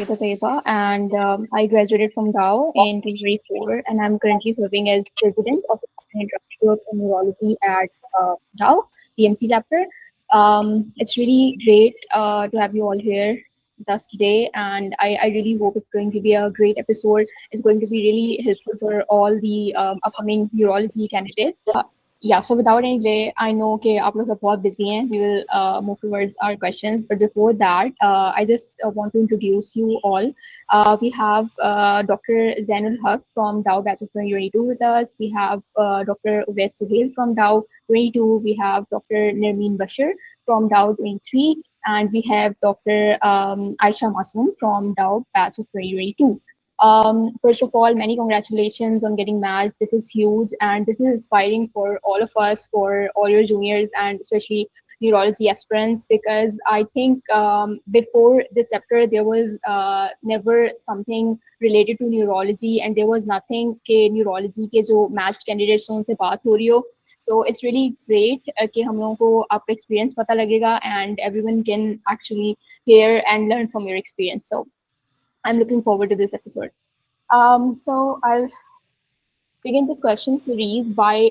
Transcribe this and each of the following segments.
Niharika Taiba, and I graduated from Dow in 2024, and I'm currently serving as president of the Department of Neurology at Dow DMC chapter. It's really great to have you all here with us today, and I really hope it's going to be a great episode. It's going to be really helpful for all the upcoming neurology candidates. Yeah, so without any delay, I know कि आप लोग सब बहुत busy हैं. We will move towards our questions. But before that, I just want to introduce you all. We have Dr. Zainul Haq from Dow Batch of 2022 with us. We have Dr. Uwais Suhail from Dow 22. We have Dr. Nermeen Bashir from Dow 23. And we have Dr. Aisha Masoom from Dow Batch of 2022. First of all, many congratulations on getting matched. This is huge and this is inspiring for all of us, for all your juniors and especially neurology aspirants, because I think before this chapter there was never something related to neurology, and there was nothing के neurology के जो matched candidates हैं उनसे बात हो रही हो. So it's really great कि हम लोगों को आपका experience पता लगेगा and everyone can actually hear and learn from your experience. So I'm looking forward to this episode. So I'll begin this question series by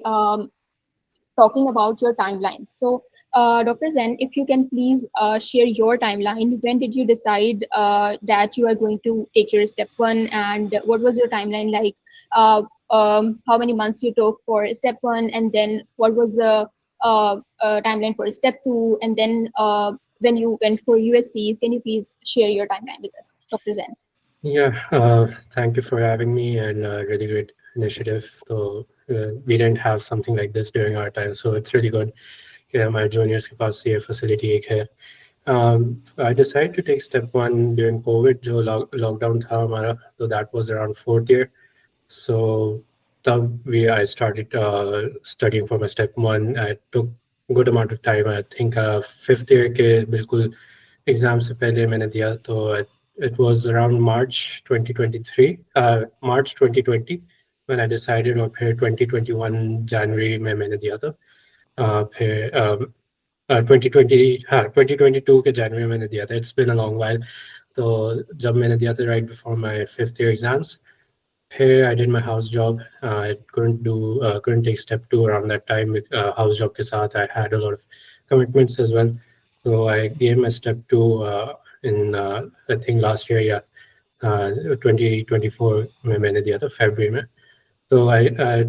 talking about your timeline. So, Dr. Zen, if you can please share your timeline. When did you decide that you are going to take your step one, and what was your timeline like? How many months you took for step one, and then what was the timeline for step two, and then when you went for USCs, can you please share your timeline with us, Dr. Zen? Yeah, thank you for having me, and really great initiative. So we didn't have something like this during our time, so it's really good. Yeah, my juniors के पास ये facility एक है. I decided to take step one during COVID, जो lockdown था हमारा, so that was around fourth year. So I started studying for my step one. I took good amount of time. I think fifth year के बिल्कुल exam से पहले मैंने दिया, तो it was around March 2023, March 2020 when I decided, और फिर 2021 January में मैंने दिया था. फिर 2022 के January में मैंने दिया था. It's been a long while. तो जब मैंने दिया था right before my fifth year exams, here I did my house job. I couldn't take step two around that time. With house job के साथ I had a lot of commitments as well. So I gave my step two in I think last year, yeah, 2024 में मैंने दिया था February में. So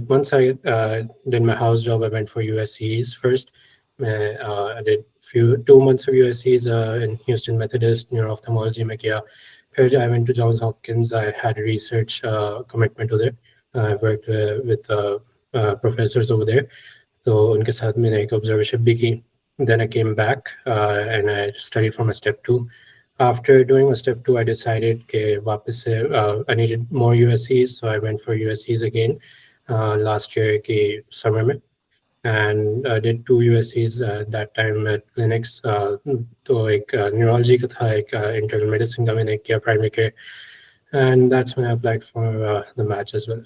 once I did my house job, I went for USCs first. I did 2 months of USCs in Houston Methodist neuro-ophthalmology में किया. First, I went to Johns Hopkins. I had a research commitment over there. I worked with professors over there. So उनके साथ मैंने एक observership भी की. Then I came back and I studied for my step two. After doing my step two, I decided कि वापस से I needed more USCs, so I went for USCs again last year के summer में. And I did 2 USCs that time at clinics. तो एक neurology का था, एक internal medicine का मैंने किया, primary care, and that's when I applied for the match as well.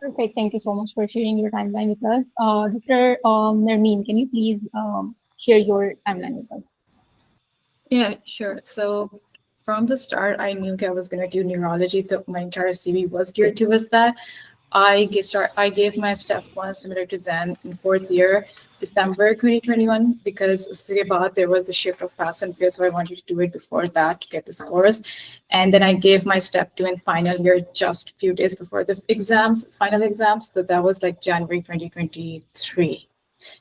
Perfect. Thank you so much for sharing your timeline with us. Dr. Nermeen, can you please share your timeline with us? Yeah, sure. So from the start, I knew I was going to do neurology. My entire CV was geared towards that. I gave my step one similar to Zen in fourth year, December 2021, because there was a shift of pass and fail, so I wanted to do it before that to get the scores. And then I gave my step two in final year just a few days before the final exams. So that was like January 2023.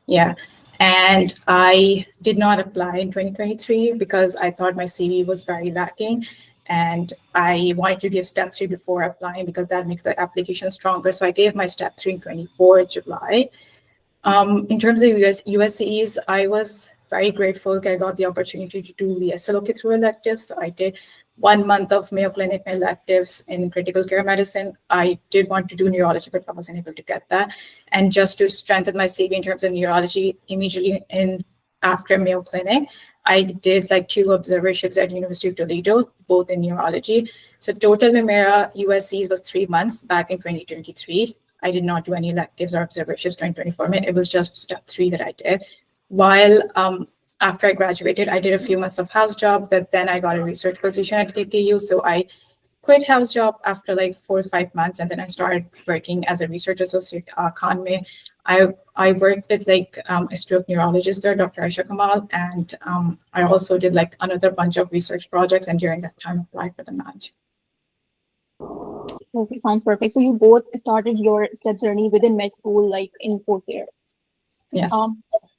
Yeah. And I did not apply in 2023 because I thought my CV was very lacking. And I wanted to give step three before applying because that makes the application stronger. So I gave my step three in 24 July. In terms of USCEs, I was very grateful that I got the opportunity to do VSLOK through electives. So I did 1 month of Mayo Clinic electives in critical care medicine. I did want to do neurology, but I wasn't able to get that. And just to strengthen my CV in terms of neurology, immediately after Mayo Clinic, I did like 2 observerships at University of Toledo, both in neurology. So total Mimera USCs was 3 months back in 2023. I did not do any electives or observerships during 2024. It was just step 3 that I did. While after I graduated, I did a few months of house job, but then I got a research position at AKU. So I quit house job after like 4 or 5 months, and then I started working as a research associate at Conway. I worked with like a stroke neurologist there, Dr. Aisha Kamal, and I also did like another bunch of research projects, and during that time applied for the match. Okay, sounds perfect. So you both started your STEP journey within med school, like in fourth year. Yes.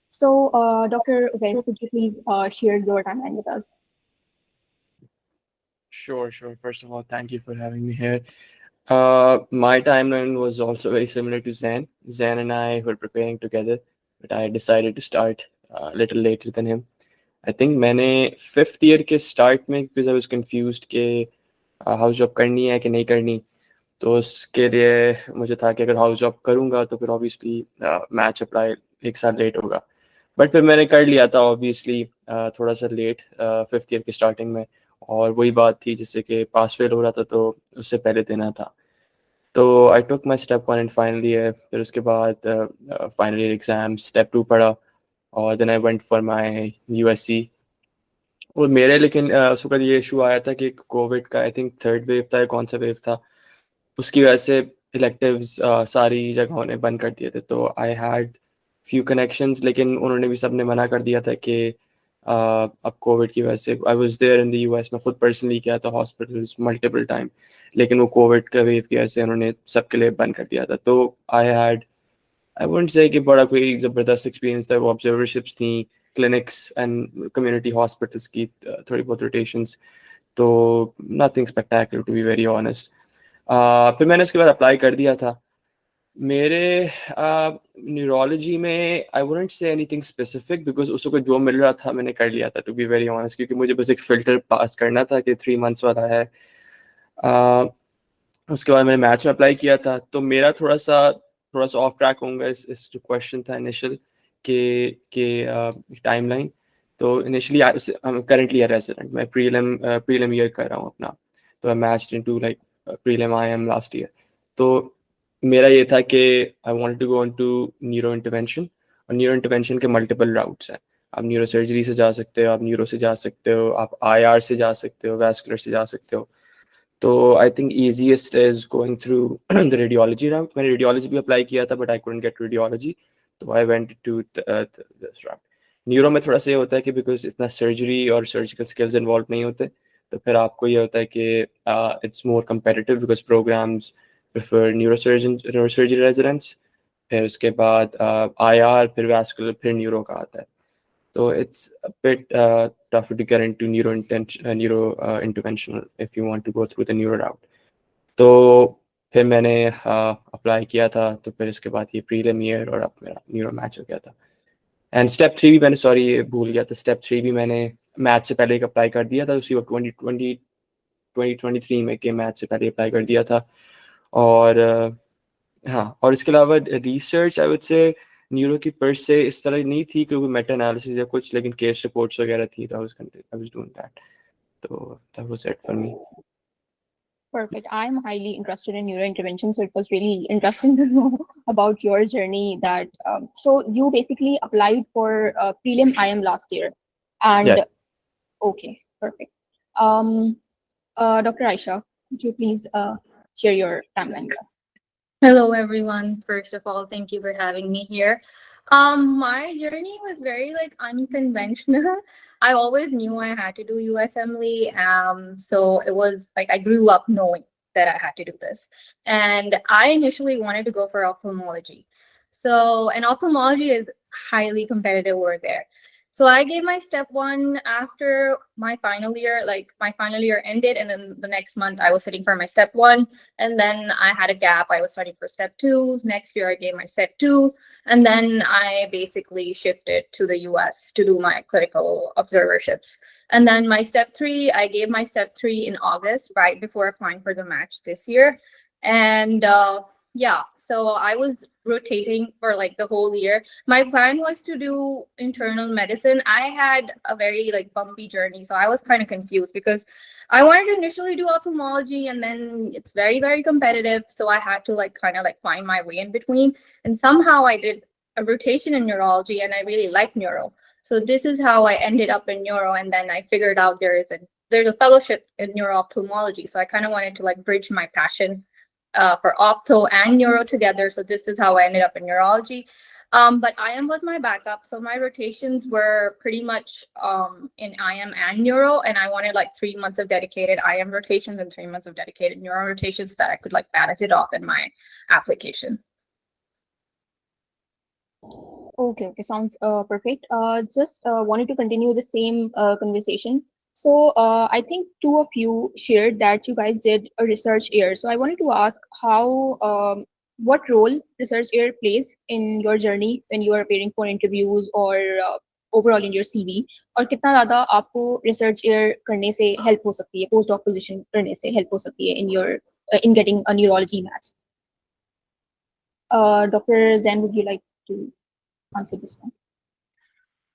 So, Dr. West, could you please share your timeline with us? Sure. First of all, thank you for having me here. My timeline was also very similar to Zen. Zen and I were preparing together, but I decided to start a little later than him. I think मैंने 5th year के start में, because I was confused कि house job करनी है कि नहीं करनी, तो उसके लिए मुझे था कि अगर house job करूँगा तो फिर obviously match apply एक साल लेट होगा, बट फिर मैंने कर लिया था obviously थोड़ा सा लेट 5th year के starting में, और वही बात थी जैसे कि पास फेल हो रहा था तो उससे पहले देना था, तो I took my step 1 in final year, फिर उसके बाद फाइनल ईयर एग्जाम स्टेप 2 पढ़ा, और then I went for my USC। और मेरे लेकिन उस वक्त ये इशू आया था कि कोविड का आई थिंक 3rd वेव था या कौन सा वेव था, उसकी वजह से इलेक्टिव्स सारी जगहों ने बंद कर दिए थे, तो आई हैड फ्यू कनेक्शंस, लेकिन उन्होंने भी सब ने मना कर दिया था कि अब कोविड की वजह से। I was there in the US, मैं खुद पर्सनली गया था हॉस्पिटल्स मल्टीपल टाइम, लेकिन वो कोविड का वेव की वजह से उन्होंने सबके लिए बंद कर दिया था, तो आई वुडंट से कि बड़ा कोई ज़बरदस्त एक्सपीरियंस था। वो ऑब्जर्वरशिप्स थी, क्लिनिक्स एंड कम्युनिटी हॉस्पिटल्स की थोड़ी बहुत रोटेशंस, तो nothing spectacular to be very honest. फिर मैंने उसके बाद अप्लाई कर दिया था। मेरे न्यूरोलॉजी में I wouldn't say anything specific, because उसको जो मिल रहा था मैंने कर लिया था, टू बी वेरी ऑनेस्ट, क्योंकि मुझे बस एक फ़िल्टर पास करना था कि 3 months वाला है। उसके बाद मैंने मैथ्स में अप्लाई किया था, तो मेरा थोड़ा सा ऑफ ट्रैक होऊंगा इस जो क्वेश्चन था इनिशियल के टाइमलाइन। तो इनिशियली करंटली अ रेजिडेंट, मैं प्रीलिम ईयर कर रहा हूँ अपना, तो I matched into like prelim IIM last year. तो मेरा ये था कि I wanted to go into neuro intervention, और न्यूरो इंटरवेंशन के मल्टीपल राउट्स हैं। आप न्यूरो सर्जरी से जा सकते हो, आप न्यूरो से जा सकते हो, आप IR से जा सकते हो, वैस्कुलर से जा सकते हो। तो I think easiest is going through the radiology route. मैंने रेडियोलॉजी भी अप्लाई किया था, but I couldn't get radiology, तो I went to this route. Neuro में थोड़ा सा ये होता है कि बिकॉज इतना सर्जरी और सर्जिकल स्किल्स इन्वॉल्व नहीं होते, तो फिर आपको ये होता है कि it's more competitive because programs prefer neurosurgery residents, फिर उसके बाद IR, फिर वैस्कुलर, फिर न्यूरो का आता है, तो it's a bit tougher to get into neuro interventional if you want to go through the neuro route। तो फिर मैंने अप्लाई किया था, तो फिर इसके बाद ये प्रीलिम ईयर और अब मेरा न्यूरो मैच हो गया था। एंड स्टेप 3 भी मैंने, सॉरी ये भूल गया था, स्टेप 3 भी मैंने मैच से पहले एक अप्लाई कर दिया था, उसी वक्त 2023 में के मैच से पहले अप्लाई कर दिया था। और हाँ, और इसके अलावा रिसर्च आई वुड से न्यूरो की पर से इस तरह नहीं थी क्योंकि मेटा एनालिसिस या कुछ, लेकिन केस रिपोर्ट्स वगैरह थी, तो I was doing that, तो that was it for me। Perfect. I'm highly interested in neurointervention, so it was really interesting to know about your journey. That so you basically applied for prelim IIM last year, and Yeah. Okay, perfect. Dr. Aisha, could you please share your timeline with us? Hello, everyone. First of all, thank you for having me here. My journey was very like unconventional. I always knew I had to do USMLE. So it was like I grew up knowing that I had to do this. And I initially wanted to go for ophthalmology. So, and ophthalmology is highly competitive over there. So I gave my step 1 after my final year, like my final year ended, and then the next month I was sitting for my step 1, and then I had a gap. I was studying for step 2. Next year I gave my step 2, and then I basically shifted to the US to do my clinical observerships. And then my step 3, I gave my step 3 in August, right before applying for the match this year. And yeah, so I was rotating for like the whole year. My plan was to do internal medicine. I had a very like bumpy journey, so I was kind of confused because I wanted to initially do ophthalmology, and then it's very, very competitive. So I had to like kind of like find my way in between. And somehow I did a rotation in neurology, and I really liked neuro. So this is how I ended up in neuro, and then I figured out there's a fellowship in neuro-ophthalmology. So I kind of wanted to like bridge my passion for opto and neuro together. So this is how I ended up in neurology. But IM was my backup. So my rotations were pretty much in IM and neuro. And I wanted like 3 months of dedicated IM rotations and 3 months of dedicated neuro rotations that I could like balance it off in my application. Okay, sounds perfect. Just wanted to continue the same conversation. So I think two of you shared that you guys did a research year. So I wanted to ask how what role research year plays in your journey when you are appearing for interviews or overall in your CV, और कितना ज़्यादा आपको research year करने से help हो सकती है, postdoc position करने से help हो सकती है in your in getting a neurology match. Dr. Zen, would you like to answer this one?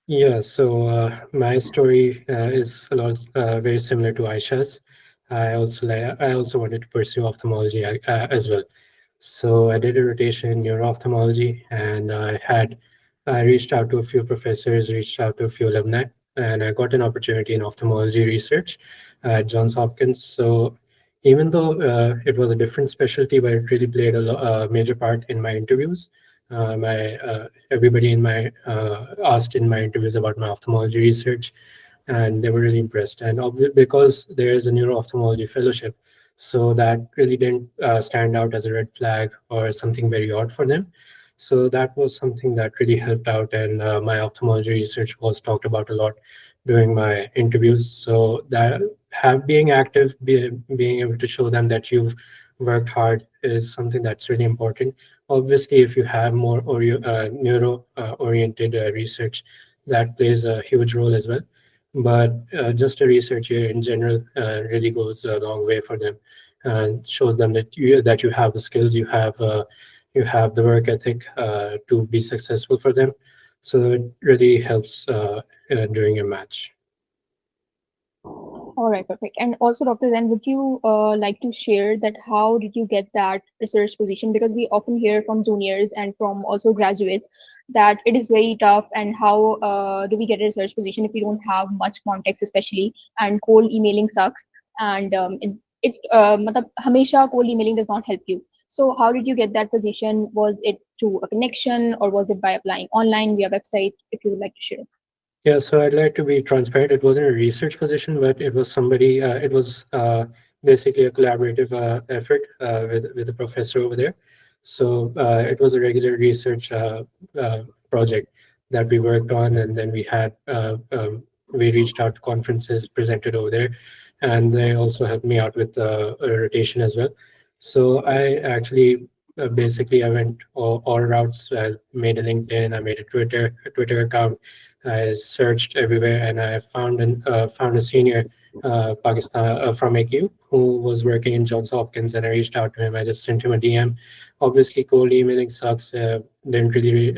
Yeah, so my story is a lot very similar to Aisha's. I also wanted to pursue ophthalmology as well. So I did a rotation in neuro-ophthalmology, and I reached out to a few professors, reached out to a few alumni, and I got an opportunity in ophthalmology research at Johns Hopkins. So even though it was a different specialty, but it really played a major part in my interviews. Everybody in my asked in my interviews about my ophthalmology research, and they were really impressed. And because there is a neuro-ophthalmology fellowship, so that really didn't stand out as a red flag or something very odd for them. So that was something that really helped out, and my ophthalmology research was talked about a lot during my interviews. So that being active, being able to show them that you've worked hard is something that's really important. Obviously, if you have more neuro-oriented research, that plays a huge role as well. But just a research year in general really goes a long way for them, and shows them that you have the skills, you have the work ethic to be successful for them. So it really helps during a match. All right, perfect. And also, Dr. Zen, would you like to share that how did you get that research position? Because we often hear from juniors and from also graduates that it is very tough, and how do we get a research position if we don't have much context, especially, and cold emailing sucks, and मतलब हमेशा cold emailing does not help you. So how did you get that position? Was it through a connection, or was it by applying online via website? If you would like to share. Yeah, so I'd like to be transparent. It wasn't a research position, but it was somebody. It was basically a collaborative effort with a professor over there. So it was a regular research project that we worked on, and then we had we reached out to conferences, presented over there, and they also helped me out with a rotation as well. So I actually basically I went all routes. I made a LinkedIn, I made a Twitter account. I searched everywhere, and I found a senior Pakistan from AQ who was working in Johns Hopkins, and I reached out to him. I just sent him a DM. Obviously, cold emailing sucks. Didn't really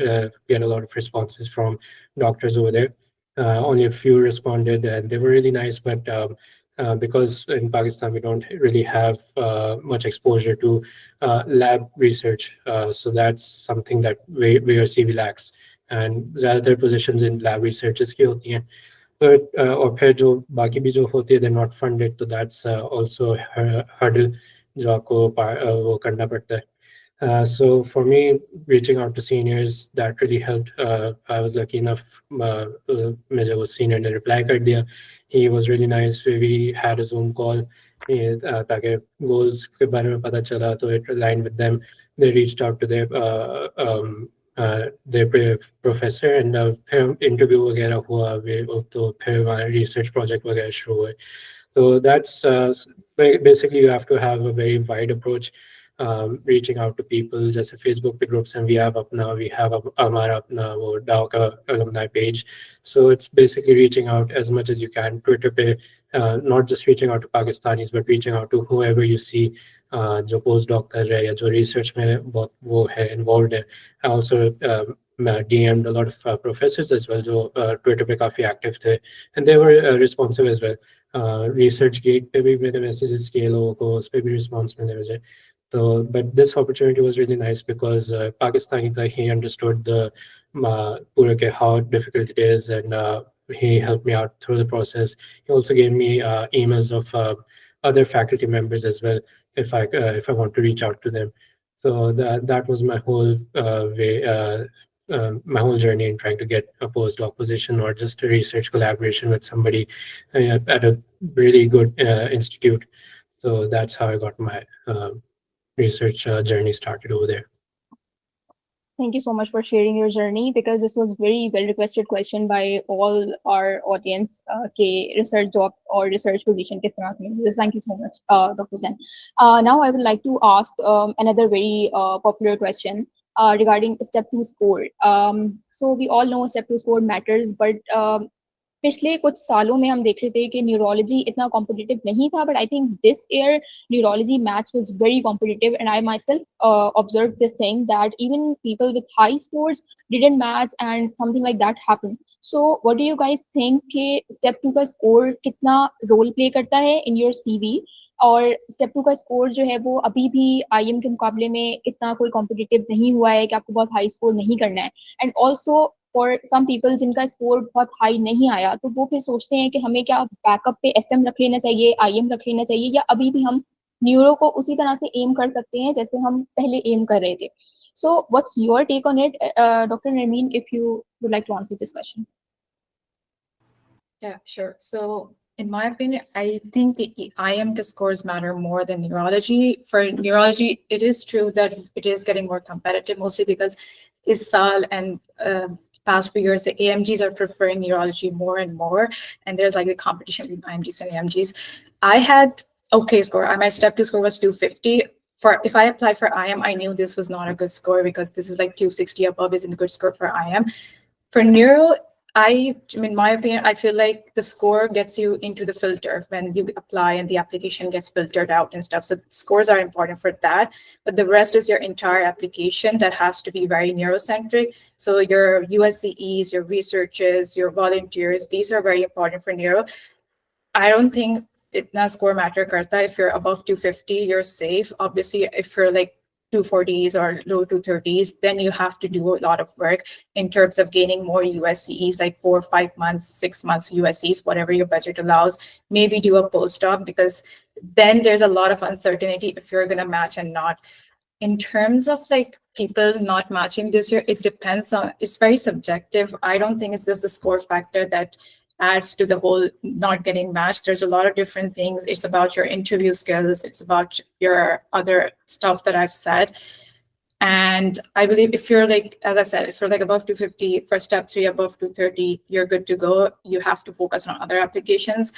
get a lot of responses from doctors over there. Only a few responded, and they were really nice. But because in Pakistan we don't really have much exposure to lab research, so that's something that where CV lacks. And other positions in lab research की होती हैं, but और फिर जो बाकी भी जो होती है they're not funded, so that's also a hurdle जो आपको वो करना पड़ता है. So for me, reaching out to seniors, that really helped. I was lucky enough, मुझे वो senior ने reply कर दिया. He was really nice. We had a Zoom call ताकि goals के बारे में पता चला, तो it aligned with them. They reached out to their professor, and interview वगैरह हुआ, तो फिर हमारा research project वगैरह शुरू हुए. So that's basically you have to have a very wide approach, reaching out to people. जैसे Facebook पे groups and we have हमारा अपना वो DAO का alumni page. So it's basically reaching out as much as you can. Twitter पे not just reaching out to Pakistanis, but reaching out to whoever you see जो postdoc कर रहे हैं या जो research में बहुत वो है involved है. I also DM'd a lot of professors as well जो Twitter पे काफी active थे, and they were responsive as well. ResearchGate पे भी मेरे messages किए लोगों को, उस पे भी response मिले मुझे. So, but this opportunity was really nice because Pakistani guy, he understood the how difficult it is, and he helped me out through the process. He also gave me emails of other faculty members as well, if I want to reach out to them. So that was my whole my whole journey in trying to get a postdoc position or just a research collaboration with somebody at a really good institute. So that's how I got my research journey started over there. Thank you so much for sharing your journey, because this was very well requested question by all our audience. के research job or research position किस तरह से मिले. Thank you so much, Dr. Zain. Now I would like to ask another very popular question regarding step 2 score. So we all know step 2 score matters, but पिछले कुछ सालों में हम देख रहे थे कि न्यूरोलॉजी इतना कॉम्पिटिटिव नहीं था, but I think this year neurology maths was very competitive, and I my self observe this thing that even people with high scores didn't match and something like that happened. So what do you guys think कि step 2 का score कितना role play करता है in your CV, और step 2 का score जो है वो अभी भी आईएम के मुकाबले में इतना कोई कॉम्पिटिटिव नहीं हुआ है कि आपको बहुत हाई स्कोर नहीं करना है. And also for some people जिनका स्कोर बहुत हाई नहीं आया, तो वो फिर सोचते हैं कि हमें क्या बैकअप पे एफएम रख लेना चाहिए, आईएम रख लेना चाहिए, या अभी भी हम न्यूरो को उसी तरह से एम कर सकते हैं जैसे हम पहले एम कर रहे थे. So what's your take on it, doctor Narmeen, if you would like to answer this question. Yeah, sure. So in my opinion, I think the IM scores matter more than neurology. For neurology, it is true that it is getting more competitive, mostly because ISAL and past few years, the AMGs are preferring neurology more and more. And there's like the competition between IMGs and AMGs. I had okay score. My step 2 score was 250. If I applied for IM, I knew this was not a good score because this is like 260 above isn't a good score for IM. For neuro, in my opinion, I feel like the score gets you into the filter when you apply and the application gets filtered out and stuff. So scores are important for that, but the rest is your entire application that has to be very neurocentric. So your USCEs, your researches, your volunteers, these are very important for neuro. I don't think itna score matter karta. If you're above 250, you're safe. Obviously, if you're like 240s or low 230s, then you have to do a lot of work in terms of gaining more USCEs, like 4 or 5 months, 6 months USCEs, whatever your budget allows. Maybe do a postdoc, because then there's a lot of uncertainty if you're going to match and not. In terms of like people not matching this year, it depends on, it's very subjective. I don't think it's just the score factor that adds to the whole not getting matched. There's a lot of different things. It's about your interview skills. It's about your other stuff that I've said. And I believe if you're like, as I said, if you're like above 250 for step 3, above 230, you're good to go. You have to focus on other applications.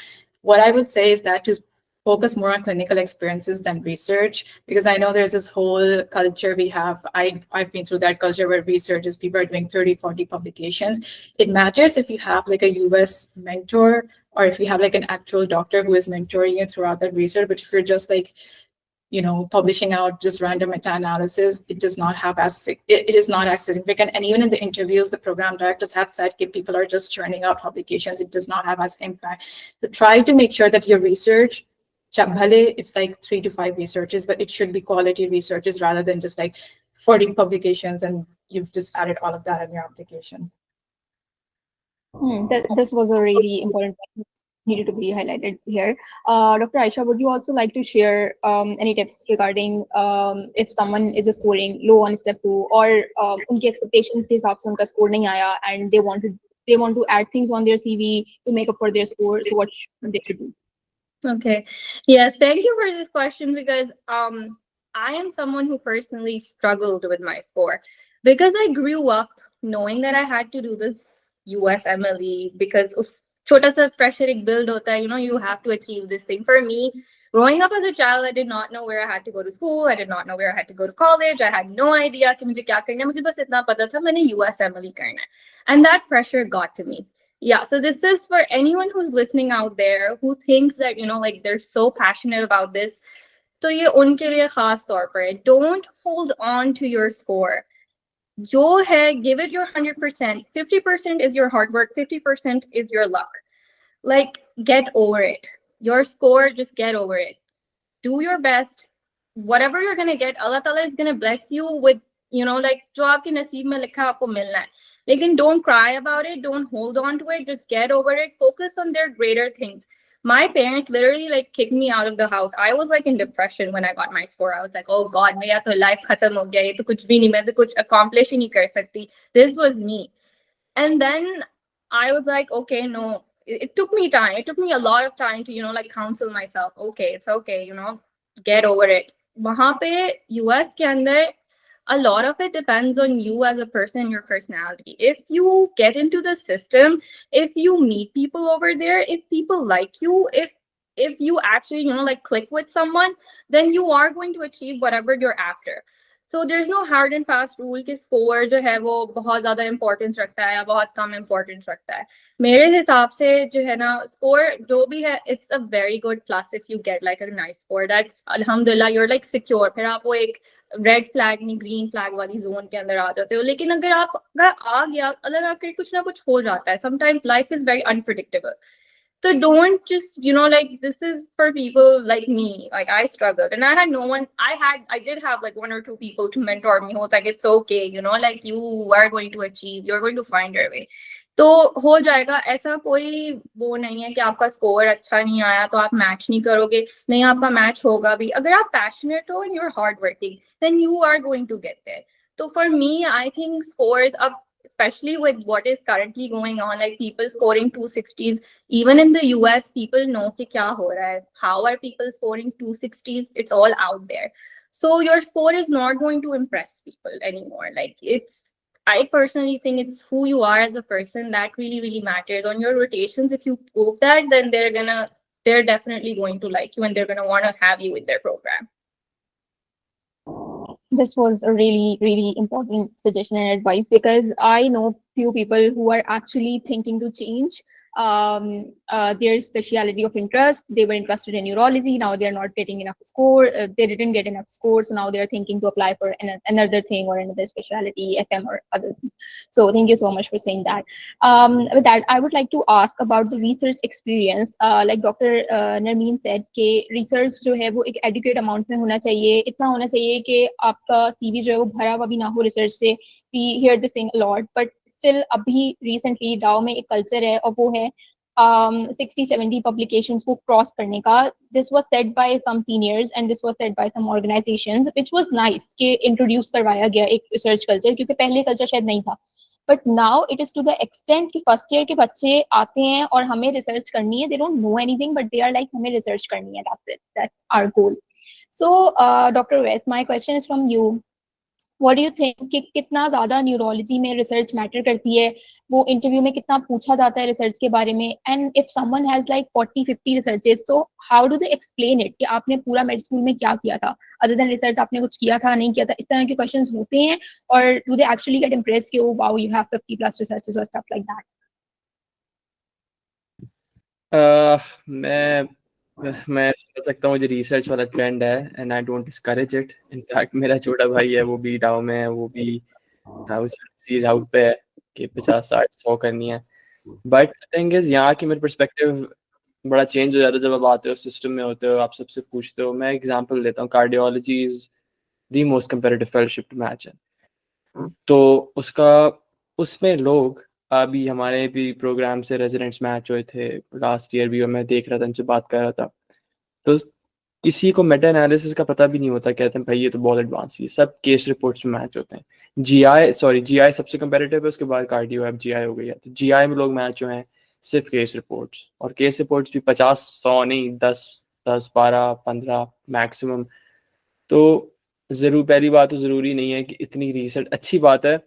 What I would say is that to focus more on clinical experiences than research, because I know there's this whole culture we have. I've been through that culture where research is people are doing 30, 40 publications. It matters if you have like a US mentor or if you have like an actual doctor who is mentoring you throughout that research. But if you're just like, publishing out just random meta-analysis, it is not as significant. And even in the interviews, the program directors have said that people are just churning out publications. It does not have as impact. So try to make sure that your research, it's like 3 to 5 researches, but it should be quality researches rather than just like 40 publications and you've just added all of that in your application. This was a really important point needed to be highlighted here. Dr. Aisha, would you also like to share any tips regarding if someone is scoring low on step 2 or unki expectations ke hisab se unka score nahi aaya and they want to add things on their CV to make up for their score, so what should they do? Okay. Yes, thank you for this question, because I am someone who personally struggled with my score because I grew up knowing that I had to do this USMLE because chota sa pressure ek build hota hai, you have to achieve this thing. For me, growing up as a child, I did not know where I had to go to school. I did not know where I had to go to college. I had no idea कि मुझे क्या करना है. मुझे बस इतना पता था मैंने USMLE करना है. And that pressure got to me. Yeah, so this is for anyone who's listening out there who thinks that, like they're so passionate about this. So ye unke liye khas taur par hai. Don't hold on to your score. Jo hai, give it your 100%. 50% is your hard work. 50% is your luck. Like, get over it. Your score, just get over it. Do your best. Whatever you're going to get, Allah Ta'ala is going to bless you with like जो आपके नसीब में लिखा है आपको मिलना है. लेकिन don't cry about it, don't hold on to it, just get over it, focus on their greater things. My parents literally like kicked me out of the house. I was like in depression when I got my score. I was like, oh God, मेरा तो life खत्म हो गया, ये तो कुछ भी नहीं, मैं तो कुछ accomplish ही नहीं कर सकती. This was me. And then I was like, okay, no, it took me time. It took me a lot of time to, like counsel myself. Okay, it's okay, get over it. वहाँ पे US के अंदर a lot of it depends on you as a person, your personality. If you get into the system, if you meet people over there, if people like you, if you actually, like click with someone, then you are going to achieve whatever you're after. So there's no hard and fast rule कि score जो है वो बहुत ज़्यादा importance रखता है या बहुत कम importance रखता है. मेरे हिसाब से जो है ना score जो भी है, it's a very good plus if you get like a nice score. That's alhamdulillah, you're like secure. फिर आप वो एक रेड फ्लैग नहीं ग्रीन फ्लैग वाली जोन के अंदर आ जाते हो. लेकिन अगर आ गया, अगर आकर कुछ ना कुछ हो जाता है, sometimes life is very unpredictable. So don't just, like, this is for people like me. Like I struggled and I had no one. I did have like 1 or 2 people to mentor me. Who was like, it's okay, like you are going to achieve, you're going to find your way. तो हो जाएगा. ऐसा कोई वो नहीं है कि आपका स्कोर अच्छा नहीं आया तो आप मैच नहीं करोगे. नहीं, आपका मैच होगा भी. अगर आप पैशनेट हो and you're hardworking, then you are going to get there. So for me, I think scores up, especially with what is currently going on, like people scoring 260s, even in the US, people know कि क्या हो रहा है. How are people scoring 260s? It's all out there. So your score is not going to impress people anymore. Like I personally think it's who you are as a person that really, really matters. On your rotations, if you prove that, then they're definitely going to like you and they're going to want to have you in their program. This was a really, really important suggestion and advice, because I know few people who are actually thinking to change their specialty of interest. They were interested in neurology. Now they are not getting enough score. They didn't get enough score. So now they are thinking to apply for another thing or another specialty, FM or other thing. So thank you so much for saying that. With that, I would like to ask about the research experience. Like Dr. Narmeen said, कि research जो है वो एक adequate amount में होना चाहिए. इतना होना चाहिए कि आपका CV जो है वो भरा हुआ भी ना हो research से. We hear this thing a lot, but still अभी recently DAO में एक culture है और वो है 60-70 publications को cross करने का. This was said by some seniors and this was said by some organizations, which was nice कि introduce करवाया गया एक research culture, क्योंकि पहले culture शायद नहीं था. But now it is to the extent कि first year के बच्चे आते हैं और हमें research करनी है. They don't know anything, but they are like हमें research करनी है. That's it. That's our goal. So, Dr. West, my question is from you. What do you think कि कितना ज़्यादा न्यूरोलॉजी में रिसर्च मैटर करती है? वो इंटरव्यू में कितना पूछा जाता है रिसर्च के बारे में? And if someone has like 40-50 researches, so how do they explain it कि आपने पूरा मेड स्कूल में क्या किया था? अदर देन रिसर्च आपने कुछ किया था, नहीं किया था? इस तरह के क्वेश्चंस होते हैं, और do they actually get impressed कि oh wow, you have 50+ researches और स्टफ लाइक दैट? मैं समझ सकता हूँ, जो रिसर्च वाला ट्रेंड है, and I don't discourage it. In fact मेरा छोटा भाई है, वो भी डाउ में है, वो भी उसी राउट पे है कि 50-60-100 करनी है. बट थिंग इज, यहाँ की मेरा पर्सपेक्टिव बड़ा चेंज हो जाता है जब आप आते हो, सिस्टम में होते हो, आप सबसे पूछते हो. मैं एग्जांपल देता हूँ, cardiology is the most comparative fellowship to match है. तो उसमें लोग, अभी हमारे भी प्रोग्राम से रेजिडेंट्स मैच हुए थे लास्ट ईयर भी, और मैं देख रहा था, उनसे बात कर रहा था, तो किसी को मेटा एनालिसिस का पता भी नहीं होता. कहते हैं भाई ये तो बहुत एडवांस है. सब केस रिपोर्ट्स में मैच होते हैं. जीआई सबसे कंपेरेटिव है, उसके बाद कार्डियो, अब जीआई हो गई है. तो जीआई में लोग मैच हुए हैं सिर्फ केस रिपोर्ट्स, और केस रिपोर्ट्स भी 50-100 नहीं, 10-12-15 मैक्सिमम. तो पहली बात तो ज़रूरी नहीं है कि इतनी रिसर्च. अच्छी बात है,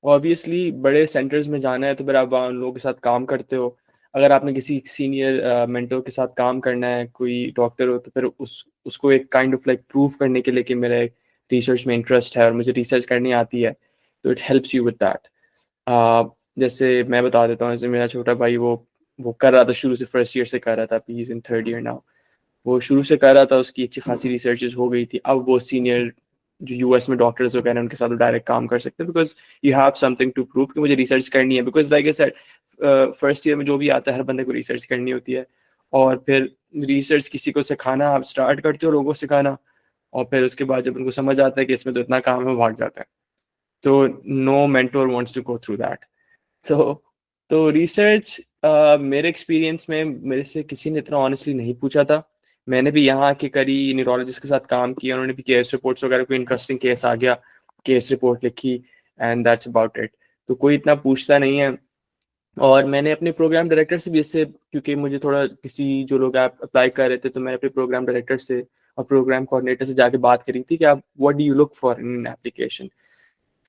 ऑब्वियसली बड़े सेंटर्स में जाना है तो फिर आप वहाँ उन लोगों के साथ काम करते हो. अगर आपने किसी सीनियर मेंटर के साथ काम करना है, कोई डॉक्टर हो, तो फिर उसको एक काइंड ऑफ लाइक प्रूव करने के लिए कि मेरा रिसर्च में इंटरेस्ट है और मुझे रिसर्च करनी आती है, तो it helps you with that. जैसे मैं बता देता हूँ, जैसे मेरा छोटा भाई वो कर रहा था शुरू से, फर्स्ट ईयर से कर रहा था, he is in 3rd year now. वो शुरू से कर रहा था, उसकी अच्छी खासी रिसर्चेस हो गई थी. अब वो सीनियर जो यूएस में डॉक्टर्स वगैरह उनके साथ डायरेक्ट काम कर सकते हैं, because you have something to prove कि मुझे रिसर्च करनी है. Because like I said, first year में जो भी आता है हर बंदे को रिसर्च करनी होती है, और फिर रिसर्च किसी को सिखाना, आप स्टार्ट करते हो लोगों को सिखाना, और फिर उसके बाद जब उनको समझ आता है कि इसमें तो इतना काम है, वो भाग जाता है. तो no mentor wants to go through that. तो रिसर्च मेरे एक्सपीरियंस में मेरे से किसी ने इतना ऑनेस्टली नहीं पूछा था. मैंने भी यहाँ आके करी, न्यूरोलॉजिस्ट के साथ काम किया, उन्होंने भी केस रिपोर्ट्स वगैरह, कोई इंटरेस्टिंग केस आ गया, केस रिपोर्ट लिखी, एंड दैट्स अबाउट इट. तो कोई इतना पूछता नहीं है. और मैंने अपने प्रोग्राम डायरेक्टर से भी इससे, क्योंकि मुझे थोड़ा किसी जो लोग आप अप्लाई कर रहे थे, तो मैंने अपने प्रोग्राम डायरेक्टर से और प्रोग्राम कोऑर्डिनेटर से जाके बात करी थी कि आप what do you look for in application.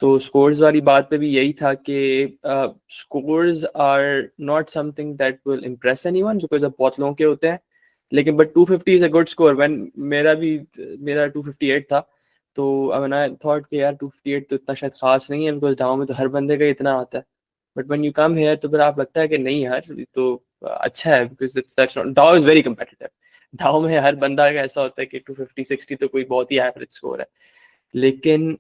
तो स्कोर्स वाली बात पे भी यही था कि scores are not something that will impress anyone, because अब बहुत लोगों के होते हैं. लेकिन but 250 is a good score. When मेरा 258 था, तो आई आई थॉट कि यार 258 तो इतना शायद खास नहीं है, बिकॉज डाउ में तो हर बंदे का इतना आता है. But when you come here तो फिर आप लगता है कि नहीं यार तो अच्छा है, बिकॉज दैट्स नॉट, डाउ इज वेरी कंपेटिटिव. डाउ में हर बंदा का ऐसा होता है कि 250-60 तो कोई बहुत ही एवरेज स्कोर है. लेकिन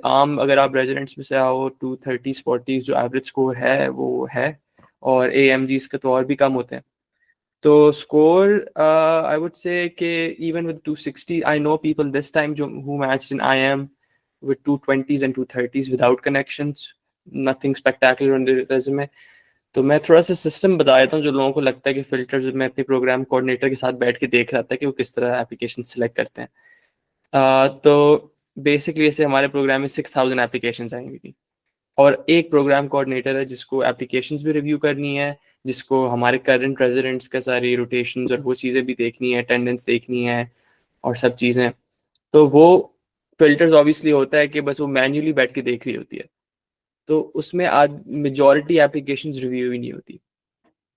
आम अगर आप रेजिडेंट्स में से आओ, 230-40 जो एवरेज स्कोर है वो है, और AMGs का तो और भी कम होते हैं. तो स्कोर आई वुड से कि even with 260 I know people this time जो who matched in IIM with 220s and 230s without connections, nothing spectacular on the resume. तो मैं थोड़ा सा सिस्टम बता देता हूँ जो लोगों को लगता है कि फिल्टर्स, मैं अपने प्रोग्राम कोऑर्डिनेटर के साथ बैठ के देख रहा था कि वो किस तरह एप्लीकेशन सेलेक्ट करते हैं. तो बेसिकली ऐसे हमारे प्रोग्राम में 6000 एप्लीकेशंस आई हुई थी, और एक प्रोग्राम कोऑर्डिनेटर है जिसको एप्लीकेशंस भी रिव्यू करनी है, जिसको हमारे करंट रेजिडेंट्स का सारी रोटेशंस और वो चीज़ें भी देखनी है, अटेंडेंस देखनी है और सब चीज़ें. तो वो फिल्टर्स ऑब्वियसली होता है कि बस वो मैन्युअली बैठ के देख रही होती है, तो उसमें आज मेजॉरिटी एप्लीकेशंस रिव्यू ही नहीं होती.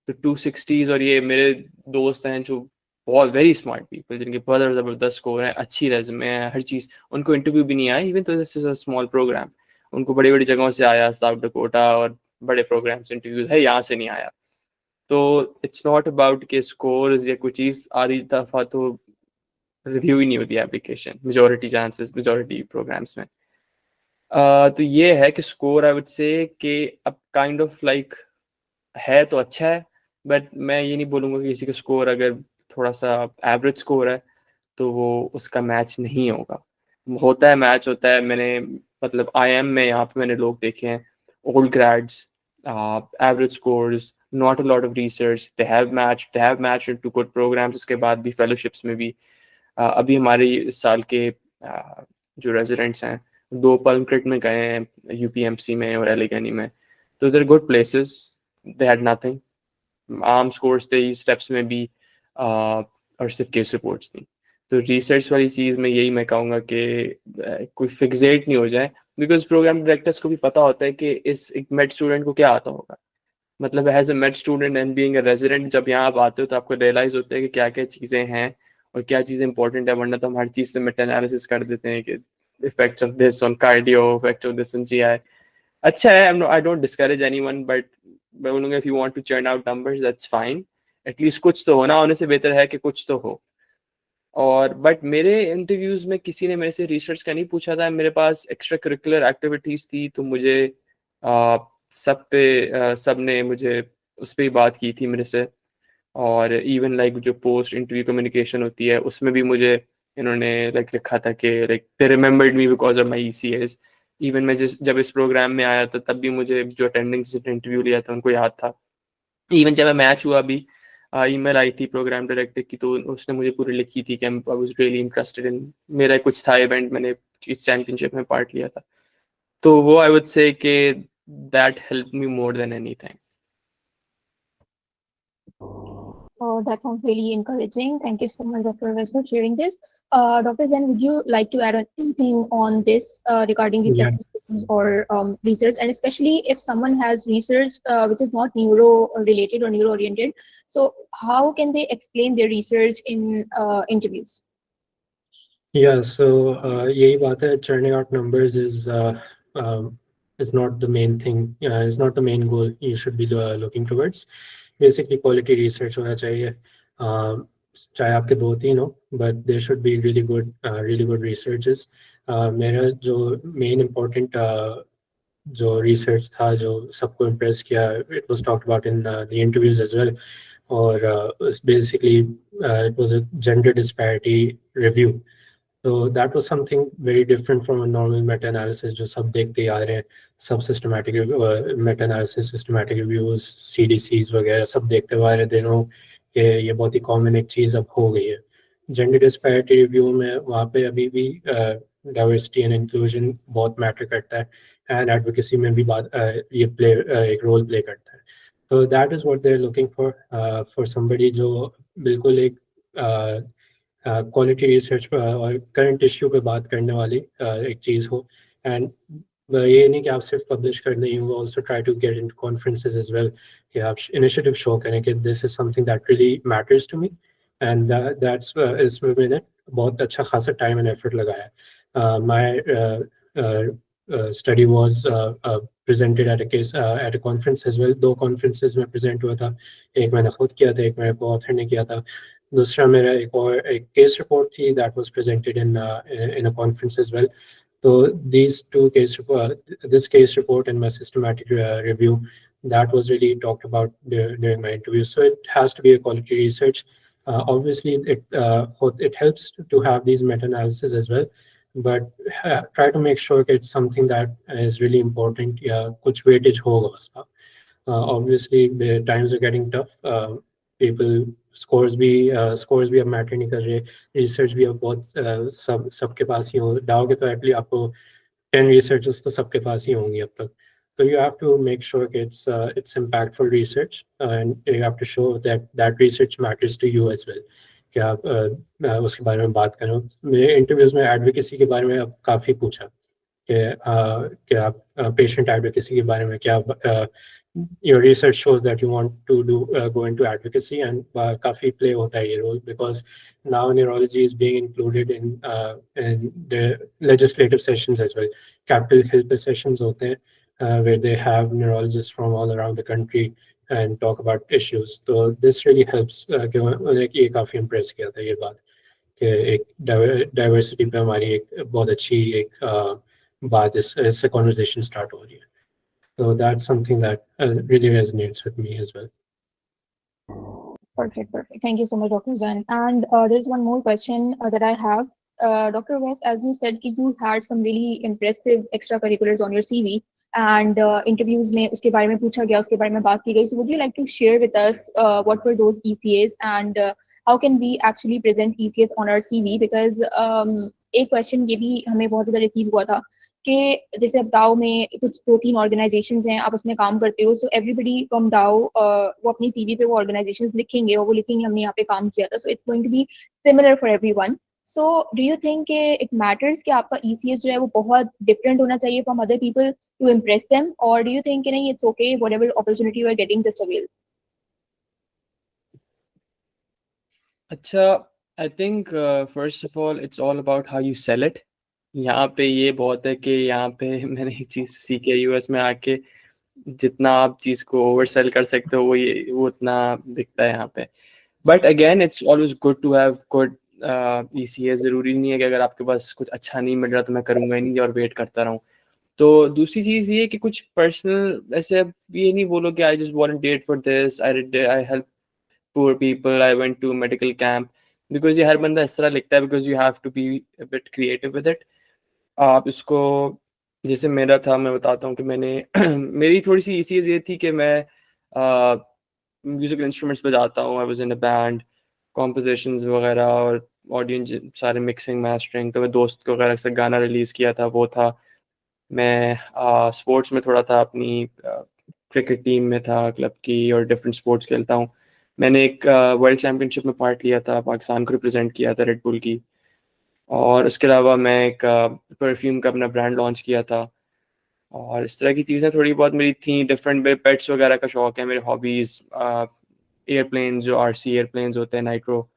तो 260s, और ये मेरे दोस्त हैं जो बहुत वेरी स्मार्ट पीपल, जिनके बहुत ज़बरदस्त स्कोर है, अच्छी रेज्यूमे है, हर चीज़, उनको इंटरव्यू भी नहीं आया. इवन तो this is a small program, उनको बड़ी बड़ी जगहों से आया, साउथ डकोटा और बड़े प्रोग्राम्स इंटरव्यूज है, यहाँ से नहीं आया. तो इट्स नॉट अबाउट के स्कोर्स या कोई चीज़, आधी दफ़ा तो रिव्यू ही नहीं होती एप्लीकेशन, मेजॉरिटी प्रोग्राम्स में. तो ये है कि स्कोर आई वुड से कि अब काइंड ऑफ लाइक है तो अच्छा है, बट मैं ये नहीं बोलूँगा कि किसी का स्कोर अगर थोड़ा सा एवरेज स्कोर है तो वो उसका मैच नहीं होगा. होता है, मैच होता है. मैंने मतलब IIM में यहाँ पे मैंने लोग देखे हैं, old grades, average scores, not a lot of research, they have match into good programs. उसके बाद भी फेलोशिप्स में भी अभी हमारे इस साल के जो रेजिडेंट्स हैं 2 पल्मक्रिट में गए हैं, UPMC में और एलिगनी में. तो there good places, they had nothing. आर्म स्कोर्स थे स्टेप्स में भी, और सिर्फ केस रिपोर्ट्स थी. तो रिसर्च वाली चीज़ में यही मैं कहूँगा कि कोई फिक्सेट नहीं हो जाए, बिकॉज प्रोग्राम डायरेक्टर्स को भी पता होता है कि इस एक मेड स्टूडेंट को क्या आता होगा. मतलब as a med student and being a resident, जब यहाँ आप आते हो तो आपको रियलाइज होता है कि क्या क्या चीज़ें हैं और क्या चीज़ें इंपॉर्टेंट है. वरना तो हम हर चीज़ से मेटा एनालिसिस कर देते हैं कि effects of this on cardio, effect of this on GI. अच्छा है, I don't discourage anyone, but मैं बोलूँगा if you want to churn out numbers that's fine. At least कुछ तो होना, होने से बेहतर है कि कुछ तो हो. और बट मेरे इंटरव्यूज में किसी ने मेरे से रिसर्च का नहीं पूछा था. मेरे पास एक्स्ट्रा करिकुलर एक्टिविटीज़ थी, तो मुझे सब ने मुझे उस पर ही बात की थी मेरे से. और इवन लाइक जो पोस्ट इंटरव्यू कम्युनिकेशन होती है उसमें भी मुझे इन्होंने लाइक लिखा था कि like they remembered me because of my ECAs. Even मैं जब इस प्रोग्राम में आया था तब भी मुझे जो अटेंडिंग इंटरव्यू लिया था उनको याद था. इवन जब मैं मैच हुआ अभी, ईमेल आई थी प्रोग्राम डायरेक्टर की, तो उसने मुझे पूरी लिखी थी कि I was really interested in, मेरा कुछ था इवेंट, मैंने इस चैंपियनशिप में पार्ट लिया था. तो वो आई वुड से कि that help me more than anything. Oh, that sounds really encouraging. Thank you so much, Dr. Wes, for sharing this. Dr. Zen, would you like to add anything on this regarding these Yeah. definitions or research, and especially if someone has research which is not neuro related or neuro oriented, so how can they explain their research in interviews? Yeah, so यही बात है, churning out numbers is not the main thing, is not the main goal you should be looking towards. Basically quality research होना चाहिए, चाहे आपके 2-3 हो, but there should be really good researches. मेरा जो main important जो research था जो सबको impress किया, it was talked about in the interviews as well, और basically it was a gender disparity review. So that was something very different from a normal meta-analysis जो सब देखते आ रहे हैं, सब systematic meta-analysis, systematic reviews, CDCs वगैरह सब देखते आ रहे दिनों कि ये बहुत ही common एक चीज़ अब हो गई है. Gender disparity review में वहाँ पे अभी भी diversity and inclusion बहुत matter करता है, and advocacy में भी ये एक role play करता है. So that is what they're looking for somebody जो बिल्कुल एक क्वालिटी रिसर्च और करंट इश्यू पे बात करने वाली एक चीज़ हो. एंड ये नहीं कि आप सिर्फ पब्लिश कर दें, you also try to get into conferences as well, कि आप इनिशिएटिव शो करें कि this is something that really matters to me, and that's इसमें मैंने बहुत अच्छा खासा टाइम एंड एफर्ट लगाया. My study was presented at a conference as well. 2 conferences में present हुआ था, एक मैंने खुद किया था, एक मेरे co-author ने किया था. दूसरा मेरा एक केस रिपोर्ट थी that was presented in a conference as well. So this case report and my systematic review, that was really talked about during my interview. So it has to be a quality research. Obviously it helps to have these meta-analysis as well, but try to make sure it's something that is really important. कुछ weightage होगा उसका. Obviously the times are getting tough. People scores भी अब matter नहीं कर रहे, research भी अब बहुत सबके पास ही हो. डाउ के तो एटलीस्ट आपको 10 रिसर्चर्स तो सबके पास ही होंगी अब तक. So you have to make sure it's impactful research, and you have to show that research matters to you as well. कि आप उसके बारे में बात करो. मेरे इंटरव्यूज में एडवोकेसी के बारे में अब काफ़ी पूछा कि आप पेशेंट एडवोकेसी के बारे में क्या your research shows that you want to go into advocacy, and काफ़ी play होता है ये role, because now neurology is being included in the legislative sessions as well. Capitol Hill पे sessions होते हैं where they have neurologists from all around the country and talk about issues. So this really helps. ये काफ़ी impress किया था ये बात कि एक diversity पे हमारी एक बहुत अच्छी एक बात इससे conversation start हो रही है. So that's something that really resonates with me as well. Perfect. Thank you so much, Dr. Zain. And there's one more question that I have. Dr. West, as you said, you had some really impressive extracurriculars on your CV, and interviews में उसके बारे में पूछा गया, उसके बारे में बात की गई. So would you like to share with us what were those ECAs, and how can we actually present ECAs on our CV? Because एक क्वेश्चन ये भी हमें बहुत ज़्यादा रिसीव हुआ था कि जैसे अब डाओ में कुछ 2-3 ऑर्गेनाइजेशंस हैं, आप उसमें काम करते हो, सो एवरीबडी फ्रॉम डाओ वो अपनी सीवी पे वो ऑर्गेनाइजेशंस लिखेंगे और वो लिखेंगे हमने यहाँ पे काम किया था. So it's going to be similar for everyone. So do you think it matters कि आपका ECS जो है वो बहुत डिफरेंट होना चाहिए from other people to impress them, और डू यू थिंक नहीं it's okay whatever opportunity you are getting just avail? अच्छा, I think first of all it's all about how you sell it. यहाँ पे ये बहुत है कि यहाँ पे मैंने एक चीज़ सीखी है US में आके, जितना आप चीज़ को ओवर सेल कर सकते हो वो उतना बिकता है यहाँ पे. But again it's always good to have good ECA. ज़रूरी नहीं है कि अगर आपके पास कुछ अच्छा नहीं मिल रहा तो मैं करूँगा ही नहीं और वेट करता रहूँ. तो दूसरी चीज़ ये कि कुछ पर्सनल ऐसे ये नहीं बोलो कि I just volunteered for this, I help poor people, I went to medical camp, because ये हर बंदा इस तरह लिखता है, because you have to be a bit creative with it. आप इसको जैसे मेरा था, मैं बताता हूँ कि मैंने मेरी थोड़ी सी ECA ये थी कि मैं म्यूजिकल इंस्ट्रूमेंट्स बजाता हूँ. I was in a band, compositions वगैरह और ऑडियंस सारे मिक्सिंग मास्टरिंग. तो मैं दोस्त को वगैरह से गाना रिलीज़ किया था, वो था. मैं स्पोर्ट्स में थोड़ा था, अपनी क्रिकेट टीम में था क्लब की, और डिफरेंट स्पोर्ट्स खेलता हूँ. मैंने एक वर्ल्ड चैम्पियनशिप में पार्ट लिया था, पाकिस्तान को रिप्रेजेंट किया था रेड बुल की. और उसके अलावा मैं एक परफ्यूम का अपना ब्रांड लॉन्च किया था. और इस तरह की चीज़ें थोड़ी बहुत मेरी थी. डिफरेंट पेट्स वगैरह का शौक है, मेरे हॉबीज़, एयरप्लेन्स, जो RC एयरप्लेन्स होते हैं, नाइट्रो.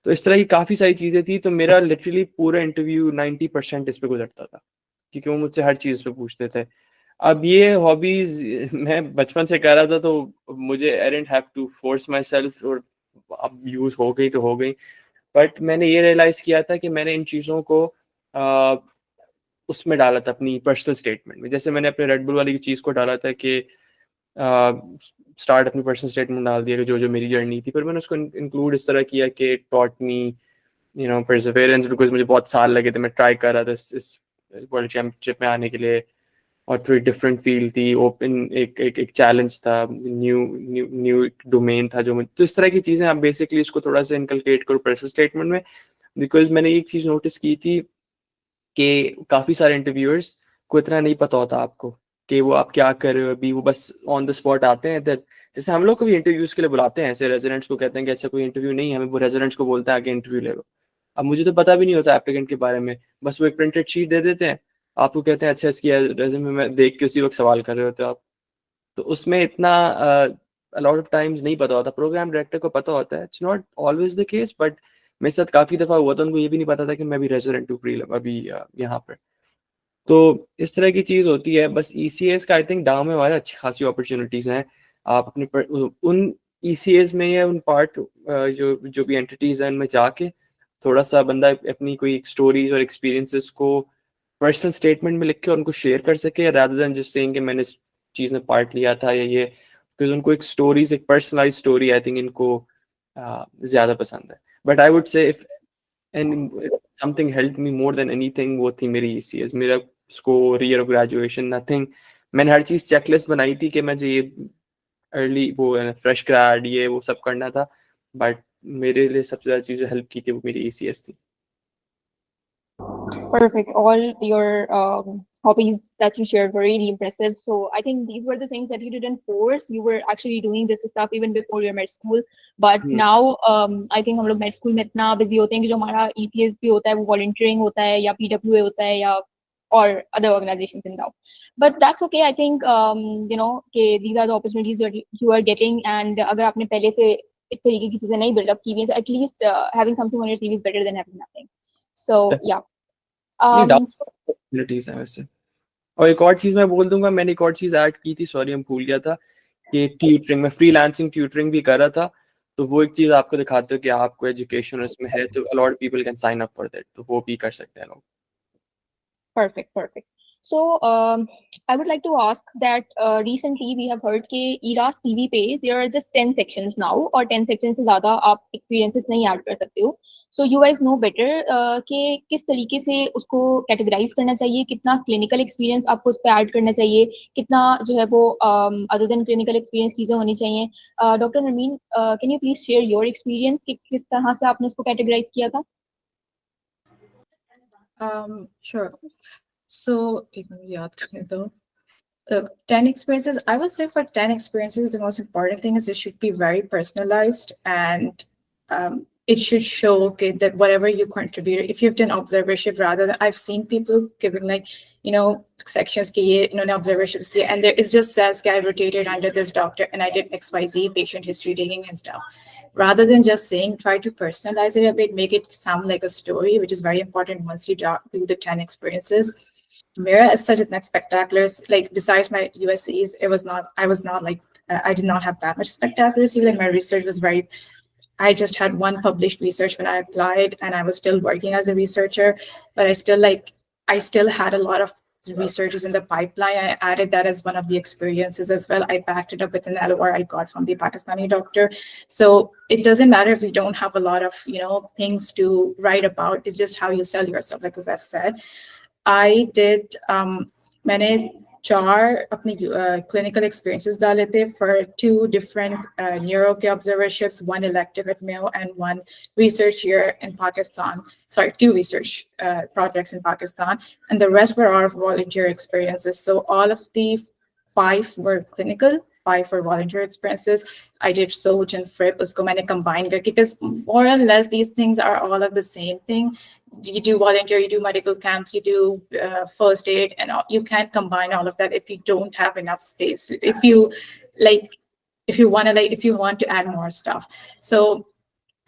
तो इस तरह की काफ़ी सारी चीज़ें थी. तो मेरा लिटरली पूरा इंटरव्यू 90% इस पर गुजरता था, क्योंकि वो मुझसे हर चीज़ पे पूछते थे. अब ये हॉबीज़ मैं बचपन से कर रहा था, तो मुझे I didn't have to force myself, और अब यूज़ हो गई तो हो गई. बट मैंने ये रियलाइज़ किया था कि मैंने इन चीज़ों को उसमें डाला था अपनी पर्सनल स्टेटमेंट में. जैसे मैंने अपने रेड बुल वाली चीज़ को डाला था कि स्टार्ट अपनी पर्सनल स्टेटमेंट डाल दिया कि जो मेरी जर्नी थी. फिर मैंने उसको इंक्लूड इस तरह किया कि टॉट मी perseverance, because मुझे बहुत साल लगे थे, मैं ट्राई कर रहा था इस वर्ल्ड चैंपियनशिप में आने के लिए, और थोड़ी डिफरेंट फील्ड थी, ओपन एक चैलेंज था, न्यू डोमेन था जो मुझे, तो इस तरह की चीज़ें आप बेसिकली इसको थोड़ा सा इनकलकेट करो पर्सनल स्टेटमेंट में। बिकॉज मैंने एक चीज़ नोटिस की थी कि काफ़ी सारे इंटरव्यूअर्स को इतना नहीं पता होता आपको कि वो आप क्या कर रहे हो अभी, वो बस ऑन द स्पॉट आते हैं इधर, जैसे हम लोग को भी इंटरव्यूज के लिए बुलाते हैं, ऐसे रेजिडेंट्स को कहते हैं कि अच्छा कोई इंटरव्यू नहीं है, हमें वो रेजिडेंट्स को बोलते हैं आगे इंटरव्यू ले लो। अब मुझे तो पता भी नहीं होता एप्लीकेंट के बारे में, बस वो एक प्रिंटेड शीट दे देते हैं, आपको कहते हैं अच्छा इसकी रेज्यूमे में देख के उसी वक्त सवाल कर रहे होते हो आप। तो उसमें इतना लॉट ऑफ टाइम्स नहीं पता होता, प्रोग्राम डायरेक्टर को पता होता है, it's not always the case, but मेरे साथ काफ़ी दफ़ा हुआ था, उनको ये भी नहीं पता था कि मैं भी रेजिडेंट हूँ अभी यहाँ पर। तो इस तरह की चीज़ होती है। बस ECAs का आई थिंक डाउ में हमारे अच्छी खासी अपॉर्चुनिटीज़ हैं। आप अपने उन ECAs में या उन पार्ट जो भी एंटिटीज़ हैं उनमें जाके थोड़ा सा बंदा अपनी कोई स्टोरीज और एक्सपीरियंसेस को पर्सनल स्टेटमेंट में लिख के उनको शेयर कर सके, रादर देन जस्ट सेइंग कि मैंने इस चीज़ में पार्ट लिया था या ये, बिकॉज उनको एक स्टोरीज, एक पर्सनलाइज स्टोरी आई थिंक इनको ज़्यादा पसंद है। बट आई वुड से if something help me more than anything, वो थी मेरी ECAs, मेरा score, year of graduation, nothing. मैंने हर चीज़ चेकलिस्ट बनाई थी कि मुझे ये अर्ली वो फ्रेश ग्रेड ये वो सब करना था, बट मेरे लिए सबसे ज़्यादा चीज़ जो हेल्प की थी वो मेरी ECAs थी। Perfect. All your hobbies that you shared were really impressive. So I think these were the things that you didn't force. You were actually doing this stuff even before your med school. But now I think हम लोग med school में इतना busy होते हैं कि जो हमारा ECS भी होता है वो volunteering होता है या PWA होता है या or other organizations in now. But that's okay. I think कि these are the opportunities that you are getting, and अगर आपने पहले से इस तरीके की चीजें नहीं build up की हुई हैं, so at least having something on your CV is better than having nothing. So yeah. opportunities हैं वैसे। और एक और चीज़ मैं बोल दूंगा, मैंने एक और चीज़ ऐड की थी, सॉरी हम भूल गया था, कि ट्यूटरिंग, मैं फ्रीलांसिंग ट्यूटरिंग भी कर रहा था, तो वो एक चीज़ आपको दिखाते हो कि आपको एजुकेशन उसमें है, तो a lot of people can sign up for that, तो वो भी कर सकते हैं लोग। Perfect. So I would like to ask that recently we have heard कि ERAS CV पे there are just 10 sections now, और 10 sections से ज़्यादा आप experiences नहीं add कर सकते हो. So you guys know better कि किस तरीके से उसको categorize करना चाहिए, कितना clinical experience आपको उस पर add करना चाहिए, कितना जो है वो other than clinical experience चीज़ें होनी चाहिए. Dr. Narmeen, can you please share your experience कि किस तरह से आपने उसको categorize किया था? Sure. So, एक मिनट याद करने दो. 10 experiences, I would say for 10 experiences, the most important thing is it should be very personalized, and it should show that whatever you contributed, if you've done observership, rather than, I've seen people giving like, sections observerships, and there it just says I rotated under this doctor and I did XYZ patient history taking and stuff. Rather than just saying, try to personalize it a bit, make it sound like a story, which is very important once you do the 10 experiences. Mira is such a spectacular, like besides my USCs, I did not have that much spectacular. Like my research was I just had one published research when I applied, and I was still working as a researcher, but I still had a lot of researches in the pipeline. I added that as one of the experiences as well. I backed it up with an LOR I got from the Pakistani doctor. So it doesn't matter if you don't have a lot of, things to write about. It's just how you sell yourself, like Uves said. I did, मैंने 4 अपनी clinical experiences डाले थे for 2 different neuro के observerships, 1 elective at Mayo and 1 research year in Pakistan. Sorry, 2 research projects in Pakistan, and the rest were all volunteer experiences. So all of the 5 were clinical, 5 were volunteer experiences. I did SOJ and FRIP, usko maine combined karke, because more or less these things are all of the same thing. You do volunteer, you do medical camps, you do first aid, and all. You can't combine all of that if you don't have enough space. If you want to add more stuff. So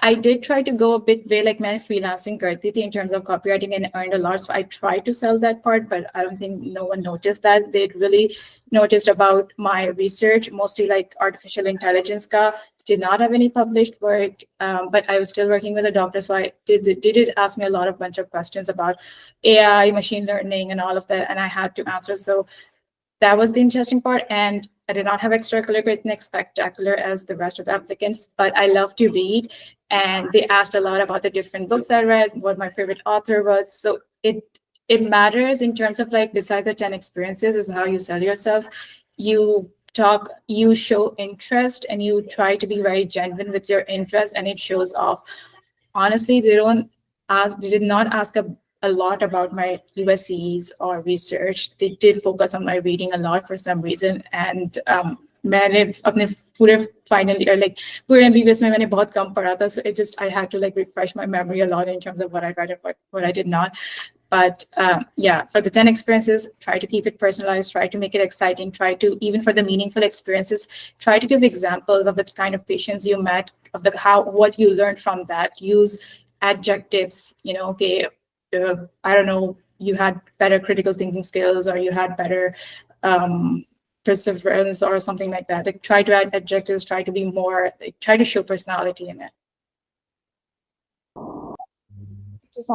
I did try to go a bit way, like मैं freelancing करती थी in terms of copywriting and earned a lot. So I tried to sell that part, but I don't think no one noticed that. They'd really noticed about my research, mostly like artificial intelligence ka. Did not have any published work, but I was still working with a doctor. So I did ask me a bunch of questions about AI, machine learning, and all of that, and I had to answer. So that was the interesting part. And I did not have extracurricular spectacular as the rest of the applicants, but I love to read. And they asked a lot about the different books I read, what my favorite author was. So it matters in terms of like, besides the 10 experiences, is how you sell yourself. You talk, you show interest, and you try to be very genuine with your interest, and it shows off. Honestly, they did not ask a lot about my USCs or research. They did focus on my reading a lot for some reason. And मैंने अपने पूरे final year, like पूरे MBBS में मैंने बहुत कम पढ़ा था, so I had to like refresh my memory a lot in terms of what I read and what I did not. But yeah, for the 10 experiences, try to keep it personalized, try to make it exciting, try to, even for the meaningful experiences, try to give examples of the kind of patients you met, of what you learned from that. Use adjectives, you know, okay, I don't know, you had better critical thinking skills, or you had better perseverance or something like that. Like, try to add adjectives, try to be more, try to show personality in it. This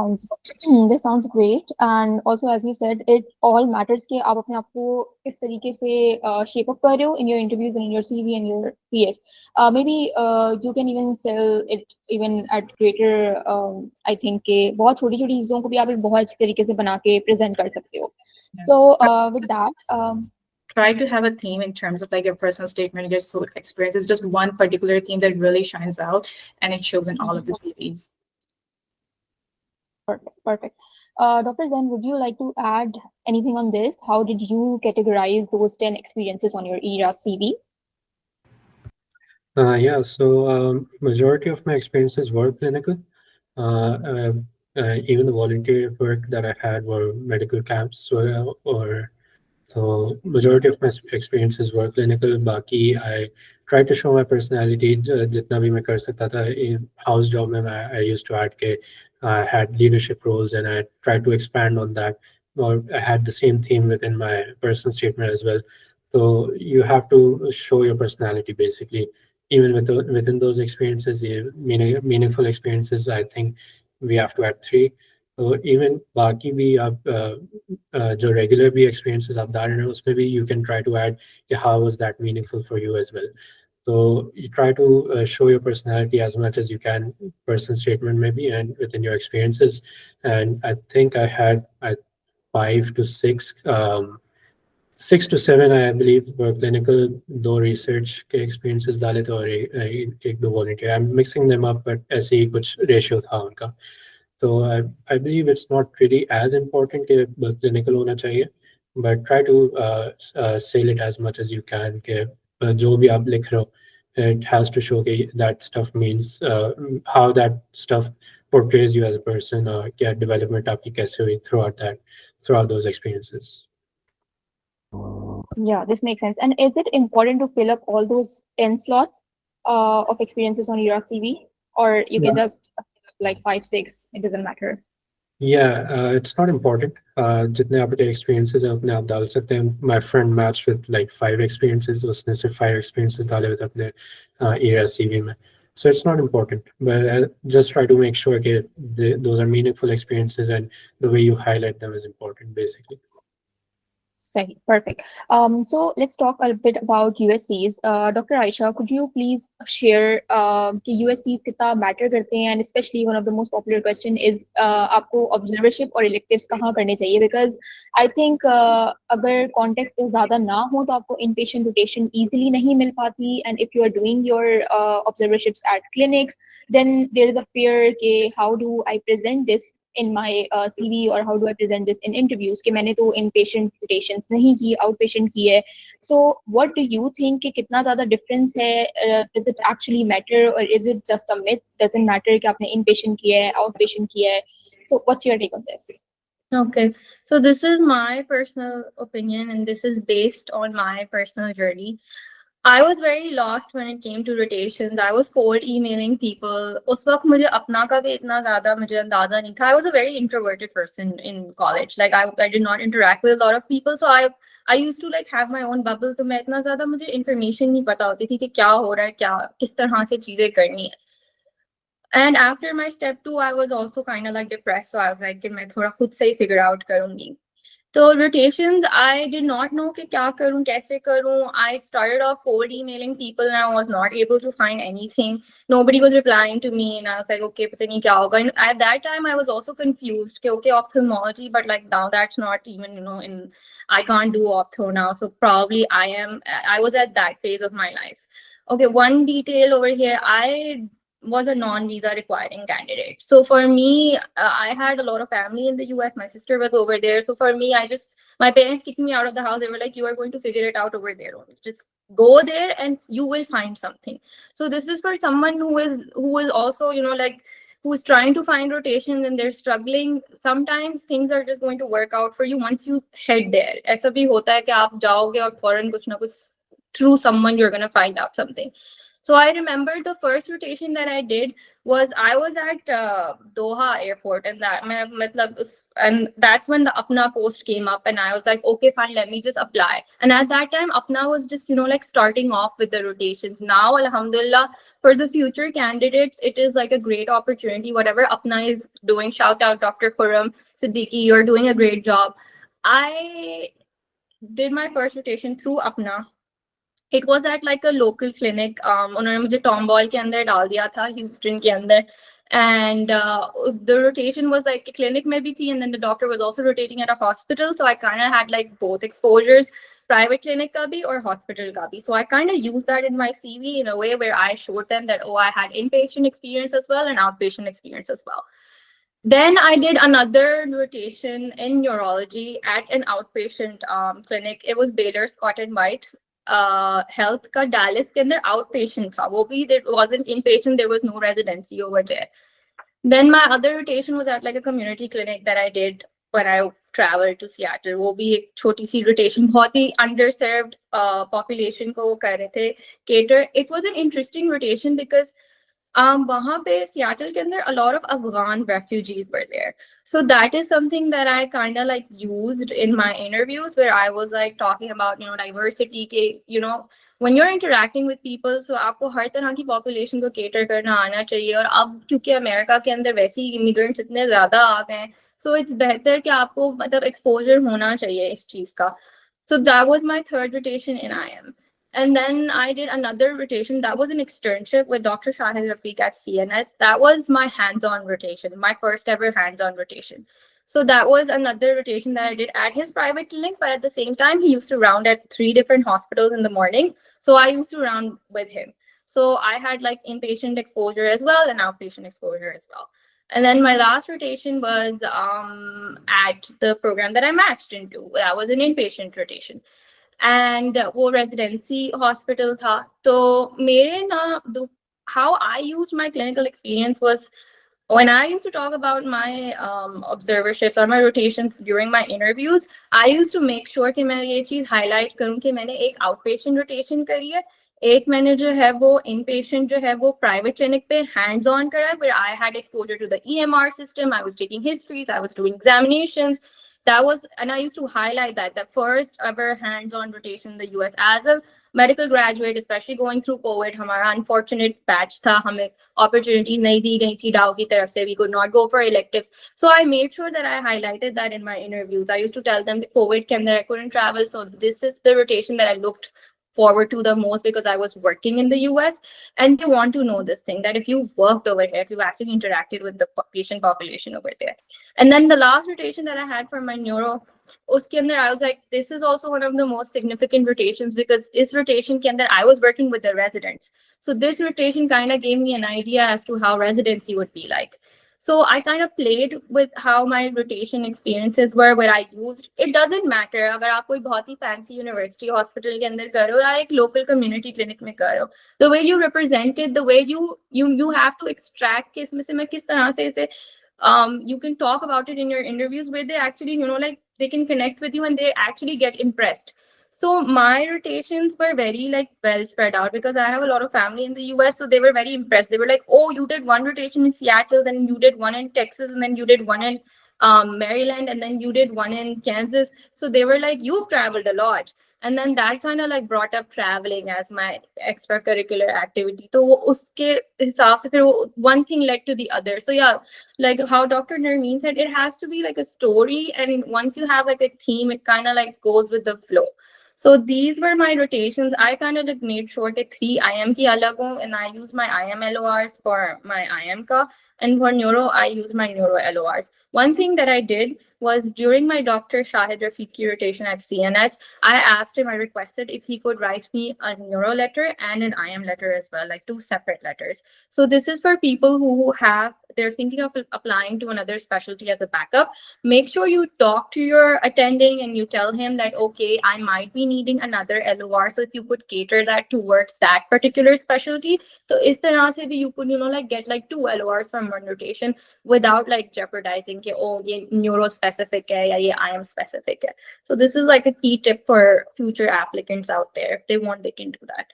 sounds great. And also, as you said, it all matters कि आप अपने आप को किस तरीके से shape up कर रहे हो in your interviews and in your CV and your PS. Maybe you can even sell it even at greater, I think कि बहुत छोटी छोटी चीजों को भी आप एक बहुत अच्छी तरीके से बना के present कर सकते हो. So with that, try to have a theme in terms of like your personal statement, your experiences, just one particular theme that really shines out, and it shows in all of the CVs. Perfect. Dr. Zen, would you like to add anything on this? How did you categorize those 10 experiences on your ERAS CV? Yeah, so majority of my experiences were clinical. Even the volunteer work that I had were medical camps, so majority of my experiences were clinical. Baki, I tried to show my personality. Jitna bhi main kar sakta tha. In house job mein I used to add ke I had leadership roles, and I tried to expand on that. Or I had the same theme within my personal statement as well. So you have to show your personality basically. Even within those experiences, meaningful experiences, I think we have to add 3. So even बाकी भी आप जो regular भी experiences आप डाल रहे हैं उसमें भी you can try to add how was that meaningful for you as well. So you try to show your personality as much as you can, personal statement maybe, and within your experiences. And I think I had 5 to 6, 6 to 7, I believe, were clinical, 2 research experiences डाले थे और एक 2 volunteer. I'm mixing them up, but ऐसे ही कुछ ratio था उनका. So I believe it's not really as important कि clinical होना चाहिए, but try to sell it as much as you can. कि जो भी आप लिख रहे हो, it has to show कि that stuff means how that stuff portrays you as a person, क्या development आपकी कैसे हुई throughout those experiences. Yeah, this makes sense. And is it important to fill up all those 10 slots of experiences on your CV, or you can just like 5, 6, it doesn't matter? Yeah, it's not important. जितने आपके experiences हैं उतने आप डाल सकते हैं. My friend matched with like 5 experiences. उसने सिर्फ 5 experiences डाले हुए थे अपने ERAS CV में. So it's not important, but just try to make sure that those are meaningful experiences, and the way you highlight them is important, basically. Sahi, perfect. So let's talk a bit about USCs. Dr. Aisha, could you please share कि USCs कितना matter करते हैं, and especially one of the most popular question is आपको observership और electives कहाँ करने चाहिए? Because I think अगर context ज़्यादा ना हो तो आपको inpatient rotation easily नहीं मिल पाती, and if you are doing your observerships at clinics, then there is a fear कि how do I present this in my CV, or how do I present this in interviews कि मैंने तो inpatient rotations नहीं की, outpatient की है. So what do you think कि कितना ज़्यादा difference है? Does it actually matter, or is it just a myth? Doesn't matter कि आपने inpatient किया है, outpatient किया है? So what's your take on this? Okay, so this is my personal opinion, and this is based on my personal journey. I was very lost when it came to rotations. I was cold emailing people. उस वक्त मुझे अपना का भी इतना ज़्यादा मुझे अंदाज़ा नहीं था. I was a very introverted person in college. Like I did not interact with a lot of people. So I used to like have my own bubble. तो मैं इतना ज़्यादा मुझे information नहीं पता होती थी कि क्या हो रहा है, क्या किस तरह से चीजें करनी है. And after my step 2, I was also kind of like depressed. So I was like कि मैं थोड़ा खुद से ही figure out करूँगी. So rotations, I did not know कि क्या करूँ, कैसे करूँ. I started off cold emailing people and I was not able to find anything. Nobody was replying to me and I was like, okay, पता नहीं क्या होगा. And at that time, I was also confused. Okay, ophthalmology, but like now that's not even, in, I can't do ophtho now. So probably I was at that phase of my life. Okay, one detail over here. I was a non-visa requiring candidate. So for me, I had a lot of family in the US. My sister was over there. So for me, my parents kicked me out of the house. They were like, you are going to figure it out over there only. Just go there and you will find something. So this is for someone who is also, like, who's trying to find rotations and they're struggling. Sometimes things are just going to work out for you once you head there. ऐसा भी होता है कि आप जाओगे और फौरन कुछ ना कुछ through someone you're going to find out something. So I remember the first rotation that I did was I was at Doha airport, and that's when the Apna post came up, and I was like, okay, fine, let me just apply. And at that time, Apna was just like starting off with the rotations. Now, alhamdulillah, for the future candidates, it is like a great opportunity. Whatever Apna is doing, shout out Dr. Khurram Siddiqui, you're doing a great job. I did my first rotation through Apna. It was at like a local clinic. उन्होंने मुझे टॉम्बॉल के अंदर डाल दिया था, Houston के अंदर. And the rotation was like a clinic में भी थी, and then the doctor was also rotating at a hospital. So I kind of had like both exposures, private clinic का भी और hospital का भी. So I kind of used that in my CV in a way where I showed them that, oh, I had inpatient experience as well and outpatient experience as well. Then I did another rotation in neurology at an outpatient clinic. It was Baylor Scott and White health का Dallas के अंदर outpatient था. वो भी there wasn't inpatient, there was no residency over there. Then my other rotation was at like a community clinic that I did when I traveled to Seattle. वो भी एक छोटी सी rotation, बहुत ही underserved population को वो कर रहे थे cater. It was an interesting rotation because वहाँ पे Seattle के अंदर a lot of Afghan refugees were there. So that is something that I kind of like used in my interviews where I was like talking about, diversity के, when you're interacting with people, so आपको हर तरह की population को cater करना आना चाहिए. और अब क्योंकि अमेरिका के अंदर वैसे ही immigrants इतने ज़्यादा आ गए हैं, so it's better कि आपको मतलब exposure होना चाहिए इस चीज़ का. So that was my third rotation in IM. And then I did another rotation. That was an externship with Dr. Shahid Rafiq at CNS. That was my hands-on rotation, my first ever hands-on rotation. So that was another rotation that I did at his private clinic, but at the same time, he used to round at 3 different hospitals in the morning. So I used to round with him. So I had like inpatient exposure as well and outpatient exposure as well. And then my last rotation was at the program that I matched into. That was an inpatient rotation. And वो residency hospital था. तो मेरे ना how I used my clinical experience was when I used to talk about my observerships or my rotations during my interviews, I used to make sure कि मैं ये चीज़ highlight करूँ कि मैंने एक outpatient rotation करी है, एक मैंने जो है वो inpatient जो है वो private clinic पे hands on करा है, where I had exposure to the EMR system, I was taking histories, I was doing examinations. That was, and I used to highlight that first ever hands-on rotation in the US as a medical graduate, especially going through COVID, हमारा unfortunate batch था, हमें opportunities नहीं दी गई थी DAO की तरफ से, we could not go for electives. So I made sure that I highlighted that in my interviews. I used to tell them that COVID के अंदर I couldn't travel, so this is the rotation that I looked forward to the most because I was working in the US, and they want to know this thing, that if you've worked over here, if you've actually interacted with the patient population over there. And then the last rotation that I had for my neuro, uske andar I was like, this is also one of the most significant rotations because this rotation ke andar I was working with the residents. So this rotation kind of gave me an idea as to how residency would be like. So I kind of played with how my rotation experiences were, where I used, it doesn't matter अगर आप कोई बहुत ही fancy university hospital के अंदर कर रहे हो या एक local community clinic में कर रहे हो, the way you represent it, the way you have to extract कि इसमें से मैं किस तरह से इसे you can talk about it in your interviews where they actually, like they can connect with you and they actually get impressed. So my rotations were very like well spread out because I have a lot of family in the US. So they were very impressed. They were like, oh, you did one rotation in Seattle, then you did one in Texas, and then you did one in Maryland, and then you did one in Kansas. So they were like, you've traveled a lot. And then that kind of like brought up traveling as my extracurricular activity. So uske hisab se fir one thing led to the other. So yeah, like how Dr. Nermeen said, it has to be like a story, and once you have like a theme, it kind of like goes with the flow. So these were my rotations. I kind of like made sure that 3 IM ki alag ho, and I use my IM LORs for my IM ka, and for neuro, I use my neuro LORs. One thing that I did was during my Dr. Shahid Rafiqi rotation at CNS, I asked him, I requested if he could write me a neuro letter and an IM letter as well, like 2 separate letters. So this is for people who they're thinking of applying to another specialty as a backup. Make sure you talk to your attending and you tell him that, okay, I might be needing another LOR. So if you could cater that towards that particular specialty, so is tarah se bhi you could, like get like 2 LORs from one rotation without like jeopardizing ke, oh, ye neuro specific hai, ya ye IM specific hai. So this is like a key tip for future applicants out there. If they want, they can do that.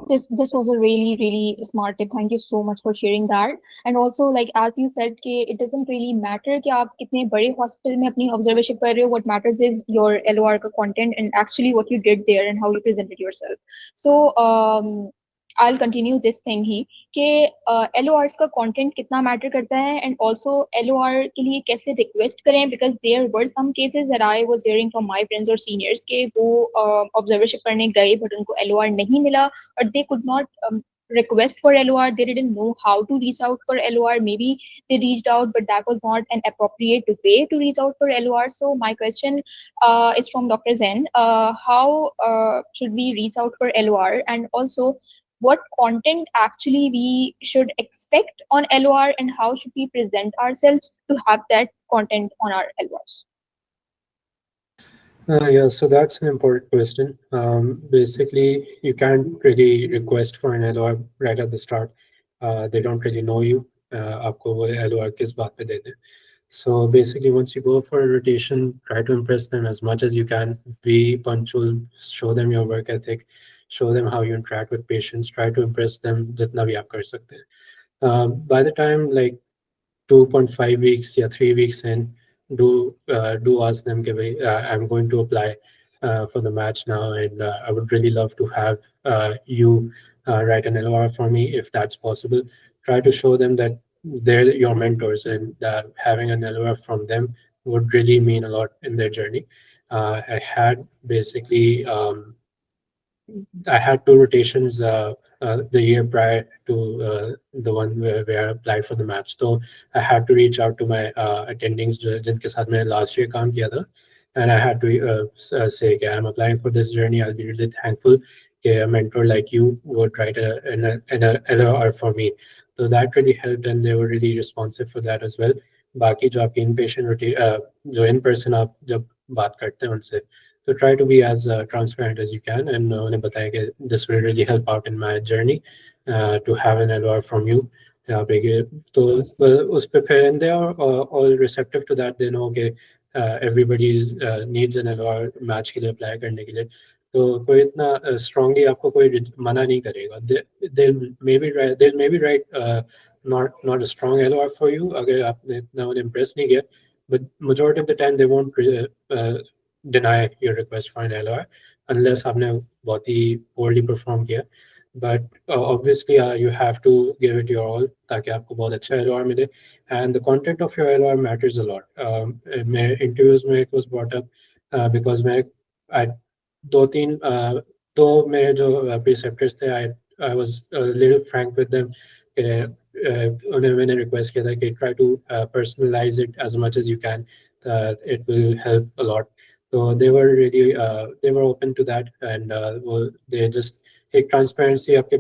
This was a really smart tip. Thank you so much for sharing that. And also, like as you said, कि it doesn't really matter कि आप कितने बड़े hospital में अपनी observership कर रहे हो. What matters is your LOR का content and actually what you did there and how you presented yourself. So I'll continue this thing ही कि LORs का content कितना matter करता है, and also LOR के लिए कैसे request करें, because there were some cases that I was hearing from my friends or seniors कि वो observership करने गए but उनको LOR नहीं मिला, or they could not request for LOR. They didn't know how to reach out for LOR. Maybe they reached out, but that was not an appropriate way to reach out for LOR. So my question is from Dr. Zen. How should we reach out for LOR? And also, what content actually we should expect on LOR, and how should we present ourselves to have that content on our LORs? Yeah, so that's an important question. Basically, you can't really request for an LOR right at the start. They don't really know you. आपको वो LOR किस बात पे देते हैं. So basically, once you go for a rotation, try to impress them as much as you can. Be punctual, show them your work ethic, show them how you interact with patients, try to impress them जितना भी आप कर सकते हैं. By the time like 2.5 weeks or 3 weeks in, do ask them, I'm going to apply for the match now, and I would really love to have you write an LOR for me if that's possible. Try to show them that they're your mentors, and having an LOR from them would really mean a lot in their journey. I had basically I had 2 rotations the year prior to the one where I applied for the match. So I had to reach out to my attendings जिनके साथ मैंने last year काम किया था, and I had to say, okay, I'm applying for this journey. I'll be really thankful that a mentor like you would write an LOR for me. So that really helped, and they were really responsive for that as well. बाकी जो आपकी inpatient जो in person आप जब बात करते हैं उनसे, so try to be as transparent as you can, and उन्हें बताएं कि this will really help out in my journey to have an LOR from you. तो उस पे फिर, and they are all receptive to that. They know कि everybody needs an LOR match के लिए apply करने के लिए. तो कोई इतना strongly आपको कोई मना नहीं करेगा. They'll maybe write not a strong LOR for you अगर आपने इतना उन्हें impress नहीं किया, but majority of the time they won't deny your request for an LOR unless आपने बहुत ही poorly perform किया. But obviously you have to give it your all ताकि आपको बहुत अच्छा LOR मिले, and the content of your LOR matters a lot. मेरे interviews में it was brought up because I दो मेरे जो preceptors थे, I was a little frank with them. उन्हें मैंने request किया था कि try to personalize it as much as you can. It will help a lot. So they were really they were open to that, and they just एक transparency आपके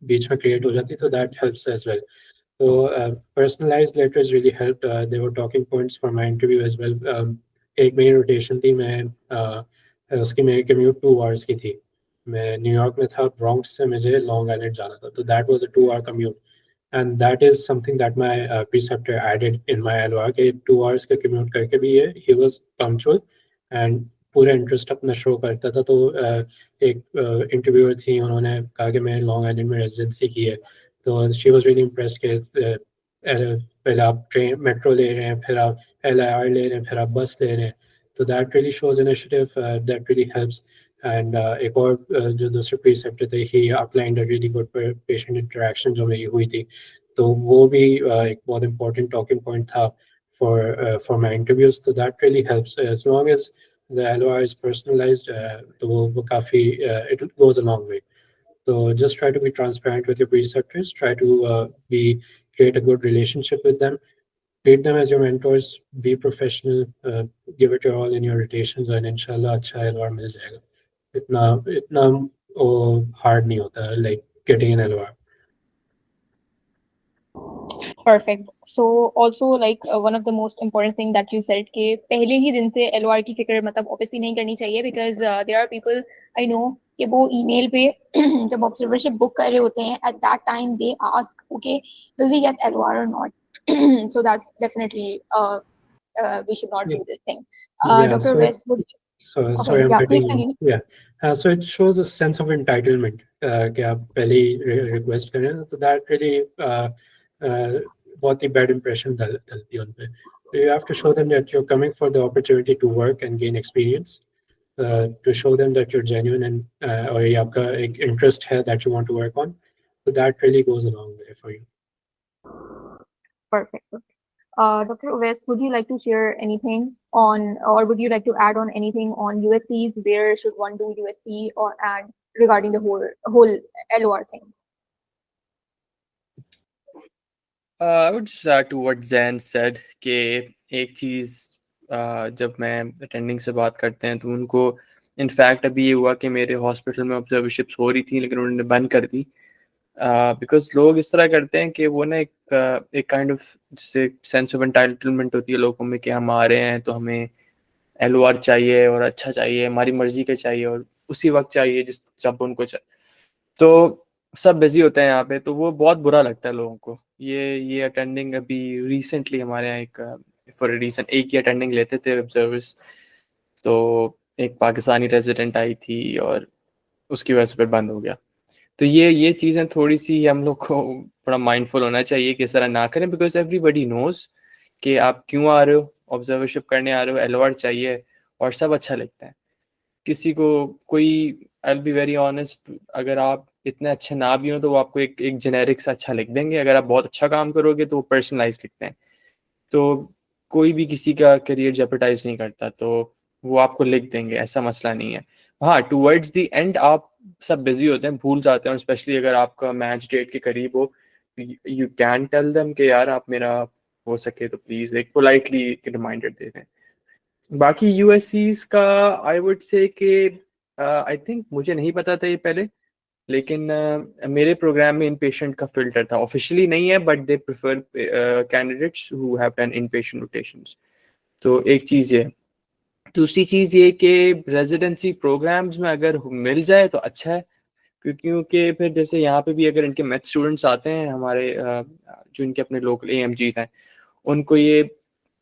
बीच में create हो जाती, so that helps as well. So personalized letters really helped. They were talking points for my interview as well. एक मेरी rotation थी, उसकी मेरी commute 2 hours की थी. मैं न्यूयॉर्क में था, ब्रॉन्क्स से मुझे लॉन्ग आइलैंड जाना था, तो that was a 2 hour commute. And that is something that my preceptor added in my LOR के 2 hours का commute करके भी he was punctual and पूरा इंटरेस्ट अपना शो करता था. तो एक इंटरव्यूअर थी, उन्होंने कहा कि मैंने लॉन्ग आइलैंड में रेजिडेंसी की है, तो शी वाज रियली इम्प्रेस्ड कि पहले आप ट्रेन मेट्रो ले रहे हैं, फिर आप LIR ले रहे हैं, फिर आप बस ले रहे हैं. So that really shows initiative. That really helps. And एक और जो दूसरे preceptor थे, he outlined a really good patient interaction जो मेरी हुई थी. तो वो भी एक बहुत important talking point था for my interviews. So that really helps. As long as the LOR is personalized, तो वो काफी it goes a long way. So just try to be transparent with your preceptors. Try to create a good relationship with them. Treat them as your mentors. Be professional. Give it your all in your rotations, and inshallah, अच्छा LOR मिल जाएगा. इतना hard नहीं होता like getting an LOR. Perfect. So also like one of the most important thing that you said कि पहले ही दिन से LOR की फिक्र मतलब obviously नहीं करनी चाहिए because there are people I know कि वो email पे जब observership book कर रहे होते हैं at that time they ask okay will we get LOR or not. So that's definitely we should not do this thing. Yeah, Dr. West would sorry, okay, I'm yeah, cutting please you. continue. Yeah. So it shows a sense of entitlement. कि आप पहले ही request करें, तो that really बहुत ही bad impression डालती है उन पे. So you have to show them that you're coming for the opportunity to work and gain experience. To show them that you're genuine and और ये आपका एक interest है that you want to work on. So that really goes a long way for you. Perfect. Dr. West, would you like to share anything on, or would you like to add on anything on USCs? Where should one do USC or and regarding the whole LOR thing? I would just add to what Zain said कि एक चीज़ जब मैं attending से बात करते हैं तो उनको इनफैक्ट अभी ये हुआ कि मेरे हॉस्पिटल में ऑब्जर्वरशिप्स हो रही थी लेकिन उन्होंने बंद कर दी बिकॉज लोग इस तरह करते हैं कि वो ना एक काइंड ऑफ जिससे सेंस ऑफ एंटाइटलमेंट होती है लोगों में कि हम आ रहे हैं तो हमें LOR चाहिए और अच्छा चाहिए, हमारी मर्जी का चाहिए और उसी वक्त चाहिए जब उनको चाहिए. तो सब बिजी होते हैं यहाँ पे, तो वो बहुत बुरा लगता है लोगों को. ये अटेंडिंग अभी रिसेंटली हमारे यहाँ एक फॉर रीजन एक ही अटेंडिंग लेते थे ऑब्जर्वर्स, तो एक पाकिस्तानी रेजिडेंट आई थी और उसकी वजह से फिर बंद हो गया. तो ये चीज़ें थोड़ी सी हम लोग को थोड़ा माइंडफुल होना चाहिए कि इस तरह ना करें बिकॉज एवरीबडी नोज कि आप क्यों आ रहे हो, ऑब्जर्वरशिप करने आ रहे हो, LOR चाहिए और सब अच्छा लगता है. किसी को कोई I will be very honest, अगर आप इतने अच्छे ना भी हो तो वो आपको एक जेनेरिक से अच्छा लिख देंगे. अगर आप बहुत अच्छा काम करोगे तो वो पर्सनलाइज लिखते हैं. तो कोई भी किसी का करियर जेपरडाइज नहीं करता, तो वो आपको लिख देंगे, ऐसा मसला नहीं है. हाँ, टूवर्ड्स द एंड आप सब बिजी होते हैं, भूल जाते हैं, स्पेशली अगर आपका मैच डेट के करीब हो. यू कैन टेल देम कि यार आप मेरा हो सके तो प्लीज़ एक पोलाइटली रिमाइंडर दे दें. बाकी यूएससीज का आई वुड से कि आई थिंक मुझे नहीं पता था ये पहले, लेकिन मेरे प्रोग्राम में इन पेशेंट का फिल्टर था. ऑफिशियली नहीं है but they prefer candidates who have done in patient rotations. तो एक चीज़ ये. दूसरी चीज़ ये कि रेजिडेंसी प्रोग्राम्स में अगर मिल जाए तो अच्छा है, क्योंकि फिर जैसे यहाँ पे भी अगर इनके मैथ स्टूडेंट्स आते हैं हमारे जो इनके अपने लोकल AMGs हैं, उनको ये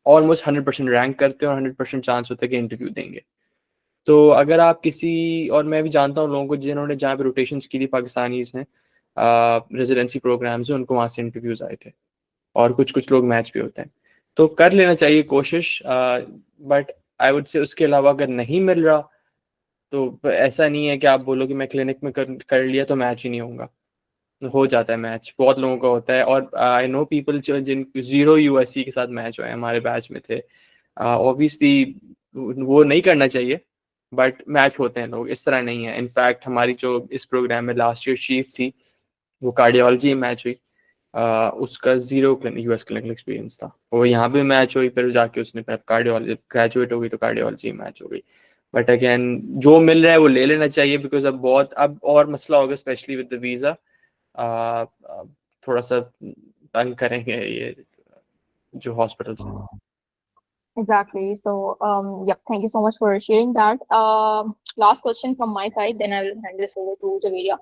ऑलमोस्ट 100% रैंक करते हैं और 100% चांस होता है कि इंटरव्यू देंगे. तो अगर आप किसी, और मैं भी जानता हूँ लोगों को जिन्होंने जहाँ पे रोटेशंस की थी, पाकिस्तानीज हैं रेजिडेंसी प्रोग्राम से, उनको वहाँ से इंटरव्यूज आए थे और कुछ लोग मैच भी होते हैं. तो कर लेना चाहिए कोशिश. बट आई वुड से उसके अलावा अगर नहीं मिल रहा तो ऐसा नहीं है कि आप बोलो कि मैं क्लिनिक में कर लिया तो मैच ही नहीं होगा. हो जाता है मैच, बहुत लोगों का होता है. और आई नो पीपल जिन 0 USC के साथ मैच हुए हमारे बैच में थे. ऑब्वियसली वो नहीं करना चाहिए बट मैच होते हैं लोग, इस तरह नहीं है. इनफैक्ट हमारी जो इस प्रोग्राम में लास्ट ईयर चीफ थी वो कार्डियोलॉजी में मैच हुई. उसका 0 US क्लिनिकल एक्सपीरियंस था, वो यहाँ पे मैच हुई, फिर जाके उसने कार्डियोलॉजी ग्रेजुएट हो गई तो कार्डियोलॉजी मैच हो गई. बट अगेन जो मिल रहा है वो ले लेना चाहिए बिकॉज अब और मसला होगा स्पेशली विद द वीज़ा. थोड़ा सा तंग करेंगे ये जो हॉस्पिटल्स हैं. Exactly. So, yep, thank you so much for sharing that. Last question from my side, then I will hand this over to Javeria.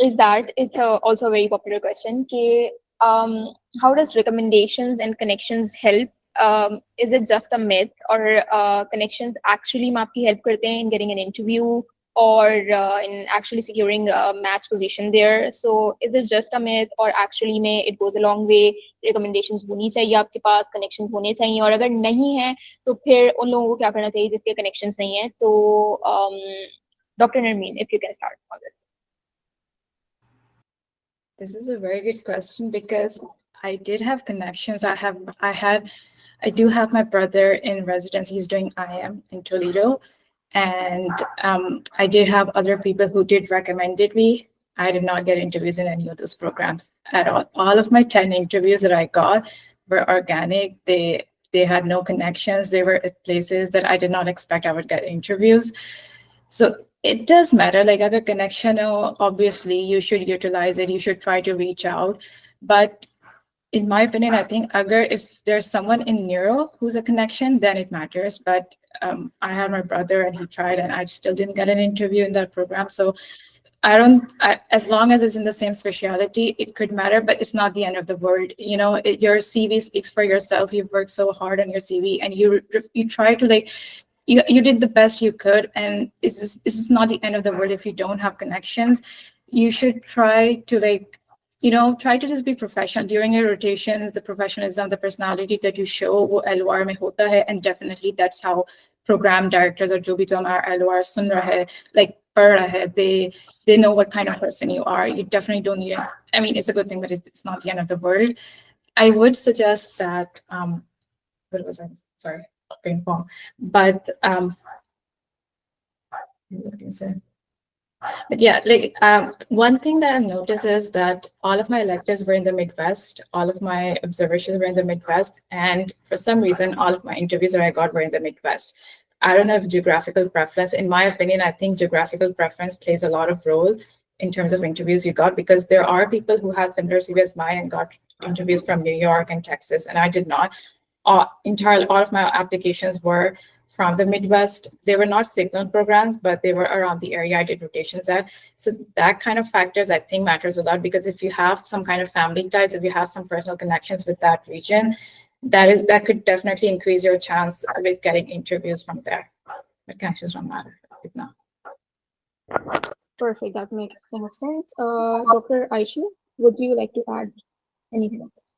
Is that it's also a very popular question. How does recommendations and connections help? Is it just a myth, or connections actually आपकी help करते हैं in getting an interview, or in actually securing a max position there. So is it just a myth, or actually में it goes a long way? Recommendations होनी चाहिए आपके पास, connections होने चाहिए, और अगर नहीं है तो फिर उन लोगों को क्या करना चाहिए जिसके connections नहीं है? तो Dr. Nermeen, if you can start on this. This is a very good question because I did have connections. I do have my brother in residence. He's doing IM in Toledo. And I did have other people who did recommended me. I did not get interviews in any of those programs at all. All of my 10 interviews that I got were organic. They had no connections. They were at places that I did not expect I would get interviews. So it does matter. Like other connection, obviously you should utilize it. You should try to reach out. But in my opinion, I think if there's someone in neuro who's a connection, then it matters. But I had my brother and he tried and I still didn't get an interview in that program. So as long as it's in the same specialty, it could matter, but it's not the end of the world. You know, your CV speaks for yourself. You've worked so hard on your CV and you try to you did the best you could. And this is not the end of the world. If you don't have connections, you should try to try to just be professional during your rotations. The professionalism, the personality that you show, wo LOR mein hota hai, and definitely that's how program directors or jo bhi tumhara LOR sun raha hai, like pad raha hai, they know what kind of person you are. You definitely don't need it. I mean, it's a good thing, but it's not the end of the world. I would suggest that what was I? Sorry, brain fog. But what can I say? But yeah, one thing that I've noticed is that all of my electives were in the Midwest. All of my observations were in the Midwest. And for some reason, all of my interviews that I got were in the Midwest. I don't know if geographical preference, in my opinion, I think geographical preference plays a lot of role in terms of interviews you got, because there are people who had similar CV as mine and got interviews from New York and Texas, and I did not. All of my applications were from the Midwest. They were not signal programs, but they were around the area I did rotations at. So that kind of factors, I think, matters a lot, because if you have some kind of family ties, if you have some personal connections with that region, that could definitely increase your chance with getting interviews from there. But connections don't matter right now. Perfect. That makes so much sense. Dr. Aishu, would you like to add anything on this?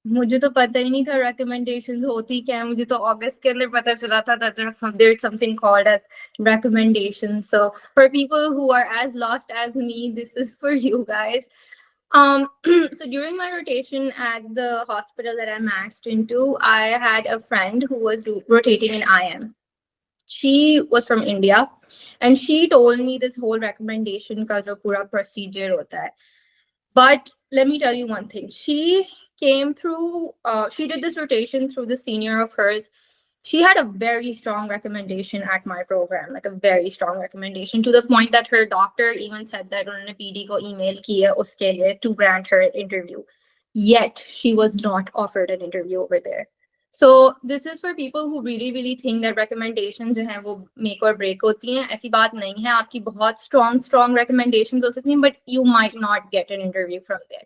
मुझे तो पता ही नहीं था recommendations होती क्या है. मुझे तो अगस्त के अंदर पता चला था that there's something called as recommendations. So for people who are as lost as me, this is for you guys. So during my rotation at the hospital that I matched into, I had a friend who was rotating in IM. She was from India, and she told me this whole recommendation ka jo pura procedure hota hai. But let me tell you one thing. She came through, she did this rotation through the senior of hers. She had a very strong recommendation at my program, like a very strong recommendation, to the point that her doctor even said that unhone PD ko email kiya uske liye to grant her an interview. Yet she was not offered an interview over there. So this is for people who really think that recommendations जो हैं वो make or break होती हैं. ऐसी बात नहीं है. आपकी बहुत strong recommendations हो सकती हैं, but you might not get an interview from there.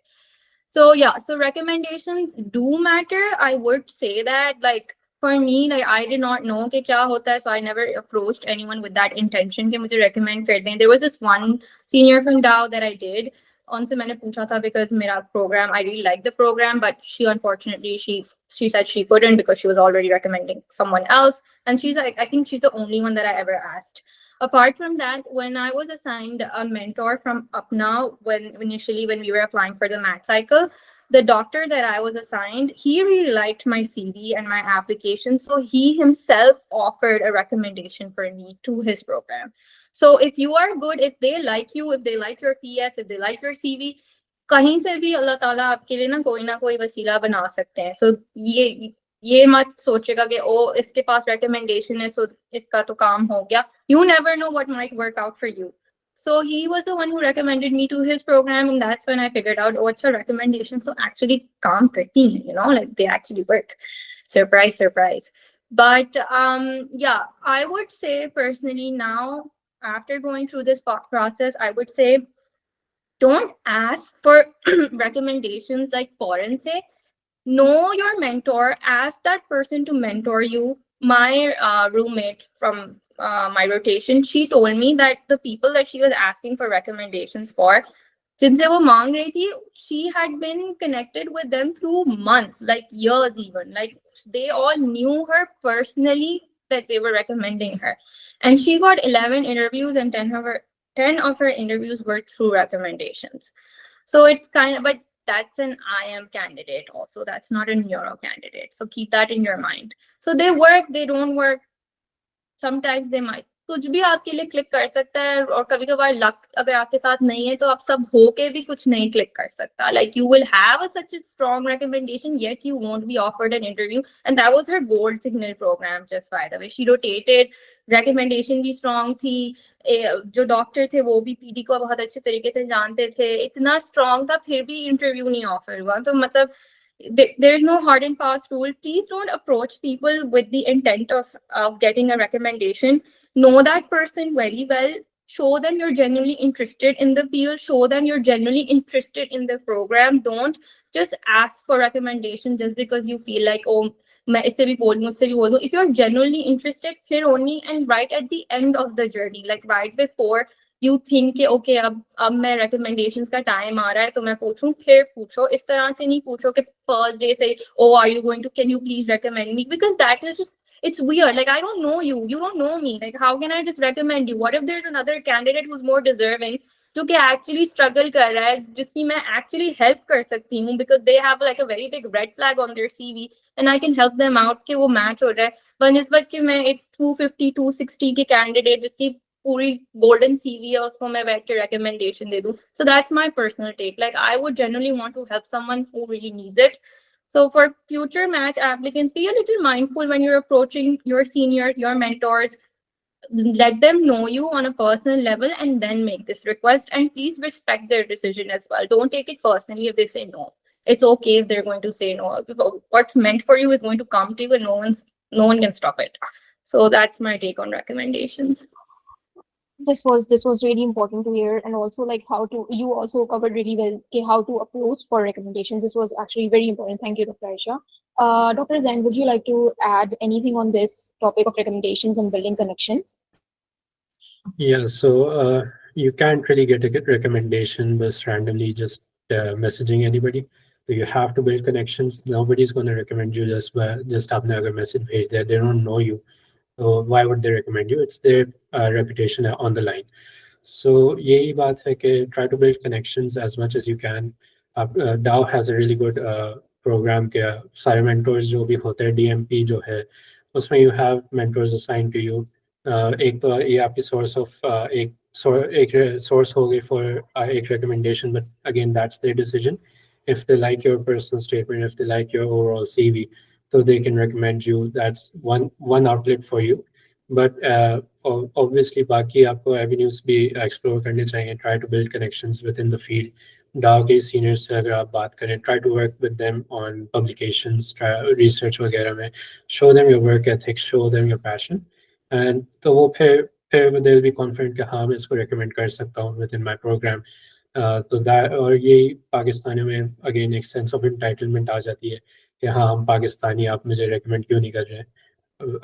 So yeah, so recommendations do matter. I would say that, like, for me, like, I did not know कि क्या होता है, so I never approached anyone with that intention कि मुझे recommend कर दें. There was this one senior from Dow that I did. उनसे मैंने पूछा था because मेरा program, I really liked the program, but she unfortunately she said she couldn't because she was already recommending someone else. And she's like, I think she's the only one that I ever asked. Apart from that, when I was assigned a mentor from UPNA, when we were applying for the math cycle, the doctor that I was assigned, he really liked my CV and my application. So he himself offered a recommendation for me to his program. So if you are good, if they like you, if they like your PS, if they like your CV, कहीं से भी अल्लाह ताला आपके लिए ना कोई वसीला बना सकते हैं. So ये मत सोचेगा कि ओ इसके पास recommendation है, so इसका तो काम हो गया. You never know what might work out for you. So he was the one who recommended me to his program, and that's when I figured out, oh, it's a recommendation. So actually काम करती हैं, you know, like they actually work. Surprise. But yeah, I would say personally now, after going through this process, I would say don't ask for recommendations like foreign say. Know your mentor, ask that person to mentor you. My roommate from my rotation, she told me that the people that she was asking for recommendations for, जिनसे वो मांग रही थी, she had been connected with them through months, like years even. Like they all knew her personally that they were recommending her. And she got 11 interviews and 10 of her interviews were through recommendations. So it's kind of, but that's an IM candidate also. That's not a neuro candidate. So keep that in your mind. So they work, they don't work. Sometimes they might. कुछ भी आपके लिए click कर सकता है और कभी कभार लक अगर आपके साथ नहीं है तो आप सब होके भी कुछ नहीं क्लिक कर सकता. Like you will have such a strong recommendation yet you won't be offered an interview, and that was her gold signal program. Just by the way, she rotated, recommendation भी strong थी, जो doctor थे वो भी PD को बहुत अच्छे तरीके से जानते थे, इतना strong था फिर भी इंटरव्यू नहीं ऑफर हुआ. तो मतलब there's no hard and fast rule. Please don't approach people with the intent of getting a recommendation. Know that person very well. Show them you're genuinely interested in the field. Show them you're genuinely interested in the program. Don't just ask for recommendation just because you feel like, oh, मैं इससे भी बोल दूँ, उससे भी बोल दूँ. If you're genuinely interested, फिर only and right at the end of the journey, like right before you think कि okay अब मैं recommendations का time आ रहा है तो मैं पूछूं, फिर पूछो. इस तरह से नहीं पूछो कि first day say, oh, are you going to, can you please recommend me? Because that is just, it's weird. Like, I don't know you, you don't know me. Like, how can I just recommend you? What if there's another candidate who's more deserving, जो कि actually struggle कर रहा है, जिसकी मैं actually help कर सकती हूँ, because they have like a very big red flag on their CV and I can help them out कि वो match हो जाए. बनिस्बत कि मैं एक 250, 260 के candidate जिसकी पूरी golden CV है उसको मैं बैठ के recommendation दे दूँ. So that's my personal take. Like, I would genuinely want to help someone who really needs it. So for future match applicants, be a little mindful when you're approaching your seniors, your mentors. Let them know you on a personal level and then make this request. And please respect their decision as well. Don't take it personally if they say no. It's okay if they're going to say no. What's meant for you is going to come to you and no one can stop it. So that's my take on recommendations. This was really important to hear, and also like how to, you also covered really well okay, how to approach for recommendations. This was actually very important. Thank you, Dr. Aisha. Dr. Zain, would you like to add anything on this topic of recommendations and building connections? Yeah, so you can't really get a recommendation just randomly just messaging anybody. So you have to build connections. Nobody's going to recommend you just आपने अगर message भेज दिया, they don't know you. So why would they recommend you? It's their reputation on the line. So यही बात है कि try to build connections as much as you can. Dow has a really good program के सारे mentors जो भी होते हैं, DMP जो है, उसमें you have mentors assigned to you. एक तो ये आपकी source of एक source हो गई for एक recommendation, but again that's their decision. If they like your personal statement, if they like your overall CV, so they can recommend you. That's one outlet for you. But obviously बाकी आपको avenues भी explore करने चाहिए. Try to build connections within the field. Dow के seniors से अगर आप बात करें, try to work with them on publications, try research वगैरह में. Show them your work ethics, show them your passion, and तो वो फिर they'll be confident कि हाँ मैं इसको recommend कर सकता हूँ within my program. तो और ये पाकिस्तानियों में again एक sense of entitlement आ जाती है कि हाँ हम पाकिस्तानी, आप मुझे recommend क्यों नहीं कर रहे हैं?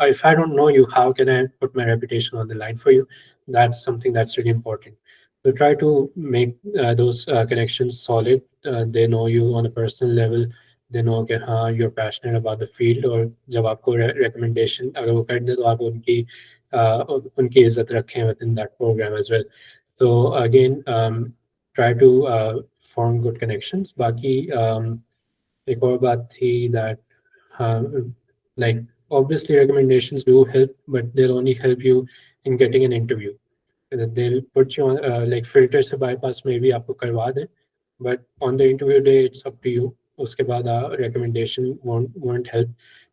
If I don't know you, how can I put my reputation on the line for you? That's something that's really important. So try to make those connections solid. They know you on a personal level. They know कि हाँ you're passionate about the field, और जब आपको recommendation अगर वो कर दे तो आप उनकी इज्जत रखें within that program as well. So again, try to form good connections. बाकी एक और बात थी that like obviously recommendations do help, but they'll only help you in getting an interview. They'll put you on like filter से bypass maybe आपको करवा दें, but on the interview day it's up to you. उसके बाद recommendation won't help.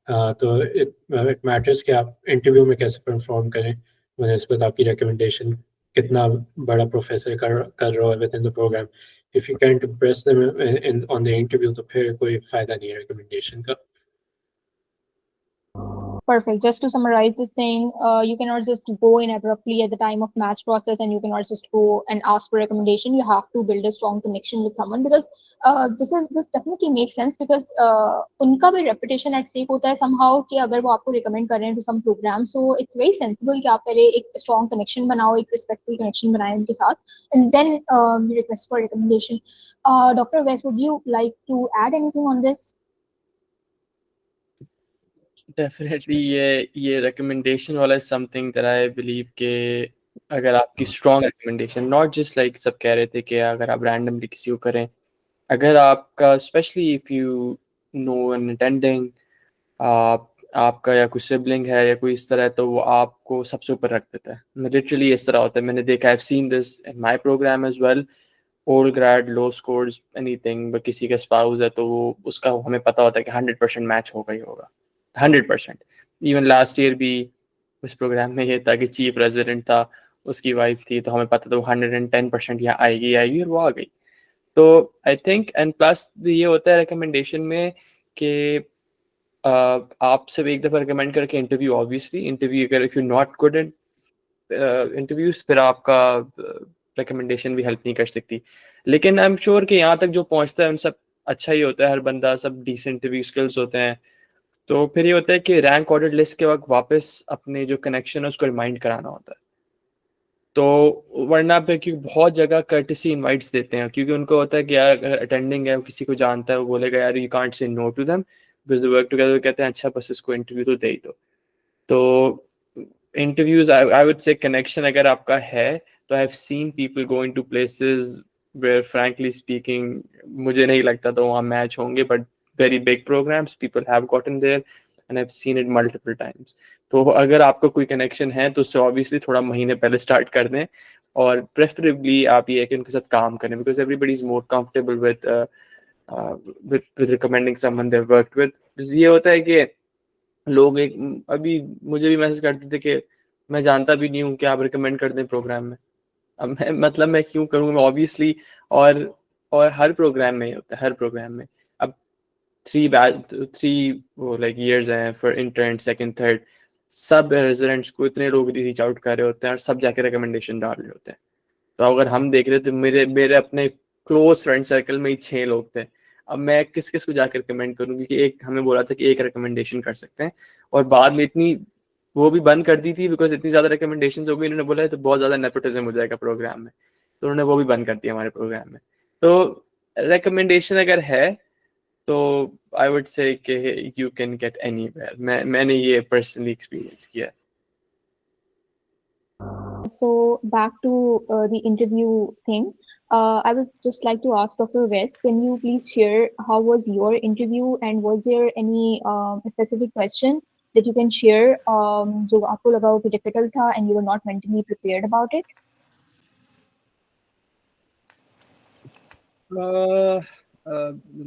तो it matters कि आप interview में कैसे perform करें बनिस्बत आपकी recommendation कितना बड़ा प्रोफेसर कर रहा है within the program. If you can't impress them on the interview, तो फिर कोई फायदा नहीं है recommendation का. Perfect. Just to summarize this thing, you cannot just go in abruptly at the time of match process, and you cannot just go and ask for recommendation. You have to build a strong connection with someone, because this definitely makes sense, because उनका भी reputation at stake होता है somehow, कि अगर वो आपको recommend कर रहे हैं to some program, so it's very sensible कि आप पहले एक strong connection बनाओ, एक respectful connection बनाएं उनके साथ, and then you request for recommendation. Dr. West, would you like to add anything on this? Definitely ये रिकमेंडेशन वाला is something that I believe के अगर आपकी strong recommendation, not just like सब कह रहे थे कि अगर आप रैंडमली किसी को करें, अगर आपका specially if you know an attending आपका या कोई सिबलिंग है या कोई इस तरह, तो वो आपको सबसे ऊपर रख देता है. लिटरली इस तरह होता है, मैंने देखा, I have seen this in my program as well. Old grade, low scores, anything, किसी का स्पाउस है तो वो उसका हमें पता होता है कि 100% मैच होगा ही होगा, 100%. इवन लास्ट ईयर भी उस प्रोग्राम में ये था कि चीफ रेजिडेंट था, उसकी वाइफ थी, तो हमें पता था वो 110% यहाँ आएगी और वो आ गई. तो आई थिंक, एंड प्लस ये होता है रिकमेंडेशन में कि आप सिर्फ एक दफ़ा रिकमेंड करके इंटरव्यू, ऑब्वियसली इंटरव्यू अगर if you not good in interviews, फिर आपका रिकमेंडेशन भी हेल्प नहीं कर सकती. लेकिन आई एम श्योर कि यहाँ तक जो पहुँचता है उन सब अच्छा ही होता है, हर बंदा, सब डिसेंट इंटरव्यू स्किल्स होते हैं. तो फिर ये होता है कि रैंक ऑर्डर लिस्ट के वक्त वापस अपने जो कनेक्शन है उसको रिमाइंड कराना होता है. तो वरना पे क्योंकि बहुत जगह कर्टेसी इनवाइट्स देते हैं, क्योंकि उनको होता है कि यार अगर अटेंडिंग है, किसी को जानता है, वो बोलेगा यार you can't say no to them because they work together. कहते हैं अच्छा बस इसको इंटरव्यू तो दे ही दो. तो interviews, I would say connection अगर आपका है, तो I have seen people go into places where frankly speaking मुझे नहीं लगता तो वहाँ मैच होंगे, but very big programs people have gotten there and I've seen it multiple times. तो अगर आपको कोई कनेक्शन है तो उससे ऑब्वियसली थोड़ा महीने पहले स्टार्ट कर दें, और प्रेफरेबली आप ये कि उनके साथ काम करें, because everybody is more comfortable with recommending someone they worked with. ये होता है कि लोग एक अभी मुझे भी मैसेज करते थे कि मैं जानता भी नहीं हूँ कि आप रिकमेंड कर दें प्रोग्राम में. अब मतलब मैं क्यों करूँगा ऑब्वियसली, और हर प्रोग्राम में होता है, हर प्रोग्राम में. अब 3 like years हैं फॉर इंटर्न, सेकंड, थर्ड, सब रेजिडेंट्स को इतने लोग रीच आउट कर रहे होते हैं और सब जाके रिकमेंडेशन डाल रहे होते हैं. तो अगर हम देख रहे थे, मेरे अपने क्लोज फ्रेंड सर्कल में ही 6 लोग थे. अब मैं किस किस को जाकर रिकमेंड करूँ, क्योंकि एक हमें बोला था कि एक रिकमेंडेशन कर सकते हैं, और बाद में इतनी वो भी बंद कर दी थी बिकॉज इतनी ज़्यादा रिकमेंडेशन हो गई. इन्होंने बोला है तो बहुत ज़्यादा नेपोटिज्म हो जाएगा प्रोग्राम में, तो उन्होंने वो भी बंद कर दिया हमारे प्रोग्राम में. तो रिकमेंडेशन अगर है तो आई वुड से कि यू कैन गेट एनीवेयर. मैंने ये पर्सनली एक्सपीरियंस किया है. So back to the interview thing, I would just like to ask Dr. West, can you please share how was your interview, and was there any specific question that you can share जो आपको लगा कि difficult था and you were not mentally prepared about it?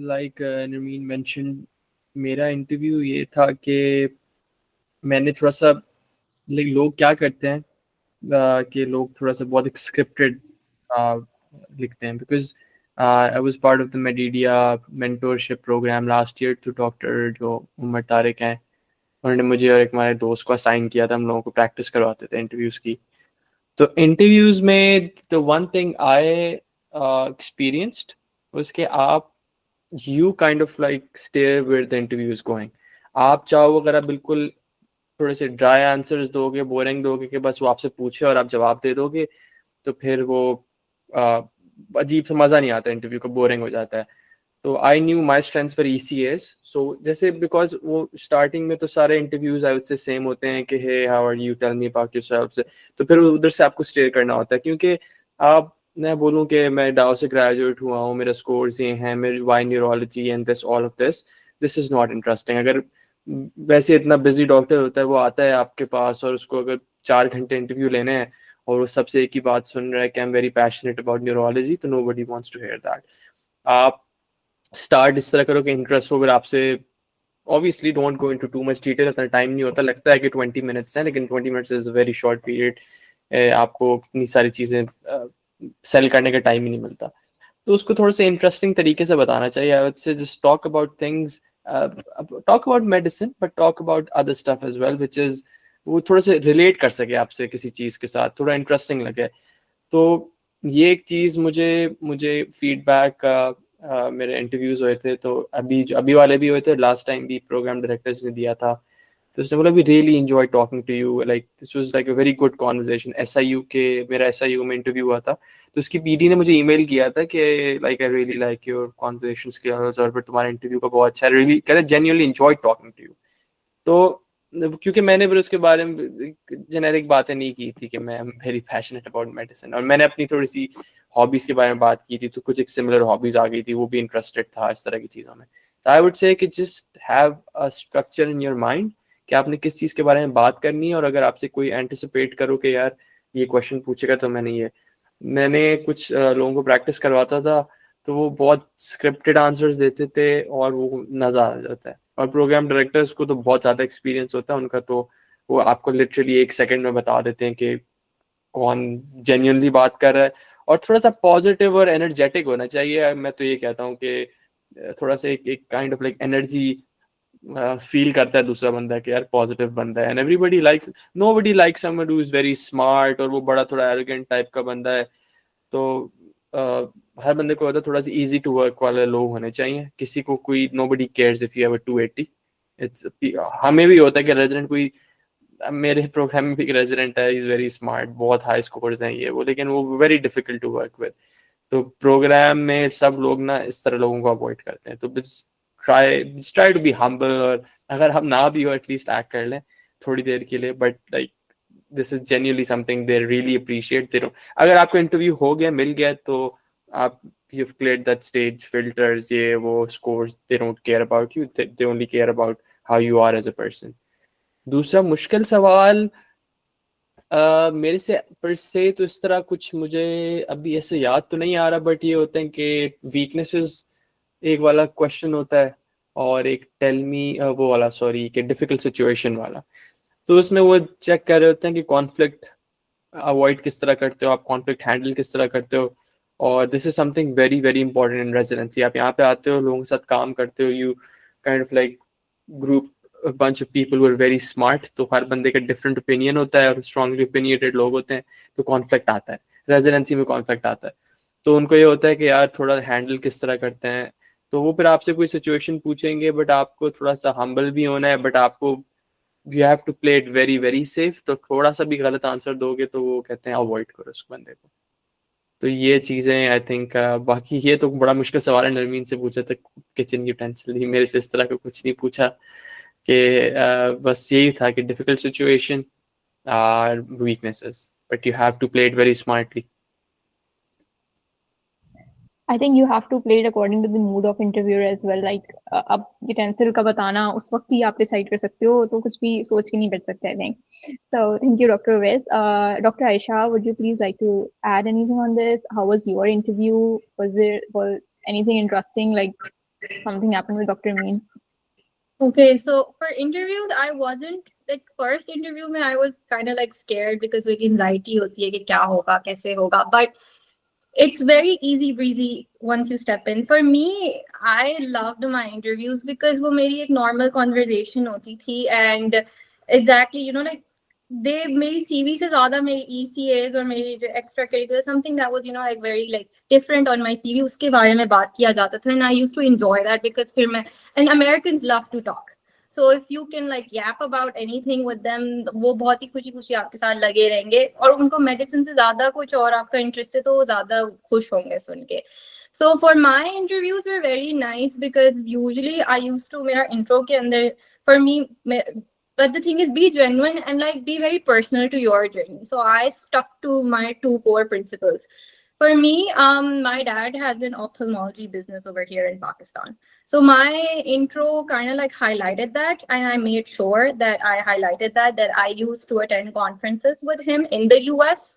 Like Nirmeen mentioned, मेरा interview ये था कि मैंने थोड़ा सा लोग क्या करते हैं कि लोग थोड़ा सा बहुत स्क्रिप्टेड लिखते हैं, because I was part of the Medidia mentorship program last year to doctor जो उमर तारिक हैं. उन्होंने मुझे और एक हमारे दोस्त को असाइन किया था, हम लोगों को प्रैक्टिस करवाते थे इंटरव्यूज़ की. तो इंटरव्यूज़ में the one thing I experienced उसके आप you kind of like steer where the interview is going. आप चाहो अगर आप बिल्कुल थोड़े से ड्राई आंसर्स दोगे, बोरिंग दोगे कि बस वो आपसे पूछे और आप जवाब दे दोगे, तो फिर वो अजीब सा मज़ा नहीं आता, इंटरव्यू को बोरिंग हो जाता है. तो I knew my strengths for ECAs. So जैसे बिकॉज वो स्टार्टिंग में तो सारे interviews I would say same होते हैं कि hey how are you, tell me about yourself. तो फिर उधर से आपको स्टेयर करना होता है, क्योंकि आप मैं बोलूँ कि मैं डाउ से ग्रेजुएट हुआ हूँ, मेरे स्कोर्स ये हैं, मेरी why neurology and this all of this is not interesting. अगर वैसे इतना बिजी डॉक्टर होता है, वो आता है आपके पास और उसको अगर 4 घंटे इंटरव्यू लेने हैं और वो सबसे एक ही बात सुन रहा है कि I am very passionate about neurology, तो nobody wants to hear that. आप स्टार्ट इस तरह करो कि इंटरेस्ट हो. अगर आपसे obviously don't go into too much detail, इतना टाइम नहीं होता. लगता है कि 20 मिनट्स हैं, लेकिन 20 minutes is a very short period. आपको इतनी सारी चीज़ें सेल करने का टाइम ही नहीं मिलता. तो उसको थोड़ा सा इंटरेस्टिंग तरीके से बताना चाहिए. आई वुड से just talk about things talk about medicine, but talk about other stuff as well, which is वो थोड़ा से relate कर सके आपसे किसी चीज़ के साथ, थोड़ा interesting लगे. तो ये एक चीज़ मुझे फीडबैक मेरे इंटरव्यूज हुए थे, तो अभी वाले भी हुए थे, लास्ट टाइम भी प्रोग्राम डायरेक्टर्स ने दिया था, तो उसने बोला we really enjoy talking to you, like this was like a very good conversation. मेरा SIU में इंटरव्यू हुआ था, तो उसकी PD ने मुझे ईमेल किया था कि like I really like your conversation skills, और फिर तुम्हारा इंटरव्यू का बहुत अच्छा, रियली कहते genuinely enjoy talking to you. तो क्योंकि मैंने फिर उसके बारे में जेनेरिक बातें नहीं की थी कि मैं वेरी पैशनेट अबाउट मेडिसिन, और मैंने अपनी थोड़ी सी हॉबीज के बारे में बात की थी, तो कुछ एक सिमिलर हॉबीज आ गई थी, वो भी इंटरेस्टेड था इस तरह की चीज़ों में. तो आई वुड से कि just have a structure in your mind कि आपने किस चीज़ के बारे में बात करनी है, और अगर आपसे कोई एंटिसिपेट करो कि यार ये क्वेश्चन पूछेगा तो मैंने कुछ लोगों को प्रैक्टिस करवाता था, तो वो बहुत स्क्रिप्टेड आंसर्स देते थे और वो मज़ा आ जाता है. और प्रोग्राम डायरेक्टर्स को तो बहुत ज़्यादा एक्सपीरियंस होता है उनका, तो वो आपको लिटरली 1 सेकंड में बता देते हैं कि कौन जेन्युइनली बात कर रहा है. और थोड़ा सा पॉजिटिव और एनर्जेटिक होना चाहिए. मैं तो ये कहता हूँ कि थोड़ा सा एक kind of like energy feel करता है दूसरा बंदा कि यार पॉजिटिव बंदा है. And everybody likes, nobody likes someone who is very smart और वो बड़ा थोड़ा एरोगेंट टाइप का बंदा है. तो हर बंदे को होता है थोड़ा सा इजी टू वर्क वाले लोग होने चाहिए. किसी को कोई nobody cares if you have a 280. It's हमें भी होता है कि रेजिडेंट कोई, मेरे प्रोग्राम में भी एक रेजिडेंट है, इज वेरी स्मार्ट, बहुत हाई स्कोर्स हैं ये वो, लेकिन वो very difficult to work with. तो प्रोग्राम में सब लोग ना इस तरह लोगों को अवॉइड करते हैं. तो ट्राई टू बी हम्बल, और अगर हम ना भी हो एटलीस्ट एक्ट कर लें थोड़ी देर के लिए, but like this is genuinely something they really appreciate. They अगर आपको इंटरव्यू हो गया, मिल गया, तो आप you've cleared that stage filters, ये वो scores, they don't care about you, they only care about how you are as a person. दूसरा मुश्किल सवाल मेरे से पर से तो इस तरह कुछ मुझे अभी ऐसे याद तो नहीं आ रहा, बट ये होते हैं कि वीकनेसेस एक वाला क्वेश्चन होता है, और एक टेल मी वो वाला, सॉरी, कि डिफिकल्ट सिचुएशन वाला. तो उसमें वो चेक कर रहे होते हैं कि कॉन्फ्लिक्ट अवॉइड किस तरह करते हो आप, कॉन्फ्लिक्ट हैंडल किस तरह करते हो. और this is something very very important in residency. आप यहाँ पे आते हो, लोगों के साथ काम करते हो, you kind of like group bunch of people who are very smart, तो हर बंदे का डिफरेंट ओपिनियन होता है और स्ट्रांगली ओपिनियटेड लोग होते हैं, तो कॉन्फ्लिक्ट आता है, रेजिडेंसी में कॉन्फ्लिक्ट आता है. तो उनको ये होता है कि यार थोड़ा हैंडल किस तरह करते हैं. तो वो फिर आपसे कोई सिचुएशन पूछेंगे, बट आपको थोड़ा सा हम्बल भी होना है, बट आपको you have to play it very very safe. तो थोड़ा सा भी गलत आंसर दोगे तो वो कहते हैं अवॉइड करो उस बंदे को. तो ये चीज़ें आई थिंक, बाकी ये तो बड़ा मुश्किल सवाल है, नरमीन से पूछा था किचन यूटेंसिल, ही मेरे से इस तरह का कुछ नहीं पूछा, कि बस यही था कि difficult situation or weaknesses, but you have to play it very smartly. I think you have to play it according to the mood of interviewer as well. Like अब utensil का बताना उस वक्त ही आप decide कर सकते हो, तो कुछ भी सोच के नहीं बैठ सकते. I think. So thank you, Dr. Wes. Dr. Aisha, would you please like to add anything on this? How was your interview? Was anything interesting? Like something happened with Dr. Amin? Okay, so for interviews, I wasn't like first interview में I was kind of like scared because like anxiety होती है कि क्या होगा, कैसे होगा, but it's very easy breezy once you step in. For me, I loved my interviews because वो मेरी एक normal conversation होती थी, and exactly, you know, like they मेरी CV से ज़्यादा मेरी ECAs और मेरी जो extra curricular, something that was, you know, like very like different on my CV, उसके बारे में बात किया जाता था, and I used to enjoy that because फिर मैं, and Americans love to talk. So if you can like yap about anything with them, वो बहुत ही खुशी खुशी आपके साथ लगे रहेंगे, और उनको मेडिसिन से ज्यादा कुछ और आपका इंटरेस्ट है तो वो ज्यादा खुश होंगे सुन के. So for my interviews were very nice because usually I used to, मेरा intro के अंदर, for me, but the thing is be genuine and like be very personal to your journey. So I stuck to my 2 core principles. For me, my dad has an ophthalmology business over here in Pakistan. So my intro kind of like highlighted that, and I made sure that I highlighted that I used to attend conferences with him in the US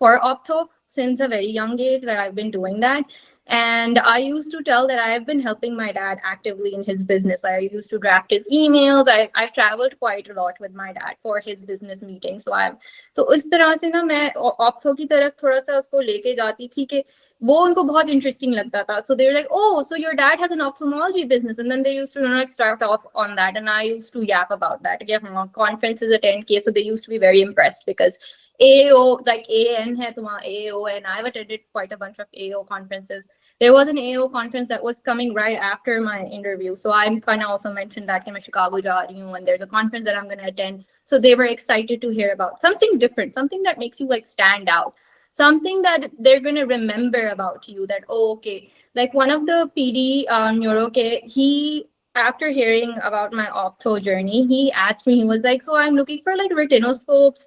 for opto since a very young age, that I've been doing that. And I used to tell that I have been helping my dad actively in his business. I used to draft his emails. I traveled quite a lot with my dad for his business meetings. तो इस तरह से ना मैं ऑप्थो की तरफ थोड़ा सा उसको लेके जाती थी कि वो उनको बहुत इंटरेस्टिंग लगता था. So they were like, oh, so your dad has an ophthalmology business. And then they used to like start off on that. And I used to yap about that. Yeah, conferences attend kiya. So they used to be very impressed because AO, like AN hai, AO, and I've attended quite a bunch of AO conferences. There was an AO conference that was coming right after my interview. So I'm kind of also mentioned that I'm Chicago ja rahi hu, and there's a conference that I'm going to attend. So they were excited to hear about something different, something that makes you like stand out, something that they're going to remember about you, that, oh, okay. Like one of the PD neuro, he, after hearing about my opto journey, he asked me, he was like, so I'm looking for like retinoscopes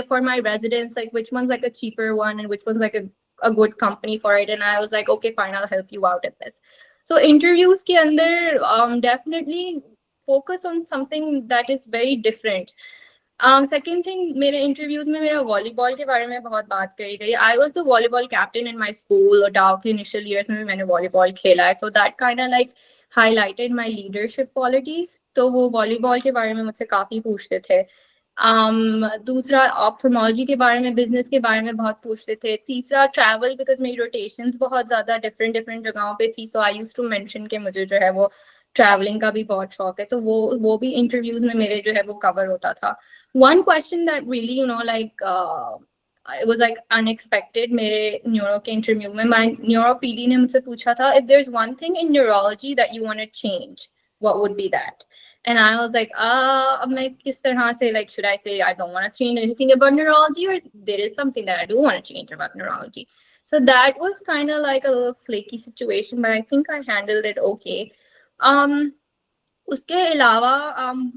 for my residents, like which one's like a cheaper one and which one's like a good company for it. And I was like, okay, fine, I'll help you out at this. So interviews ke andar, definitely focus on something that is very different. Second thing, मेरे interviews में मेरा volleyball के बारे में बहुत बात करी गई. I was the volleyball captain in my school, और DAO के initial years में भी मैंने volleyball खेला है. So that kind of like highlighted my leadership qualities. तो वो volleyball के बारे में मुझसे काफी पूछते थे. दूसरा ophthalmology के बारे में, business के बारे में बहुत पूछते थे. तीसरा travel, because मेरी rotations बहुत ज़्यादा different जगहों पे थी. So I used to mention कि मुझे जो है वो traveling का भी बहुत शौक है. तो वो भी interviews में मेरे जो है वो cover होता था. One question that really, you know, like, it was like unexpected. मेरे neuro के interview में my neuro PD ने मुझसे पूछा था, if there's one thing in neurology that you want to change, what would be that? And I was like, अब मैं किस तरह से, like, should I say I don't want to change anything about neurology, or there is something that I do want to change about neurology? So that was kind of like a little flaky situation, but I think I handled it okay. उसके अलावा,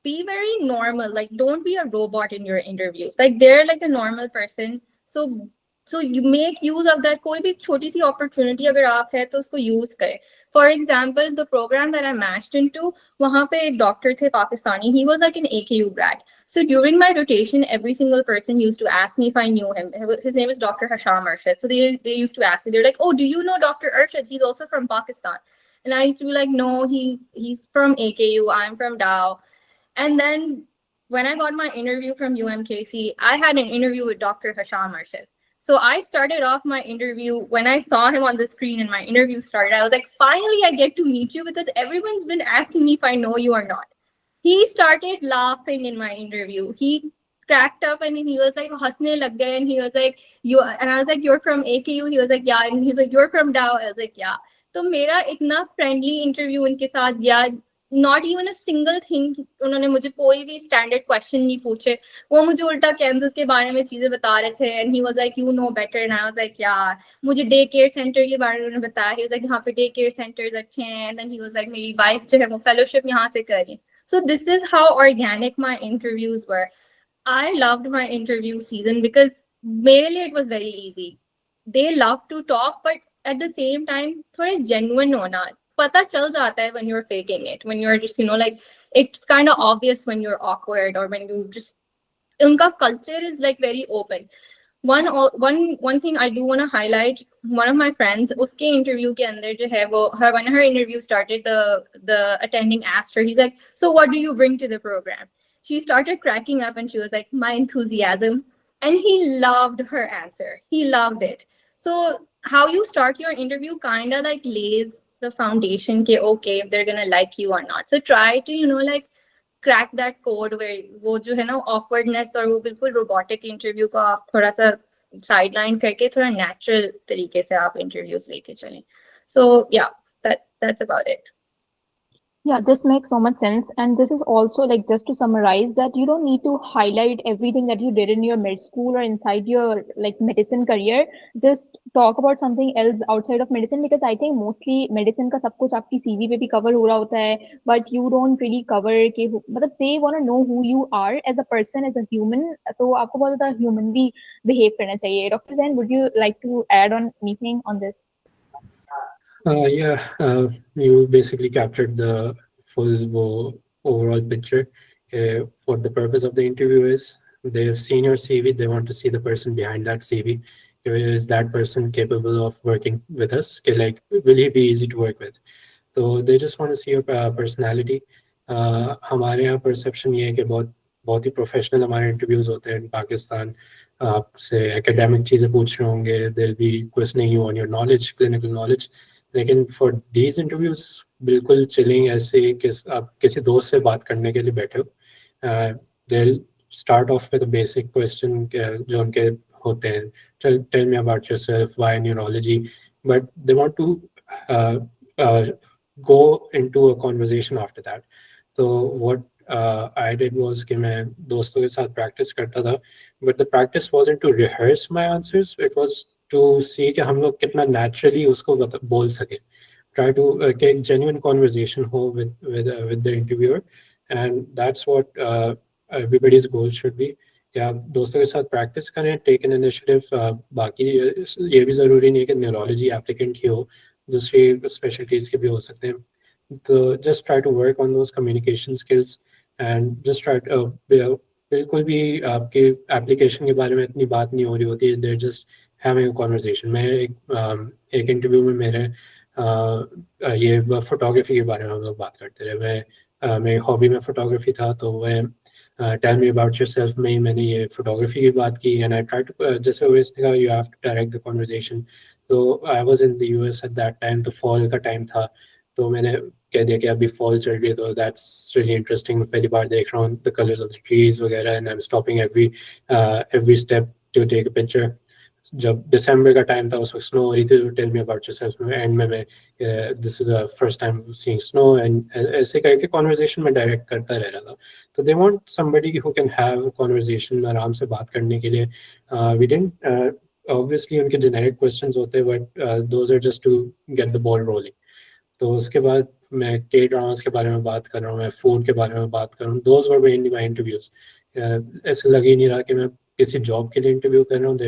be very normal. Like, don't be a robot in your interviews. Like, they're like a normal person. So you make use of that. कोई भी छोटी सी opportunity अगर आप है तो उसको use करें. For example, the program that I matched into, वहाँ पे एक doctor थे Pakistani. He was like an AKU grad. So during my rotation, every single person used to ask me if I knew him. His name is Dr. Hasham Arshad. So they used to ask me. They're like, oh, do you know Dr. Arshad? He's also from Pakistan. And I used to be like, no, he's from AKU. I'm from DAO. And then when I got my interview from UMKC, I had an interview with Dr. Hasham Arshad. So I started off my interview, when I saw him on the screen and my interview started, I was like, finally I get to meet you, because everyone's been asking me if I know you or not. He started laughing in my interview. He cracked up and he was like, hasne lag gaye, and he was like, and I was like, you're from AKU? He was like, yeah. And he was like, you're from DAO? I was like, yeah. So मेरा इतना friendly interview उनके साथ गया. Not even a single thing उन्होंने मुझे कोई भी standard question नहीं पूछे. वो मुझे उल्टा Kansas के बारे में चीजें बता रहे थे. And he was like, you know better. And I was like, yeah. मुझे day care center के बारे में उन्होंने बताया. He was like, यहाँ पे day care centers अच्छे हैं. And then he was like, मेरी wife जो है वो fellowship यहाँ से करी. So this is how organic my interviews were. I loved my interview season because मेरे लिए it was very easy. They love to talk, but at the same time थोड़े genuine होना. पता चल जाता है when you're faking it, when you're just, you know, like, it's kind of obvious when you're awkward or when you just, उनका culture is like very open. One thing I do want to highlight, one of my friends, उसके interview के अंदर जो है वो, when her interview started, the attending asked her, he's like, so what do you bring to the program? She started cracking up and she was like, my enthusiasm. And he loved her answer. He loved it. So how you start your interview kind of like lays the foundation ke, okay, if they're gonna like you or not. So try to, you know, like, crack that code where वो जो है ना awkwardness और वो बिल्कुल robotic interview को आप थोड़ा सा sideline करके थोड़ा natural तरीके से आप interviews लेके चलें. So yeah, that's about it. Yeah, this makes so much sense. And this is also, like, just to summarize, that you don't need to highlight everything that you did in your med school or inside your, like, medicine career. Just talk about something else outside of medicine, because I think mostly medicine का सब कुछ आपकी CV पे भी cover हो रहा होता है, but you don't really cover कि मतलब they want to know who you are as a person, as a human. तो आपको बहुत ज़्यादा humanly behave करना चाहिए. Dr. Zain, would you like to add on anything on this? You basically captured the full overall picture. What the purpose of the interview is. They have seen your CV. They want to see the person behind that CV. is that person capable of working with us? Like, will he be easy to work with? So they just want to see your personality. हमारे यहाँ perception ये है कि बहुत ही professional हमारे interviews होते हैं in Pakistan. आपसे academic चीज़ें पूछ रहे होंगे, they'll be questioning you on your knowledge, clinical knowledge. लेकिन for these interviews बिल्कुल chilling ऐसे कि आप किसी दोस्त से बात करने के लिए बैठे हो. They'll start off with a basic question जो उनके होते हैं. Tell me about yourself, why neurology, but they want to go into a conversation after that. So what I did was कि मैं दोस्तों के साथ practice करता था, but the practice wasn't to rehearse my answers, it was to see कि हम लोग कितना naturally उसको बोल सके. Try to get genuine conversation हो with the interviewer, and that's what everybody's goal should be. या दोस्तों के साथ practice करें, take an initiative. बाकी ये भी ज़रूरी नहीं है कि neurology applicant ही हो, दूसरी specialties के भी हो सकते हैं. तो just try to work on those communication skills and just try to बिल्कुल भी आपके application के बारे में इतनी बात नहीं हो रही होती है. They're just having a conversation. मैं एक interview में मेरे ये photography के बारे में हम लोग बात करते रहे. मेरी hobby में photography था, तो मैं tell me about yourself में मैंने ये photography की बात की, and I tried to जैसे उसने कहा you have to direct the conversation. तो I was in the US at that time, तो fall का time था, तो मैंने कह दिया कि अभी fall चल रही है, तो that's really interesting. मैं पहली बार देख रहा हूँ the colors of the trees वगैरह, and I'm stopping every step to take a picture. जब दिसंबर का टाइम था उस वक्त स्नो हो रही थी. टेल मी अबाउट योरसेल्फ में एंड में मैं this is the first time seeing snow, and ऐसे करके कॉन्वर्जेशन में डायरेक्ट करता रह रहा था. तो they want somebody who can have conversation, आराम से बात करने के लिए. वी डिडंट ऑब्वियसली उनके जेनेरिक क्वेश्चंस होते हैं, but those are just to get the ball rolling. तो उसके बाद मैं के ड्रामास के बारे में बात कर रहा हूँ, मैं फूड के बारे में बात कर रहा हूँ. Those were mainly my interviews. ऐसे लग ही नहीं रहा कि मैं किसी जॉब के लिए इंटरव्यू कर रहा हूँ,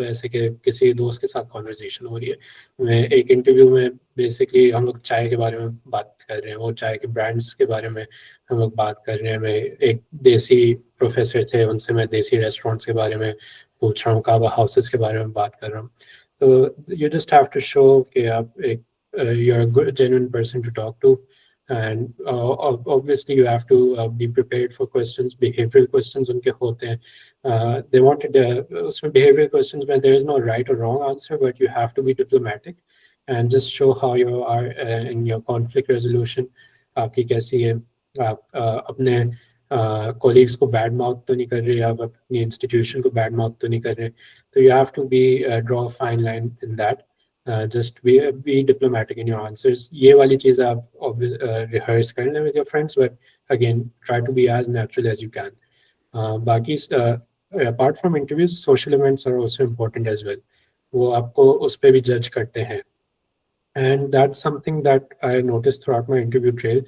ऐसे कि किसी दोस्त के साथ कॉन्वर्सेशन हो रही है. मैं एक इंटरव्यू में बेसिकली हम लोग चाय के बारे में बात कर रहे हैं, और चाय के ब्रांड्स के बारे में हम लोग बात कर रहे हैं. मैं एक देसी प्रोफेसर थे, उनसे मैं देसी रेस्टोरेंट्स के बारे में पूछ रहा हूँ, कावा हाउसेस के बारे में बात कर रहा हूँ. तो you just have to show कि आप एक you're a good genuine person to talk to, and obviously you have to be prepared for questions. Behavioral questions unke hote hain. They wanted usme behavioral questions where there is no right or wrong answer, but you have to be diplomatic and just show how you are in your conflict resolution. aapki kaisi hai, aap apne colleagues को bad mouth तो नहीं कर रहे, आप अपनी institution को bad mouth तो नहीं कर रहे. So you have to be draw a fine line in that. Just be diplomatic in your answers. ये वाली चीज़ आप rehearse कर लें with your friends, but again try to be as natural as you can. बाकी apart from interviews, social events are also important as well. वो आपको उस पर भी judge करते हैं, and that's something that I noticed throughout my interview trail.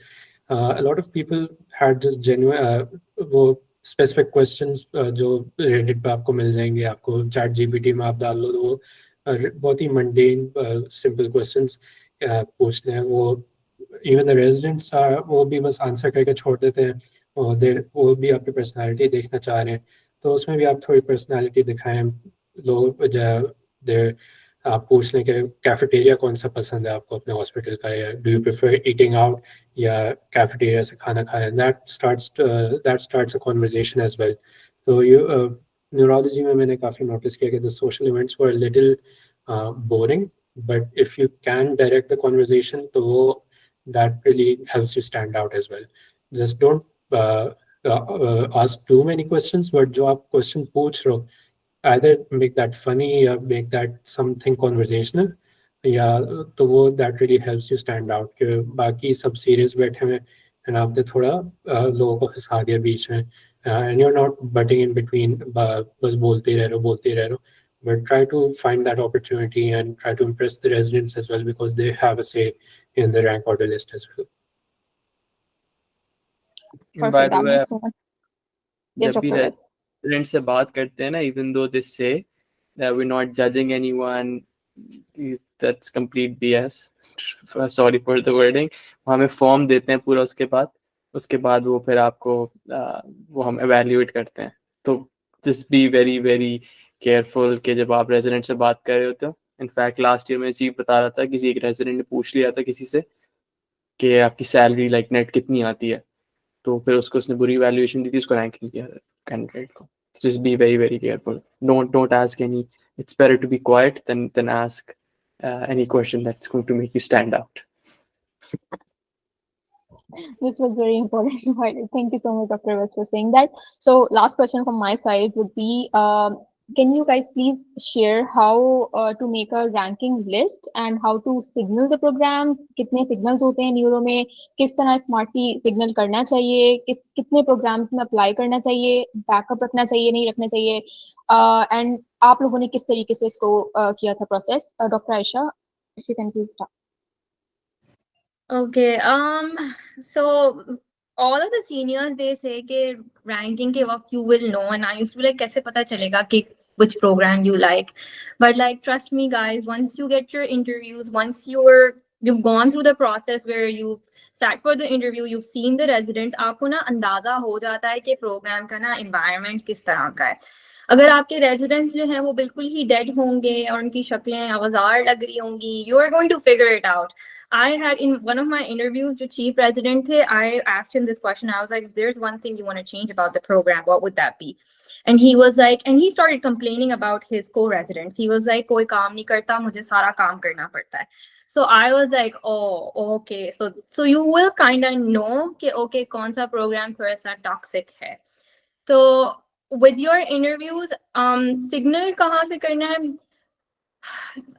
A lot of people had just genuine वो specific questions जो Reddit पे आपको मिल जाएंगे, आपको ChatGPT में आप डाल लो तो वो बहुत ही मंडेन सिंपल क्वेश्चंस पूछते हैं. वो इवन द रेजिडेंट्स वो भी बस आंसर करके छोड़ देते हैं, और वो भी आपकी पर्सनालिटी देखना चाह रहे हैं. तो उसमें भी आप थोड़ी पर्सनालिटी दिखाएं. लोग आप पूछ लें कि कैफेटेरिया कौन सा पसंद है आपको अपने हॉस्पिटल का, या do you prefer eating out या कैफेटेरिया से खाना खाएं. That starts a conversation as well. तो न्यूरोलॉजी में मैंने काफ़ी नोटिस किया कि the social events were little boring, but if you can direct the conversation तो वो that really helps you stand out as well. Just don't ask too many questions, but जो आप क्वेश्चन पूछ रहे हो either make that funny या make that something conversational, या तो वो that really helps you stand out. कि बाकी सब serious बैठे हुए हैं, आपने थोड़ा लोगों को हंसा दिया बीच में, and you're not butting in between, बस बोलते रहो, but try to find that opportunity and try to impress the residents as well, because they have a say in the rank order list as well. Perfect. By the That way, makes so much. Yes, जब भी Dr. Wes. residents से बात करते हैं ना, even though they say that we're not judging anyone, that's complete BS. Sorry for the wording. वो हमें form देते हैं पूरा, उसके बाद वो फिर आपको वो हम evaluate करते हैं. तो just be very very careful कि जब आप रेजिडेंट से बात कर रहे होते हो. इनफैक्ट लास्ट ईयर में चीफ बता रहा था, किसी एक रेजिडेंट ने पूछ लिया था किसी से कि आपकी सैलरी लाइक नेट कितनी आती है, तो फिर उसने बुरी वैल्यूएशन दी थी, उसको रैंक नहीं किया कैंडिडेट को. Just be very very careful. Don't ask any. It's better to be quiet than ask any question that's going to make you stand out. This was very important to highlight. Thank you so much, Dr. West, for saying that. So, last question from my side would be, can you guys please share how to make a ranking list and how to signal the programs? कितने signals होते हैं neuro में? किस तरह smartly signal करना चाहिए? कितने programs में apply करना चाहिए? Backup रखना चाहिए, नहीं रखना चाहिए? And आप लोगों ने किस तरीके से इसको किया था process? Dr. Aisha, if you can please start. Okay, so all of the seniors, they say कि ranking के वक्त you will know, and I used to be like कैसे पता चलेगा कि which program you like, but like trust me guys, once you get your interviews, once you've gone through the process where you sat for the interview, you've seen the residents, आपको ना अंदाजा हो जाता है कि program का ना environment किस तरह का है. अगर आपके रेजिडेंट्स जो हैं वो बिल्कुल ही डेड होंगे और उनकी शक्लें आवाजार लग रही होंगी, you are going to figure it out. I had in one of my interviews, the chief resident, I asked him this question. I was like, if there's one thing you want to change about the program, what would that be? And he was like, and he started complaining about his co-residents. He was like, koi kaam nahi karta, mujhe sara kaam karna padta hai. So I was like, oh, okay. So you will kind of know कि okay, कौन सा program थोड़ा सा toxic है. So with your interviews, signal कहाँ से करना है?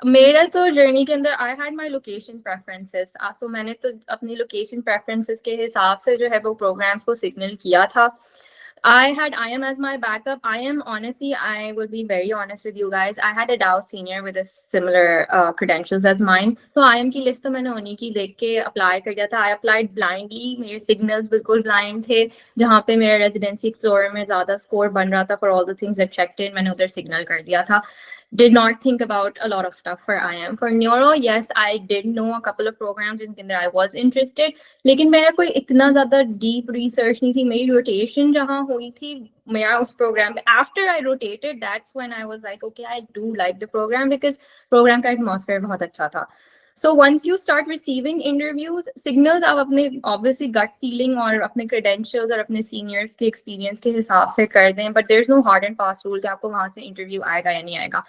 मेरा तो जर्नी के अंदर I had my location preferences, so मैंने तो अपनी लोकेशन प्रेफरेंसेस के हिसाब से जो है वो प्रोग्राम्स को सिग्नल किया था. I had IM as my backup. IM, honestly, I will be very honest with you guys. I had a Dow senior with a similar credentials as mine. So IM की list तो मैंने उन्हीं की देख के apply कर दिया था. I applied blindly. मेरे signals बिल्कुल blind थे. जहाँ पे मेरा residency explorer में ज़्यादा score बन रहा था for all the things that checked in, मैंने उधर signal कर दिया था. Did not think about a lot of stuff for IM. For neuro, yes, I did know a couple of programs in that I was interested. लेकिन मेरा कोई इतना ज़्यादा deep research नहीं थी. मेरी rotation जहाँ हुई थी मेरा उस program पे, after I rotated, that's when I was like, okay, I do like the program because program का atmosphere बहुत अच्छा था. So once you start receiving interviews, signals आप अपने obviously gut feeling और अपने credentials और अपने seniors के experience के हिसाब से कर दें, but there's no hard and fast rule कि आपको वहाँ से interview आएगा या नहीं आएगा.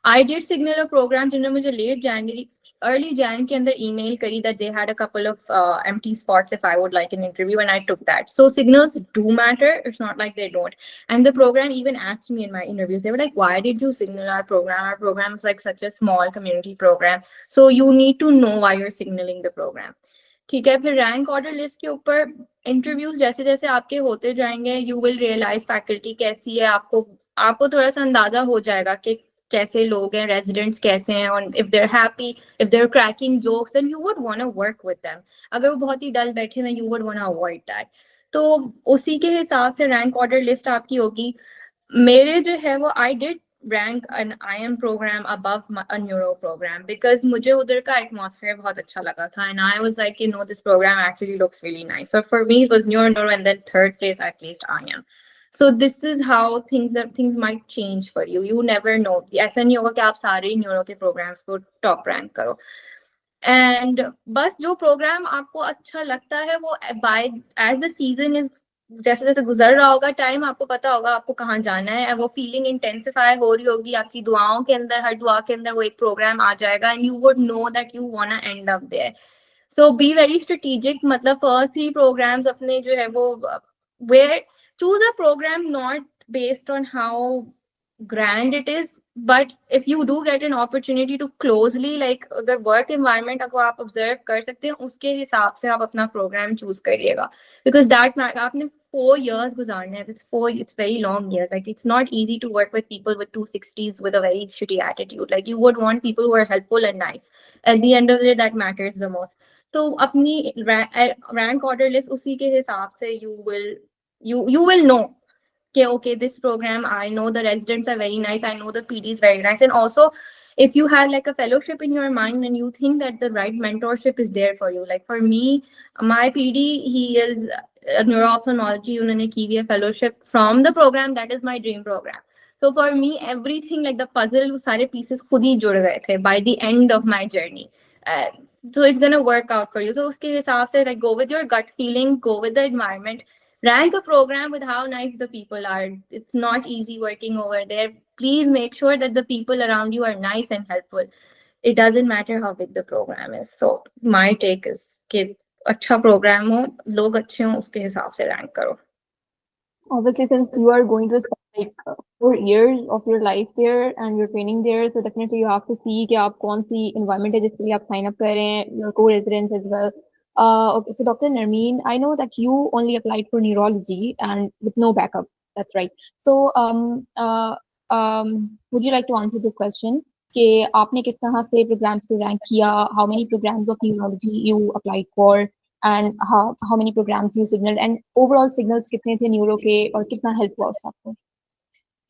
I did signal a program जिन्होंने मुझे late January, early Jan के अंदर email करी that they had a couple of empty spots if I would like an interview, and I took that. So signals do matter. It's not like they don't. And the program even asked me in my interviews, they were like, why did you signal our program? Our program is like such a small community program. So you need to know why you're signaling the program. ठीक है. फिर rank order list के ऊपर interviews जैसे जैसे आपके होते जाएंगे, यू विल रियलाइज फैकल्टी कैसी है, आपको थोड़ा सा अंदाजा हो जाएगा कि कैसे लोग हैं, रेजिडेंट्स कैसे हैं, और if they're happy, if they're cracking jokes, then you would want to work with them. अगर वो बहुत ही डल बैठे हैं, you would want to avoid that. तो उसी के हिसाब से रैंक ऑर्डर लिस्ट आपकी होगी. मेरे जो है वो I did rank an IM program above a neuro program because मुझे उधर का atmosphere बहुत अच्छा लगा था, and I was like, you know, this program actually looks really nice. So for me it was neuro, and then third place I placed IM. So this is how things might change for you. You never know. ऐसा नहीं होगा कि आप सारे neuro के programs को top rank करो. And बस जो program आपको अच्छा लगता है वो as the season is जैसे जैसे गुजर रहा होगा टाइम, आपको पता होगा आपको कहाँ जाना है, वो फीलिंग इंटेंसिफाई हो रही होगी आपकी दुआओं के अंदर, हर दुआ के अंदर वो एक प्रोग्राम आ जाएगा, and you would know that you want to end up there. So be very strategic. मतलब फर्स्ट 3 प्रोग्राम्स अपने जो है वो where choose a program not based on how grand it is, but if you do get an opportunity to closely like अगर work environment को आप observe कर सकते हैं, उसके हिसाब से आप अपना program choose करिएगा, because that आपने 4 years गुजारना है. It's very long years. Like it's not easy to work with people with 260s with a very shitty attitude. Like you would want people who are helpful and nice. At the end of the day, that matters the most. तो अपनी rank order list उसी के हिसाब से you will know okay, this program, I know the residents are very nice, I know the PD is very nice. And also if you have like a fellowship in your mind and you think that the right mentorship is there for you, like for me, my PD, he is a neuro-ophthalmology, unhone ki हुई है fellowship from the program, that is my dream program. So for me, everything like the puzzle, वो सारे pieces खुद ही जुड़ गए थे by the end of my journey. Uh, so it's gonna work out for you. So उसके हिसाब से like go with your gut feeling, go with the environment, rank a program with how nice the people are. It's not easy working over there. Please make sure that the people around you are nice and helpful. It doesn't matter how big the program is. So my take is कि अच्छा program हो, लोग अच्छे हो, उसके हिसाब से rank करो. Obviously, since you are going to spend like 4 years of your life there and you're training there, so definitely you have to see कि आप कौन सी environment है जिसके लिए आप sign up कर रहे हैं, your co-residents as well. Okay, so Dr. Narmeen, I know that you only applied for neurology and with no backup. That's right. So, would you like to answer this question? कि आपने किस तरह से programs को rank किया? How many programs of neurology you applied for? And how many programs you signaled, and overall signals कितने थे neuro के और कितना help हुआ उस आपको?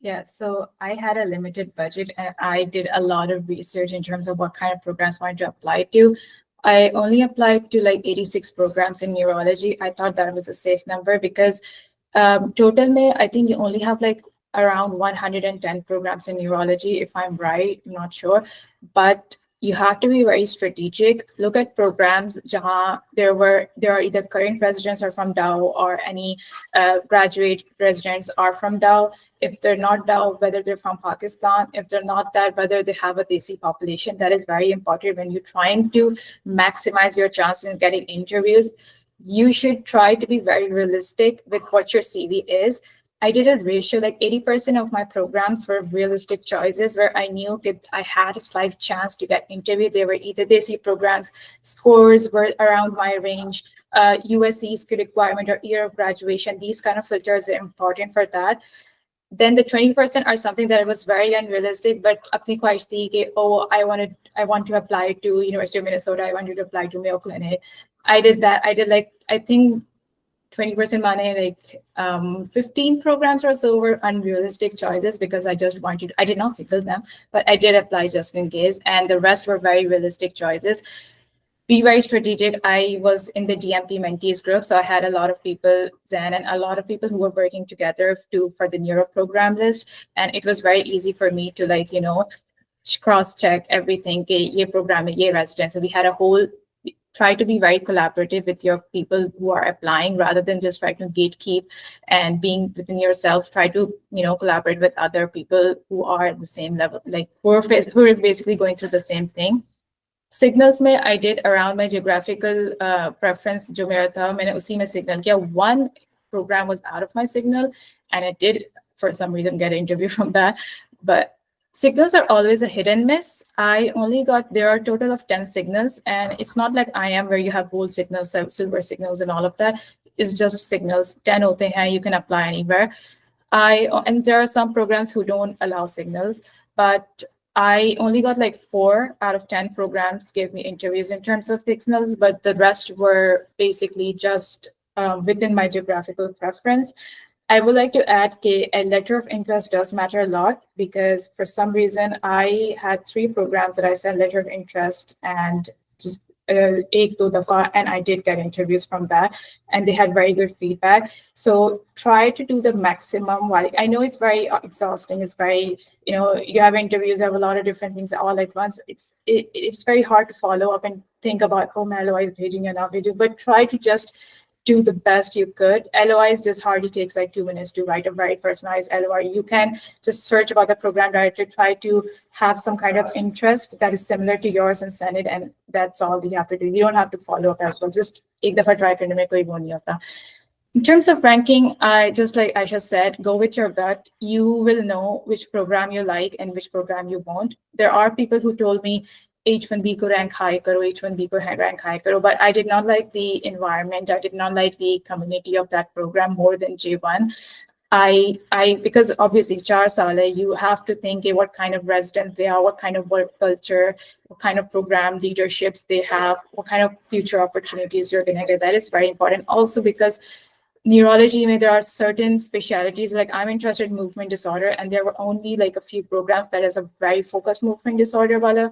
Yeah, so I had a limited budget and I did a lot of research in terms of what kind of programs I wanted to apply to. I only applied to like 86 programs in neurology. I thought that was a safe number because total mein, I think you only have like around 110 programs in neurology, if I'm right, I'm not sure. But you have to be very strategic. Look at programs jahan there are either current residents are from Dow or any graduate residents are from Dow. If they're not Dow, whether they're from Pakistan, if they're not that, whether they have a Desi population, that is very important when you're trying to maximize your chances in getting interviews. You should try to be very realistic with what your CV is. I did a ratio, like 80% of my programs were realistic choices where I knew that I had a slight chance to get interviewed. They were either Desi programs, scores were around my range, USC's requirement or year of graduation. These kind of filters are important for that. Then the 20% are something that was very unrealistic, but apni khwahish thi ki, oh, I want to apply to University of Minnesota. I wanted to apply to Mayo Clinic. I did that. I did like, I think 20% money, like 15 programs or so were unrealistic choices because I did not signal them, but I did apply just in case. And the rest were very realistic choices. Be very strategic. I was in the DMP mentees group, so I had a lot of people, Zen, and a lot of people who were working together for the neuro program list. And it was very easy for me to cross-check everything. Ye program, ye residence. So we had a whole try to be very collaborative with your people who are applying rather than just trying to gatekeep and being within yourself. Try to, collaborate with other people who are at the same level, like who are basically going through the same thing. Signals mein I did around my geographical preference, jo mera tha, maine usi mein signal kiya. One program was out of my signal and it did for some reason get an interview from that. But signals are always a hit and miss. There are a total of 10 signals, and it's not like I am where you have gold signals, silver signals, and all of that. It's just signals. 10 hote hain, you can apply anywhere. And there are some programs who don't allow signals, but I only got like 4 out of 10 programs gave me interviews in terms of signals, but the rest were basically just within my geographical preference. I would like to add that a letter of interest does matter a lot because for some reason I had 3 programs that I sent letter of interest and just ek do dafa, and I did get interviews from that and they had very good feedback. So try to do the maximum. While I know it's very exhausting, it's very, you have interviews, you have a lot of different things all at once. It's very hard to follow up and think about, oh, my LOI is paging and not paging, but try to just do the best you could. LOIs just hardly takes like 2 minutes to write a very personalized LOI. You can just search about the program director, try to have some kind of interest that is similar to yours and send it, and that's all you have to do. You don't have to follow up as well. Just ek dafa try karne mein koi wo nahi hota. In terms of ranking, just like Aisha said, go with your gut. You will know which program you like and which program you won't. There are people who told me, H1B ko rank high karo, H1B ko rank high karo, but I did not like the environment. I did not like the community of that program more than J1. Because obviously 4 saal hai, you have to think what kind of residents they are, what kind of work culture, what kind of program leaderships they have, what kind of future opportunities you're going to get. That is very important. Also because neurology, there are certain specialties, like I'm interested in movement disorder, and there were only like a few programs that is a very focused movement disorder wala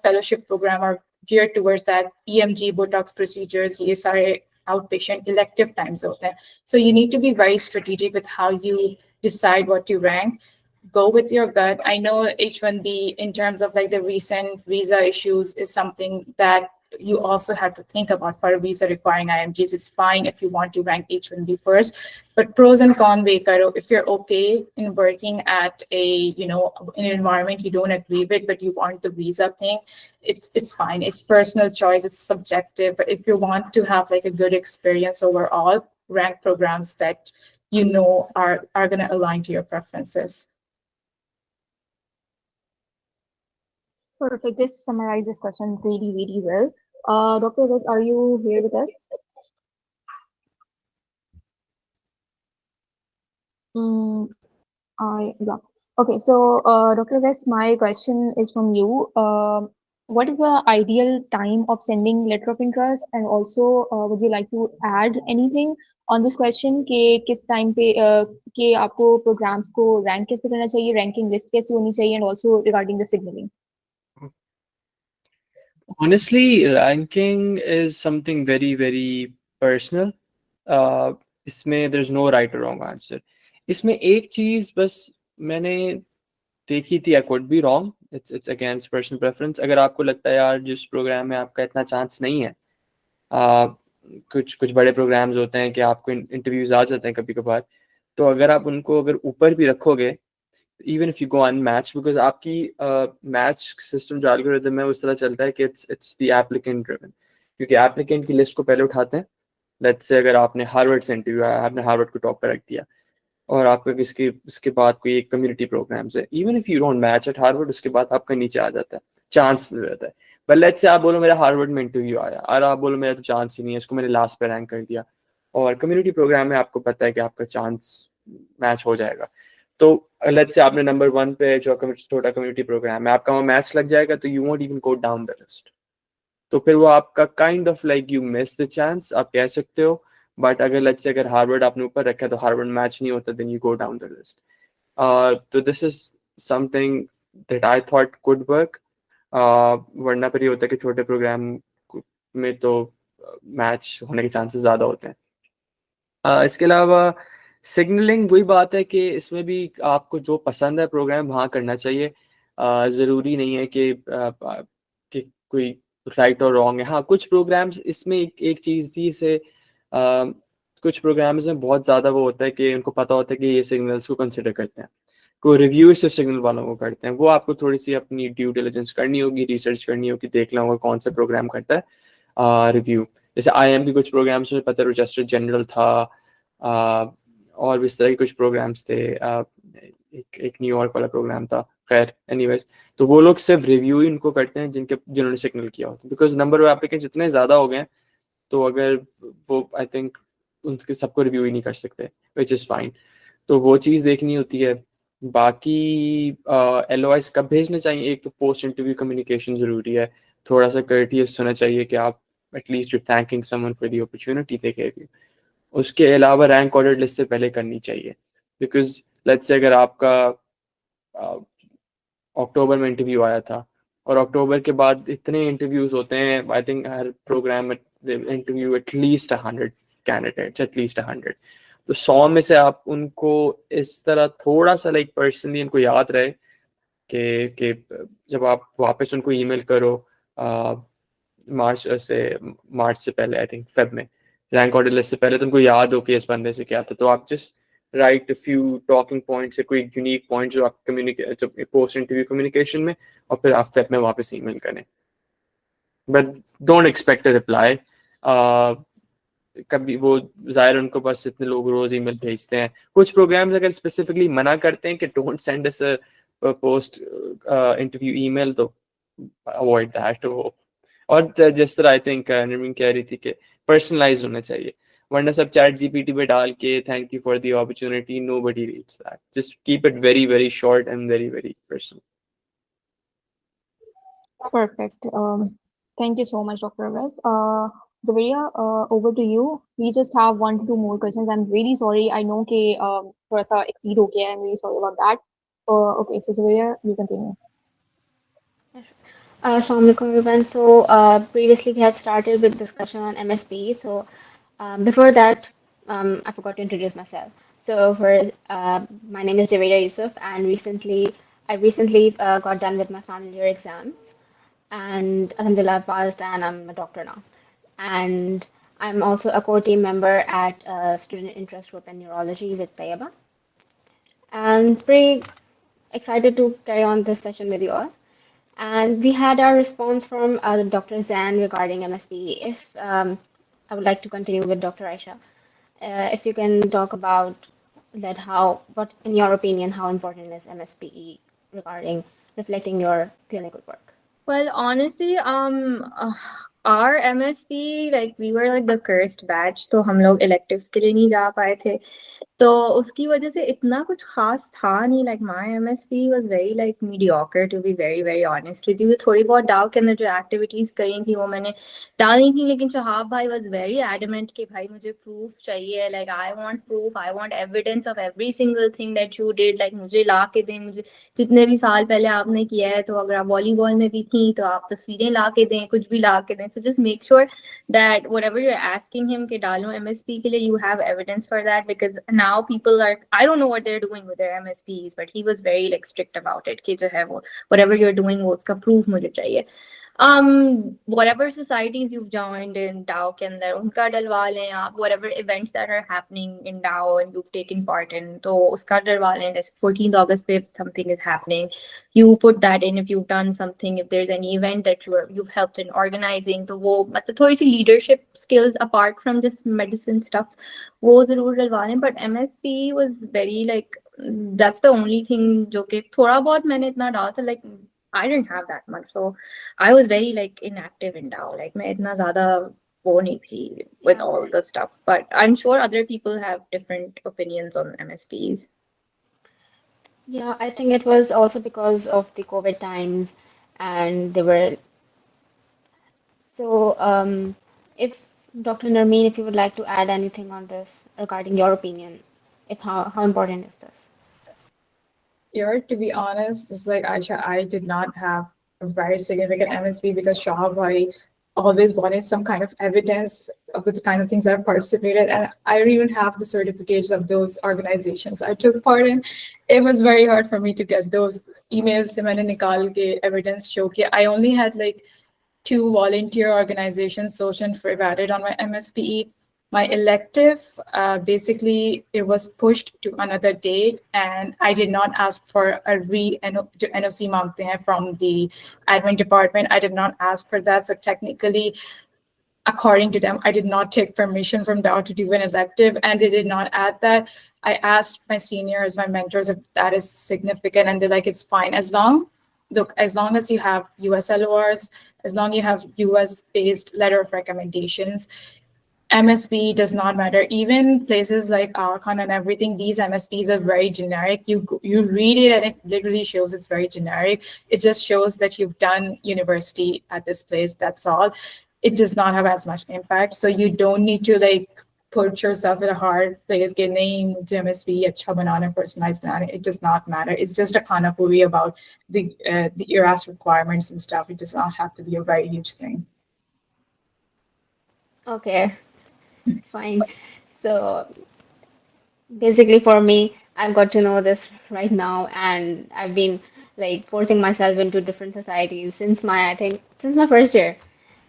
fellowship program are geared towards that. EMG, Botox procedures, ye sare outpatient elective times hote hain. So you need to be very strategic with how you decide what to rank. go with your gut. I know H-1B in terms of like the recent visa issues is something that you also have to think about for a visa requiring IMGs. It's fine if you want to rank H-1B first, but pros and cons weigh karo. If you're okay in working at a, you know, an environment you don't agree with, but you want the visa thing, it's fine. It's personal choice. It's subjective. But if you want to have like a good experience overall, rank programs that you know are going to align to your preferences. Perfect. This summarized this question really, really well. Dr. West, are you here with us? Yeah. Okay, so Dr. West, my question is from you. What is the ideal time of sending letter of interest, and also would you like to add anything on this question कि किस time पे कि आपको programs को rank कैसे करना चाहिए, ranking list कैसे होनी चाहिए, and also regarding the signaling. Honestly, ranking is something very, very personal. इसमें there's no right or wrong answer. इसमें एक चीज बस मैंने देखी थी, I could be wrong. It's against personal preference. अगर आपको लगता है यार जिस प्रोग्राम में आपका इतना चांस नहीं है, कुछ बड़े प्रोग्राम्स होते हैं कि आपको इंटरव्यूज आ जाते हैं कभी कभार, तो अगर आप उनको अगर ऊपर भी रखोगे, even if you go unmatched, because आपकी मैच सिस्टम जो एल्गोरिथम है उस तरह चलता है कि it's the applicant driven, क्योंकि एप्लीकेंट की लिस्ट को पहले उठाते हैं. लेट्स से अगर आपने हार्वर्ड से इंटरव्यू आया, आपने हार्वर्ड को टॉप पर रख दिया, और आपका इसके बाद कोई एक कम्युनिटी प्रोग्राम्स है, even if you don't match at Harvard, उसके बाद आपका नीचे आ जाता है, चांस रहता है. बट लेट्स से आप बोलो मेरा हार्वर्ड में इंटरव्यू आया, और आप बोलो मेरा तो चांस ही नहीं है, इसको मैंने लास्ट पे रैंक कर दिया, और कम्युनिटी प्रोग्राम में आपको पता है कि आपका चांस मैच हो जाएगा. तो लेट्स से आपने नंबर 1 पे जो छोटा कम्युनिटी प्रोग्राम है, आपका वहाँ मैच लग जाएगा, तो you won't even go down the list. तो फिर वो आपका kind of like you miss the chance, आप कह सकते हो. बट अगर लेट्स से अगर हार्वर्ड आपने ऊपर रखा है तो हार्वर्ड मैच नहीं होता, then you go down the list. तो this is something that I thought could work. वरना पर ये होता है कि छोटे प्रोग्राम में तो मैच होने के चांसेस ज़्यादा होते हैं. इसके अलावा सिग्नलिंग वही बात है कि इसमें भी आपको जो पसंद है प्रोग्राम वहाँ करना चाहिए. ज़रूरी नहीं है कि कोई राइट और रॉन्ग है. हाँ, कुछ प्रोग्राम्स इसमें एक चीज़ थी, इसे कुछ प्रोग्राम्स में बहुत ज़्यादा वो होता है कि उनको पता होता है कि ये सिग्नल्स को कंसिडर करते हैं, कोई रिव्यू सिर्फ सिग्नल वालों को करते हैं. वो आपको थोड़ी सी अपनी ड्यू डिलिजेंस करनी होगी, रिसर्च करनी होगी, देखना होगा कौन सा प्रोग्राम करता है रिव्यू. जैसे IIM के कुछ प्रोग्राम्स में पता रजिस्टर जनरल था, और भी इस तरह के कुछ प्रोग्राम्स थे. एक न्यूयॉर्क वाला प्रोग्राम था. खैर एनीवेज, तो वो लोग सिर्फ रिव्यू ही उनको करते हैं जिन्होंने सिग्नल किया होता है, बिकॉज नंबर ऑफ एप्लीकेंट जितने ज़्यादा हो गए, तो अगर वो आई थिंक उनके सबको रिव्यू ही नहीं कर सकते, विच इज़ फाइन. तो वो चीज़ देखनी होती है. बाकी LOIs कब भेजने चाहिए, एक तो पोस्ट इंटरव्यू कम्युनिकेशन ज़रूरी है, थोड़ा सा कर्टियस होना चाहिए कि आप at least you thanking someone for the opportunity they gave you. उसके अलावा रैंक ऑर्डर लिस्ट से पहले करनी चाहिए, बिकॉज लेट्स से अगर आपका अक्टूबर में इंटरव्यू आया था, और अक्टूबर के बाद इतने इंटरव्यूज होते हैं, आई थिंक हर प्रोग्राम में इंटरव्यू एटलीस्ट 100 कैंडिडेट्स, एटलीस्ट 100. तो 100 में से आप उनको इस तरह थोड़ा सा लाइक पर्सनली उनको याद रहे कि जब आप वापस उनको ईमेल करो मार्च से पहले, आई थिंक फेब में रैंक ऑर्डर लिस्ट से पहले, तो उनको याद हो कि इस बंदे से क्या था. तो आप just right a few talking points या कोई यूनिक पॉइंट जो आप पोस्ट इंटरव्यू कम्युनिकेशन में, और फिर आप फेब में वापस ईमेल करें. But don't expect a reply. कभी वो जाहिर उनको बस इतने लोग रोज ईमेल भेजते हैं. कुछ प्रोग्राम्स अगर स्पेसिफिकली मना करते हैं कि don't send us a post interview email, तो अवॉइड दैट. और जिस तरह आई थिंक नरमीन कह रही थी कि पर्सनलाइज होना चाहिए, वरना सब चैट GPT पे डाल के thank you for the opportunity, nobody reads that. Just keep it very very short and very very personal. Perfect. Thank you so much, Dr. Wes. Zavaria, over to you. We just have 1 to 2 more questions. I'm really sorry. I know कि थोड़ा सा exceed हो गया. I'm really sorry about that. Okay, so Zavaria, you continue. Assalamu alaikum everyone. So previously we had started with discussion on MSP. So before that, I forgot to introduce myself. So my name is Javeda Yusuf, and I recently got done with my final year exams, and Alhamdulillah I passed, and I'm a doctor now. And I'm also a core team member at a student interest group in neurology with Tayaba. And pretty excited to carry on this session with you all. And we had our response from Dr. Zan regarding MSP. If I would like to continue with Dr. Aisha, if you can talk about that, what in your opinion, how important is MSPE regarding reflecting your clinical work? Well, honestly, our MSP, like we were like the cursed batch, तो हम लोग electives के लिए नहीं जा पाए थे. तो उसकी वजह से इतना कुछ खास था नहीं. Like my MSP was very like mediocre, to be very very honest with you. थोड़ी बहुत डाउ के अंदर जो activities करी थी वो मैंने डाली थी, लेकिन शहाब भाई was very adamant कि भाई मुझे proof चाहिए. Like I want proof, I want evidence of every single thing that you did. Like मुझे ला के दें, मुझे जितने भी साल पहले आपने किया है, तो अगर आप वॉलीबॉल में भी थी तो आप तस्वीरें ला के दें, कुछ भी ला के दें. So just make sure that whatever you're asking him कि डालो MSP के लिए, you have evidence for that, because now people are, I don't know what they're doing with their MSPs, but he was very like strict about it कि जो है वो whatever you're doing वो उसका proof मुझे चाहिए. Whatever societies you've joined in DAO के अंदर उनका डलवा लें आप, whatever events that are happening in DAO and you've taken part in, तो उसका डलवा लें. जैसे 14th August पे if something is happening, you put that in. If you've done something, if there's any event that you've helped in organizing, तो वो मतलब थोड़ी सी leadership skills apart from just medicine stuff वो जरूर डलवा लें. But MSP was very like, that's the only thing जो कि थोड़ा बहुत मैंने इतना डाला था. Like I didn't have that much, so I was very like inactive in DAO. Like मैं इतना ज़्यादा वो नहीं थी with all the stuff. But I'm sure other people have different opinions on MSPs. Yeah, I think it was also because of the COVID times, and they were so. If Dr. Narmeen, if you would like to add anything on this regarding your opinion, if how important is this? Here, to be honest, just like Aisha, I did not have a very significant MSP because Shahab Bhai always wanted some kind of evidence of the kind of things I've participated, and I don't even have the certificates of those organizations I took part in. It was very hard for me to get those emails se maine nikal ke evidence show ke I only had like 2 volunteer organizations, Social and Frib, added on my MSPE. My elective, basically, it was pushed to another date, and I did not ask for a NOC mangte hain from the admin department. I did not ask for that. So technically, according to them, I did not take permission from DAO to do an elective, and they did not add that. I asked my seniors, my mentors, if that is significant, and they're like, it's fine. As long as you have US LORs, as long as you have US-based letter of recommendations, MSP does not matter. Even places like Archon and everything, these MSPs are very generic. You read it and it literally shows it's very generic. It just shows that you've done university at this place, that's all. It does not have as much impact. So you don't need to like put yourself in a hard place, get name to MSP, acha banana, personalized banana. It does not matter. It's just a kana puri about the ERAS requirements and stuff. It does not have to be a very huge thing. Okay. Fine. So basically for me, I've got to know this right now, and I've been like forcing myself into different societies since my first year,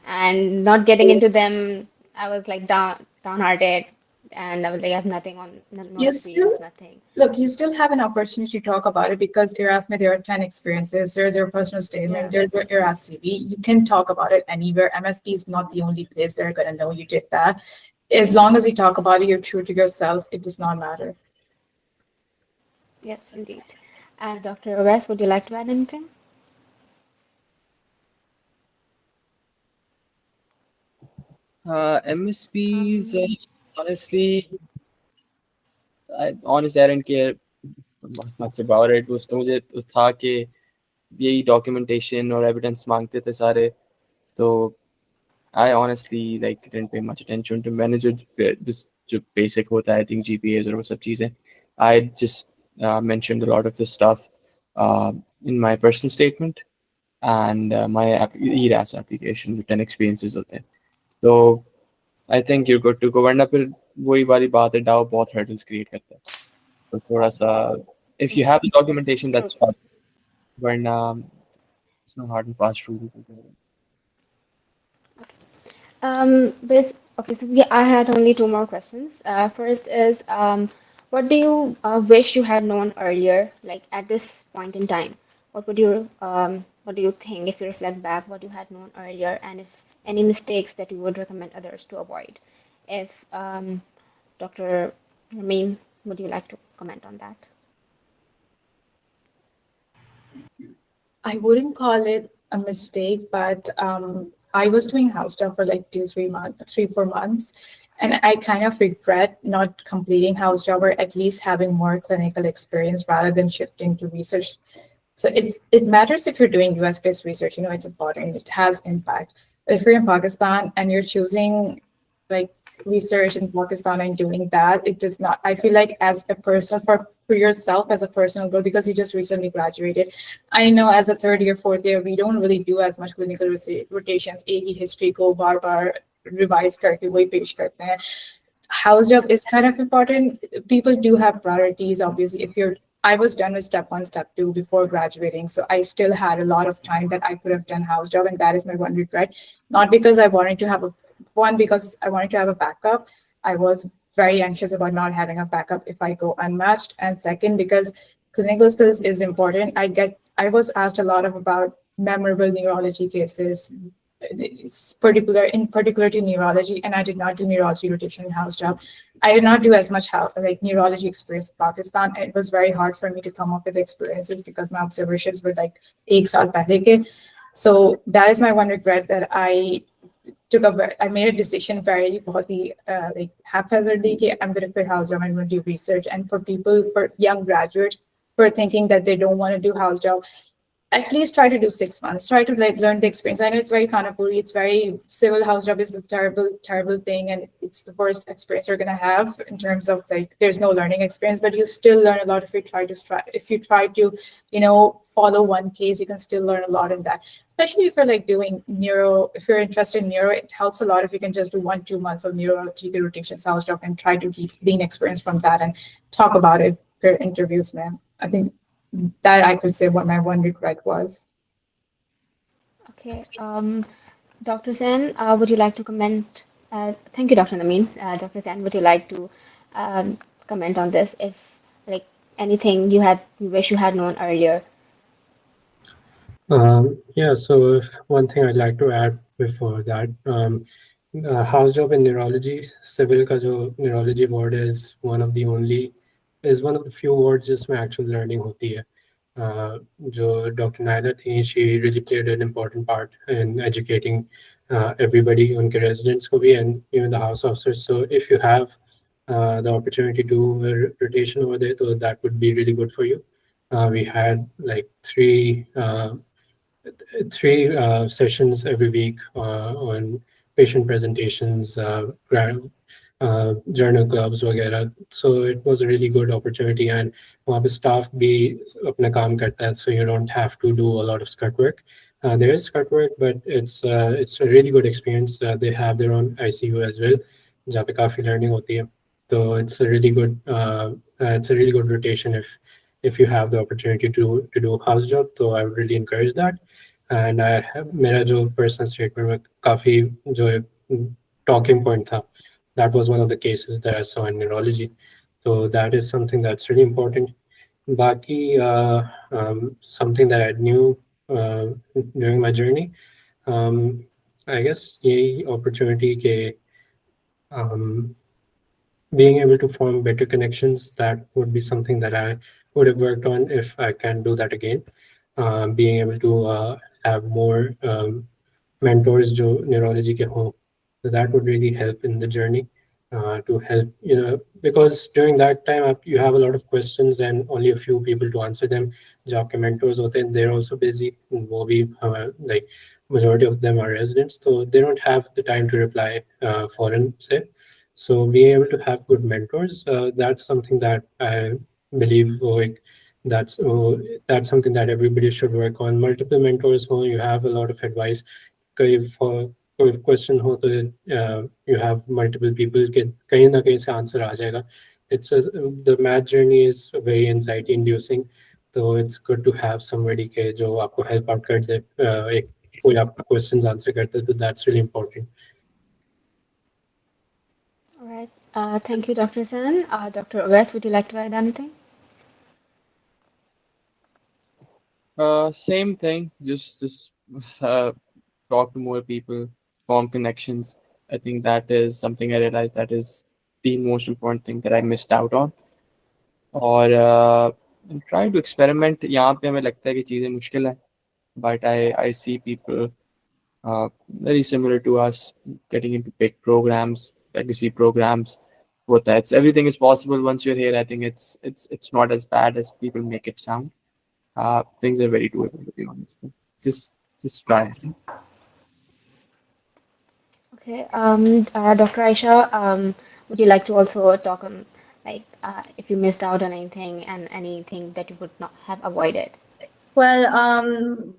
and not getting into them, I was like downhearted, and I was like, I have nothing on, no experience, nothing. Look, you still have an opportunity to talk about it because Erasmus, there are 10 experiences. There's your personal statement. There's your Erasmus CV. You can talk about it anywhere. MSP is not the only place they're going to know you did that. As long as you talk about it, you're true to yourself. It does not matter. Yes, indeed. And Dr. West, would you like to add anything? MSPs, honestly, I didn't care much about it. उसका मुझे था कि यही documentation और evidence मांगते थे सारे, तो I honestly like didn't pay much attention to मैंने जो basic होता है, I think GPAs और वो सब चीजें, I just mentioned a lot of this stuff in my personal statement and my ERAS application, जो 10 experiences होते हैं. तो I think you're good to go. वरना फिर वही वाली बात है, DAO बहुत hurdles create करता है. तो थोड़ा सा if you have the documentation, that's fine. Varna, it's not hard and fast rule. This okay. So I had only two more questions. First is, what do you wish you had known earlier, like at this point in time? What do you think, if you reflect back, what you had known earlier, and if any mistakes that you would recommend others to avoid? If Dr. Ramin, would you like to comment on that? I wouldn't call it a mistake, but I was doing house job for like 3-4 months, and I kind of regret not completing house job, or at least having more clinical experience rather than shifting to research. So it matters if you're doing US-based research, it's important, it has impact. If you're in Pakistan and you're choosing like research in Pakistan and doing that, it does not, I feel like as a person, for yourself as a personal goal, because you just recently graduated. I know as a third year, fourth year, we don't really do as much clinical rotations, एक ही history को बार-बार revise करके वही पेश करते हैं. House job is kind of important. People do have priorities, obviously. I was done with step 1, step 2 before graduating, so I still had a lot of time that I could have done house job, and that is my one regret. Not because I wanted to have because I wanted to have a backup. I was very anxious about not having a backup if I go unmatched, and second, because clinical skills is important. I was asked a lot about memorable neurology cases, in particular to neurology, and I did not do neurology rotation in house job. I did not do as much neurology experience in Pakistan. It was very hard for me to come up with experiences because my observations were like 1 saal pehle ke. So that is my one regret, that I made a decision very haphazardly that I'm going to quit house job, I'm going to do research. And for young graduates who are thinking that they don't want to do house job, at least try to do 6 months. Try to learn the experience. I know it's very Kanapuri, it's very civil. House job is a terrible thing, and it's the worst experience you're gonna have in terms of there's no learning experience. But you still learn a lot if you try to follow one case. You can still learn a lot in that. Especially if you're doing neuro. If you're interested in neuro, it helps a lot if you can just do 1-2 months of neurology rotations house job and try to gain experience from that and talk about it for interviews, man. I think that I could say what my one regret was. Okay. Dr. Zain, would you like to comment? Thank you, Dr. Namin. Dr. Zain, would you like to comment on this? If anything you wish you had known earlier? Yeah, so one thing I'd like to add before that, house job in neurology, civil ka jo neurology ward is one of the few wards जिसमें actual learning होती है. जो Dr. Naila थी, she really played an important part in educating everybody, उनके residents को भी, and even the house officers. So if you have the opportunity to do a rotation over there, so that would be really good for you. We had three sessions every week on patient presentations, journal clubs वगैरह. So it was a really good opportunity, and वहाँ पे staff भी अपना काम करता है, so you don't have to do a lot of scut work. There is scut work, but it's a really good experience. They have their own ICU as well, जहाँ पे काफी learning होती है. So it's a really good rotation if you have the opportunity to do house job. So I would really encourage that. And मेरा जो personal statement में काफी जो talking point था, that was one of the cases that I saw in neurology. So that is something that's really important. Baki, something that I knew during my journey, I guess the opportunity ke, being able to form better connections, that would be something that I would have worked on if I can do that again. Being able to have more mentors jo neurology ke ho, so that would really help in the journey, to help, because during that time you have a lot of questions and only a few people to answer them. Jo aapke mentors hote hain, they're also busy, wo bhi majority of them are residents, so they don't have the time to reply foreign say. So being able to have good mentors, that's something that I believe that's something that everybody should work on. Multiple mentors who you have a lot of advice. For question ho to you have multiple people ke kahin na kahin se answer aa jayega. the math journey is very anxiety inducing. So it's good to have somebody के जो आपको help out कर दे, एक कोई आपका questions answer करते, तो that's really important. All right. Thank you, Dr. Zain. Dr. Owais, would you like to add anything? Same thing. Just talk to more people, form connections. I think that is something I realized that is the most important thing that I missed out on. और try to experiment. यहाँ पे हमें लगता है कि चीज़ें मुश्किल है, but I see people very similar to us getting into big programs, legacy programs. With that, everything is possible once you're here. I think it's not as bad as people make it sound. Things are very doable, to be honest. Just try. Okay. Dr. Aisha, would you like to also talk on if you missed out on anything and anything that you would not have avoided? Well,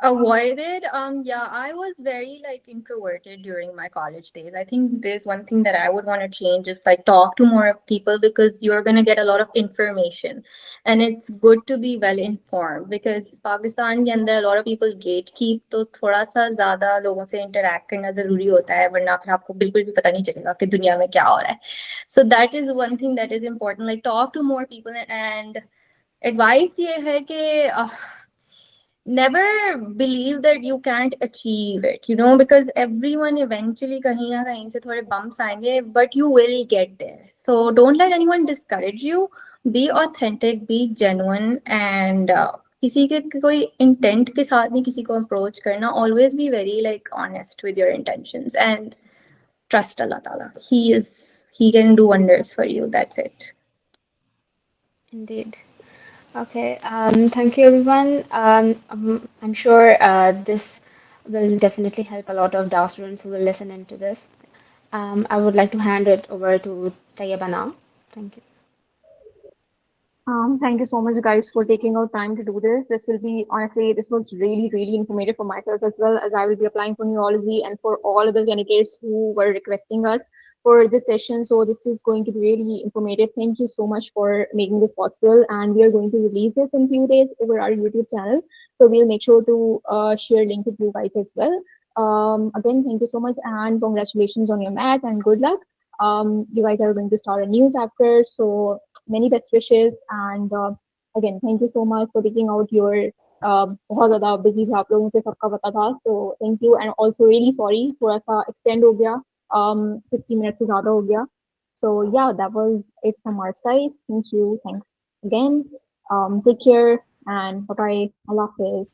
avoided. Yeah, I was very like introverted during my college days. I think there's one thing that I would want to change is like talk to more people, because you're gonna get a lot of information, and it's good to be well informed, because Pakistan के अंदर a lot of people gatekeep, तो थोड़ा सा ज़्यादा लोगों से interact करना ज़रूरी होता है, वरना फिर आपको बिल्कुल भी पता नहीं चलेगा कि दुनिया में क्या हो रहा है. So that is one thing that is important. Like talk to more people, and advice ये है कि never believe that you can't achieve it, because everyone eventually kahin na kahin se thode bumps aayenge, but you will get there. So don't let anyone discourage you. Be authentic, be genuine, and किसी के कोई intent के साथ नहीं किसी को approach करना. Always be very like honest with your intentions and trust Allah Ta'ala. He can do wonders for you. That's it. Indeed. Okay. Thank you, everyone. I'm sure this will definitely help a lot of DAO students who will listen into this. I would like to hand it over to Tayyaba now. Thank you. Thank you so much, guys, for taking out time to do this. This will be, honestly, this was really, really informative for myself as well, as I will be applying for neurology and for all other candidates who were requesting us for this session. So this is going to be really informative. Thank you so much for making this possible. And we are going to release this in a few days over our YouTube channel. So we'll make sure to share link with you guys as well. Again, thank you so much and congratulations on your math and good luck. You guys are going to start a new chapter, so many best wishes. And again, thank you so much for taking out your बहुत ज़्यादा busy थे आप लोगों से सबका पता था, so thank you. And also really sorry थोड़ा सा extend हो गया, 60 minutes से ज़्यादा हो गया. So yeah, that was it from our side. Thank you, thanks again. Take care and bye bye. Allah Hafiz.